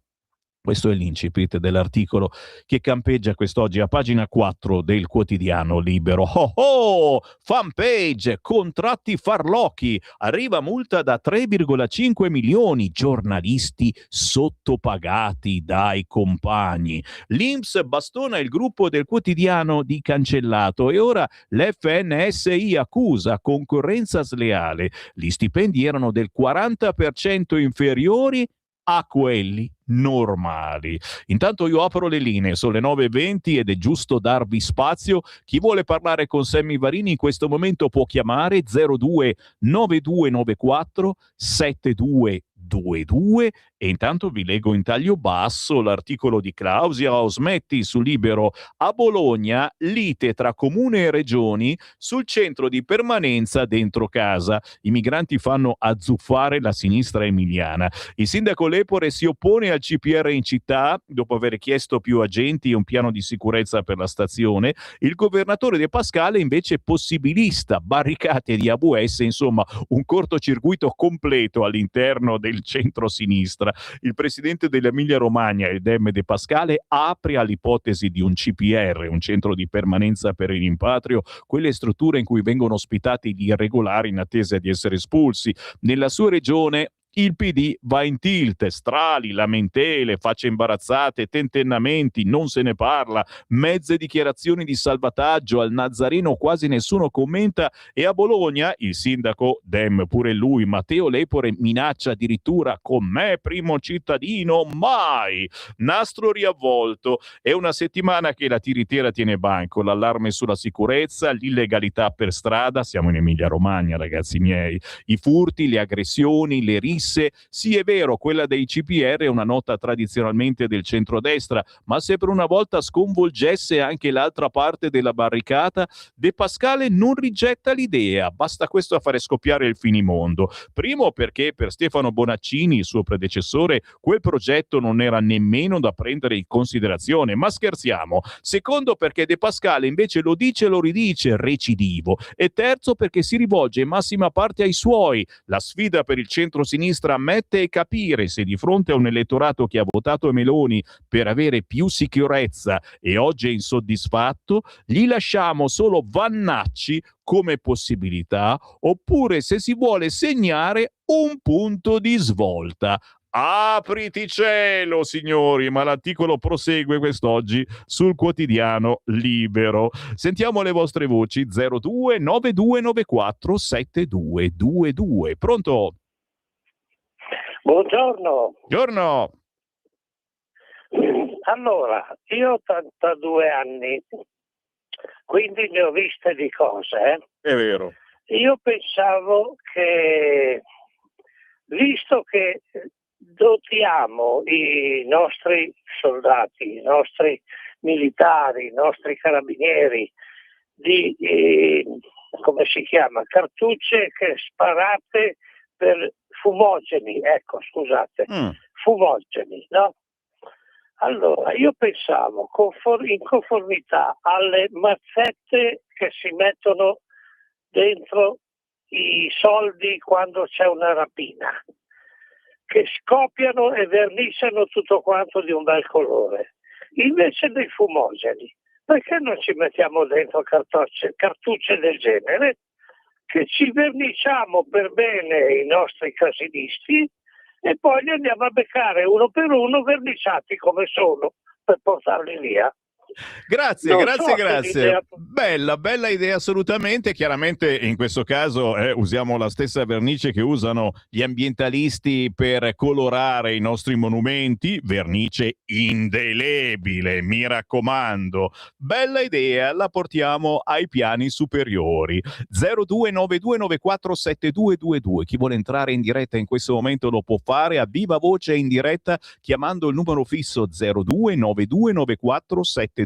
Questo è l'incipit dell'articolo che campeggia quest'oggi a pagina 4 del quotidiano Libero. Oh oh! Fanpage, contratti farlocchi, arriva multa da 3,5 milioni, giornalisti sottopagati dai compagni. L'Inps bastona il gruppo del quotidiano di cancellato e ora l'FNSI accusa concorrenza sleale. Gli stipendi erano del 40% inferiori a quelli normali. Intanto io apro le linee, sono le 9:20 ed è giusto darvi spazio. Chi vuole parlare con Sammy Varini in questo momento può chiamare 02 9294 7222 e intanto vi leggo in taglio basso l'articolo di Claudia Osmetti su Libero. A Bologna lite tra comune e regioni sul centro di permanenza dentro casa. I migranti fanno azzuffare la sinistra emiliana. Il sindaco Lepore si oppone al CPR in città dopo aver chiesto più agenti e un piano di sicurezza per la stazione. Il governatore De Pascale invece possibilista, barricate di AVS, insomma un cortocircuito completo all'interno del centro-sinistra. Il presidente dell'Emilia Romagna, il Dem De Pascale, apre all'ipotesi di un CPR, un centro di permanenza per il rimpatrio, quelle strutture in cui vengono ospitati gli irregolari in attesa di essere espulsi. Nella sua regione il PD va in tilt, strali, lamentele, facce imbarazzate, tentennamenti, non se ne parla, mezze dichiarazioni di salvataggio, al Nazareno quasi nessuno commenta e a Bologna il sindaco Dem, pure lui, Matteo Lepore, minaccia addirittura con me primo cittadino, mai! Nastro riavvolto, è una settimana che la tiritera tiene banco, l'allarme sulla sicurezza, l'illegalità per strada, siamo in Emilia Romagna ragazzi miei, i furti, le aggressioni, le risse disse: sì, è vero, quella dei CPR è una nota tradizionalmente del centrodestra, ma se per una volta sconvolgesse anche l'altra parte della barricata, De Pascale non rigetta l'idea, basta questo a fare scoppiare il finimondo. Primo perché per Stefano Bonaccini, il suo predecessore, quel progetto non era nemmeno da prendere in considerazione, ma scherziamo. Secondo perché De Pascale invece lo dice e lo ridice, recidivo. E terzo perché si rivolge in massima parte ai suoi. La sfida per il centro-sinistra ammette e capire se di fronte a un elettorato che ha votato Meloni per avere più sicurezza e oggi è insoddisfatto, gli lasciamo solo Vannacci come possibilità, oppure se si vuole segnare un punto di svolta. Apriti cielo, signori, ma l'articolo prosegue quest'oggi sul quotidiano Libero. Sentiamo le vostre voci. 02 9294 7222. Pronto? Buongiorno. Buongiorno. Allora, io ho 82 anni, quindi ne ho viste di cose. È vero. Io pensavo che, visto che dotiamo i nostri soldati, i nostri militari, i nostri carabinieri di, come si chiama, cartucce che sparate per fumogeni, ecco, scusate, fumogeni, no? Allora, io pensavo, in conformità alle mazzette che si mettono dentro i soldi quando c'è una rapina, che scoppiano e verniciano tutto quanto di un bel colore. Invece dei fumogeni, perché non ci mettiamo dentro cartucce del genere, che ci verniciamo per bene i nostri casinisti e poi li andiamo a beccare uno per uno verniciati come sono per portarli via. Grazie. Bella idea assolutamente. Chiaramente in questo caso usiamo la stessa vernice che usano gli ambientalisti per colorare i nostri monumenti, vernice indelebile, mi raccomando. Bella idea, la portiamo ai piani superiori. 0292947222. Chi vuole entrare in diretta in questo momento lo può fare a viva voce in diretta chiamando il numero fisso 0292947222,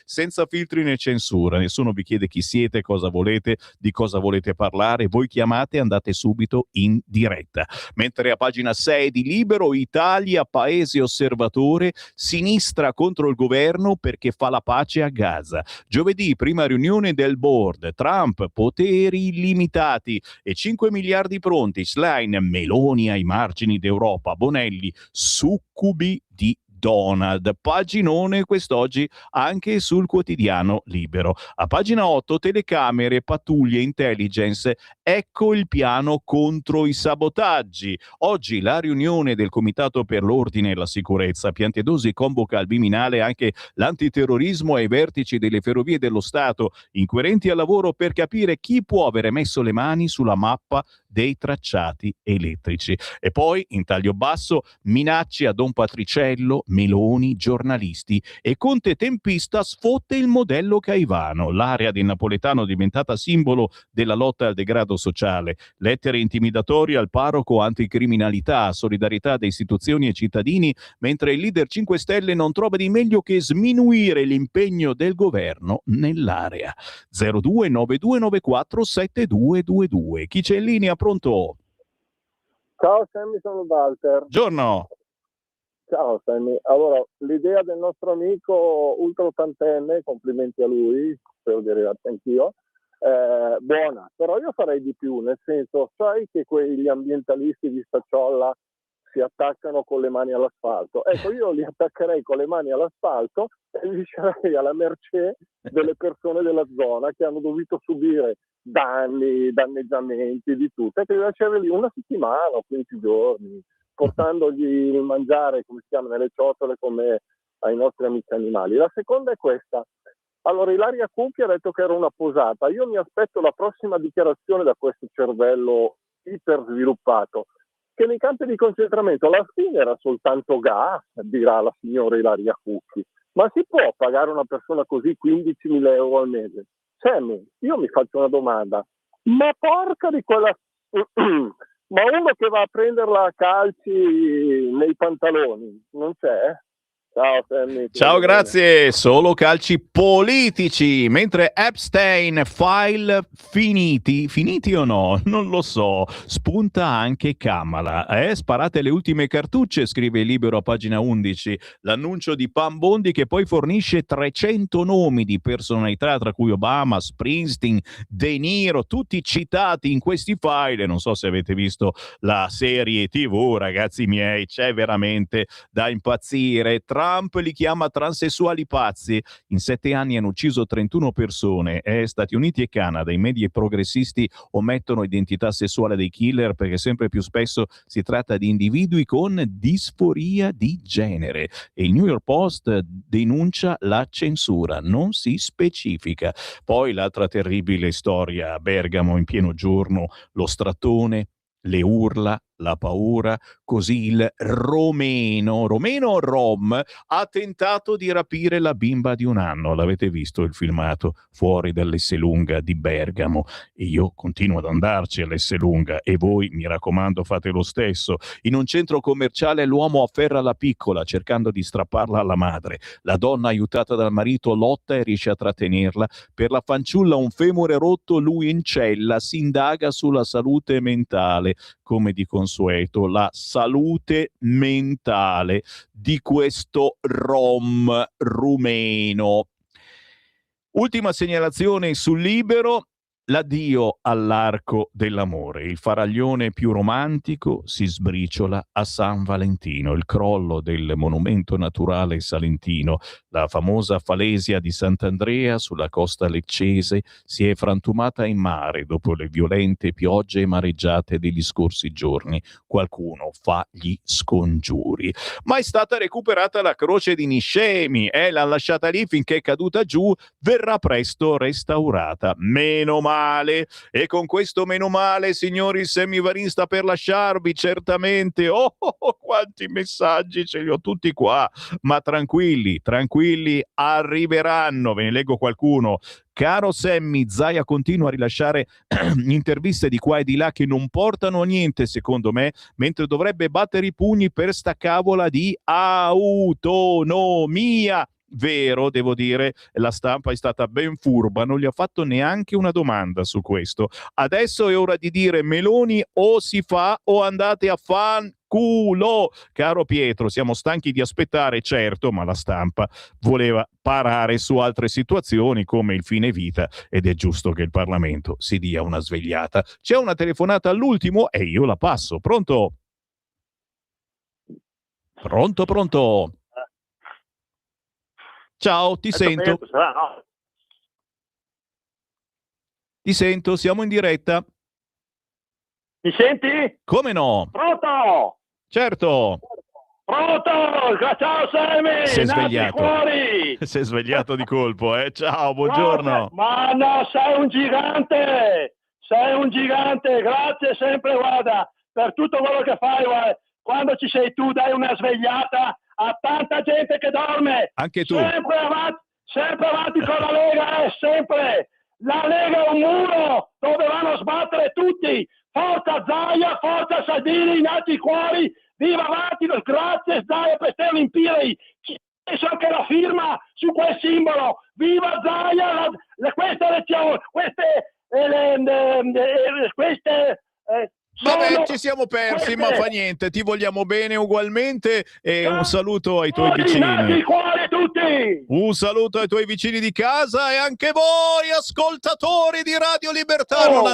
senza filtri né censura. Nessuno vi chiede chi siete, cosa volete, di cosa volete parlare. Voi chiamate e andate subito in diretta. Mentre a pagina 6 di Libero, Italia, paese osservatore, sinistra contro il governo perché fa la pace a Gaza. Giovedì, prima riunione del board. Trump, poteri illimitati e 5 miliardi pronti. Schlein, Meloni ai margini d'Europa. Bonelli, succubi di Donald. Paginone quest'oggi anche sul quotidiano Libero. A pagina 8, telecamere, pattuglie, intelligence, ecco il piano contro i sabotaggi. Oggi la riunione del Comitato per l'Ordine e la Sicurezza. Piantedosi convoca al Viminale anche l'antiterrorismo e i vertici delle Ferrovie dello Stato, inquirenti al lavoro per capire chi può avere messo le mani sulla mappa dei tracciati elettrici. E poi, in taglio basso, minacce a Don Patriciello, Meloni, giornalisti e Conte tempista sfotte il modello Caivano. L'area di Napoletano diventata simbolo della lotta al degrado sociale. Lettere intimidatorie al parroco anticriminalità, solidarietà da istituzioni e cittadini, mentre il leader 5 Stelle non trova di meglio che sminuire l'impegno del governo nell'area. 0292947222. Chi c'è in linea? Pronto? Ciao Sammy, sono Walter. Buongiorno. Ciao Sammy. Allora, l'idea del nostro amico ultra ottantenne, complimenti a lui, spero di arrivarci anch'io, buona, però io farei di più, nel senso, sai che quegli ambientalisti di Stacciolla si attaccano con le mani all'asfalto. Ecco, io li attaccherei con le mani all'asfalto e li lascerei alla mercé delle persone della zona che hanno dovuto subire danni, danneggiamenti, di tutto, e che li lascerei lì una settimana o 15 giorni, portandogli il mangiare, come si chiama, nelle ciotole come ai nostri amici animali. La seconda è questa. Allora, Ilaria Cucchi ha detto che era una posata. Io mi aspetto la prossima dichiarazione da questo cervello iper sviluppato, che nei campi di concentramento alla fine era soltanto gas, dirà la signora Ilaria Cucchi. Ma si può pagare una persona così 15.000 euro al mese? Sammy, io mi faccio una domanda. Ma porca di quella Ma uno che va a prenderla a calci nei pantaloni, non c'è? Ciao Sammy. Ciao, grazie. Solo calci politici, mentre Epstein file finiti o no? Non lo so. Spunta anche Kamala. Sparate le ultime cartucce, scrive Libero a pagina 11. L'annuncio di Pam Bondi che poi fornisce 300 nomi di personalità, tra cui Obama, Springsteen, De Niro, tutti citati in questi file. Non so se avete visto la serie TV, ragazzi miei, c'è veramente da impazzire. Trump li chiama transessuali pazzi. In 7 anni hanno ucciso 31 persone. Stati Uniti e Canada, i media progressisti omettono identità sessuale dei killer perché sempre più spesso si tratta di individui con disforia di genere. E il New York Post denuncia la censura, non si specifica. Poi l'altra terribile storia a Bergamo in pieno giorno, lo strattone, le urla, la paura, così il romeno Rom ha tentato di rapire la bimba di 1 anno. L'avete visto il filmato fuori dall'Esselunga di Bergamo? E io continuo ad andarci all'Esselunga e voi, mi raccomando, fate lo stesso. In un centro commerciale l'uomo afferra la piccola cercando di strapparla alla madre. La donna, aiutata dal marito, lotta e riesce a trattenerla. Per la fanciulla un femore rotto, lui in cella, si indaga sulla salute mentale, come di consueto, la salute mentale di questo rom rumeno. Ultima segnalazione sul Libero. L'addio all'arco dell'amore. Il faraglione più romantico si sbriciola a San Valentino. Il crollo del monumento naturale salentino, la famosa falesia di Sant'Andrea sulla costa leccese, si è frantumata in mare dopo le violente piogge e mareggiate degli scorsi giorni. Qualcuno fa gli scongiuri. Ma è stata recuperata la croce di Niscemi, l'ha lasciata lì finché è caduta giù, verrà presto restaurata. Meno male. E con questo meno male, signori, Sammy Varin sta per lasciarvi, certamente. Quanti messaggi, ce li ho tutti qua. Ma tranquilli, arriveranno. Ve ne leggo qualcuno. Caro Sammy, Zaia continua a rilasciare interviste di qua e di là che non portano a niente, secondo me, mentre dovrebbe battere i pugni per sta cavola di autonomia. Vero, devo dire, la stampa è stata ben furba, non gli ha fatto neanche una domanda su questo. Adesso è ora di dire: Meloni, o si fa o andate a fanculo. Caro Pietro, siamo stanchi di aspettare, certo, ma la stampa voleva parare su altre situazioni come il fine vita ed è giusto che il Parlamento si dia una svegliata. C'è una telefonata all'ultimo e io la passo. Pronto? Pronto? Ciao, ti sento. Ti sento, siamo in diretta. Mi senti? Come no? Pronto? Certo. Pronto? Ciao Sammy! Si è Nati svegliato. fuori! Si è svegliato di colpo, Ciao, buongiorno. Ma no, sei un gigante! Grazie sempre, guarda, per tutto quello che fai, guarda. Quando ci sei tu dai una svegliata a tanta gente che dorme. Anche tu. Sempre avanti con la Lega, sempre. La Lega è un muro dove vanno a sbattere tutti. Forza Zaia, forza Salvini, nati fuori, viva avanti, grazie Zaia per queste Olimpiadi. Ci ho messo anche la firma su quel simbolo. Viva Zaia, queste elezioni, Vabbè, ci siamo persi, ma fa niente, ti vogliamo bene ugualmente e un saluto ai tuoi vicini. Un saluto ai tuoi vicini di casa e anche voi ascoltatori di Radio Libertà. Non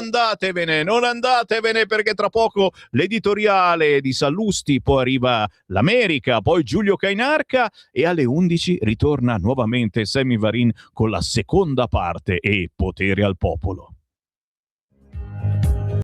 andatevene perché tra poco l'editoriale di Sallusti, poi arriva l'America, poi Giulio Cainarca e alle 11 ritorna nuovamente Sammy Varin con la seconda parte e Potere al Popolo.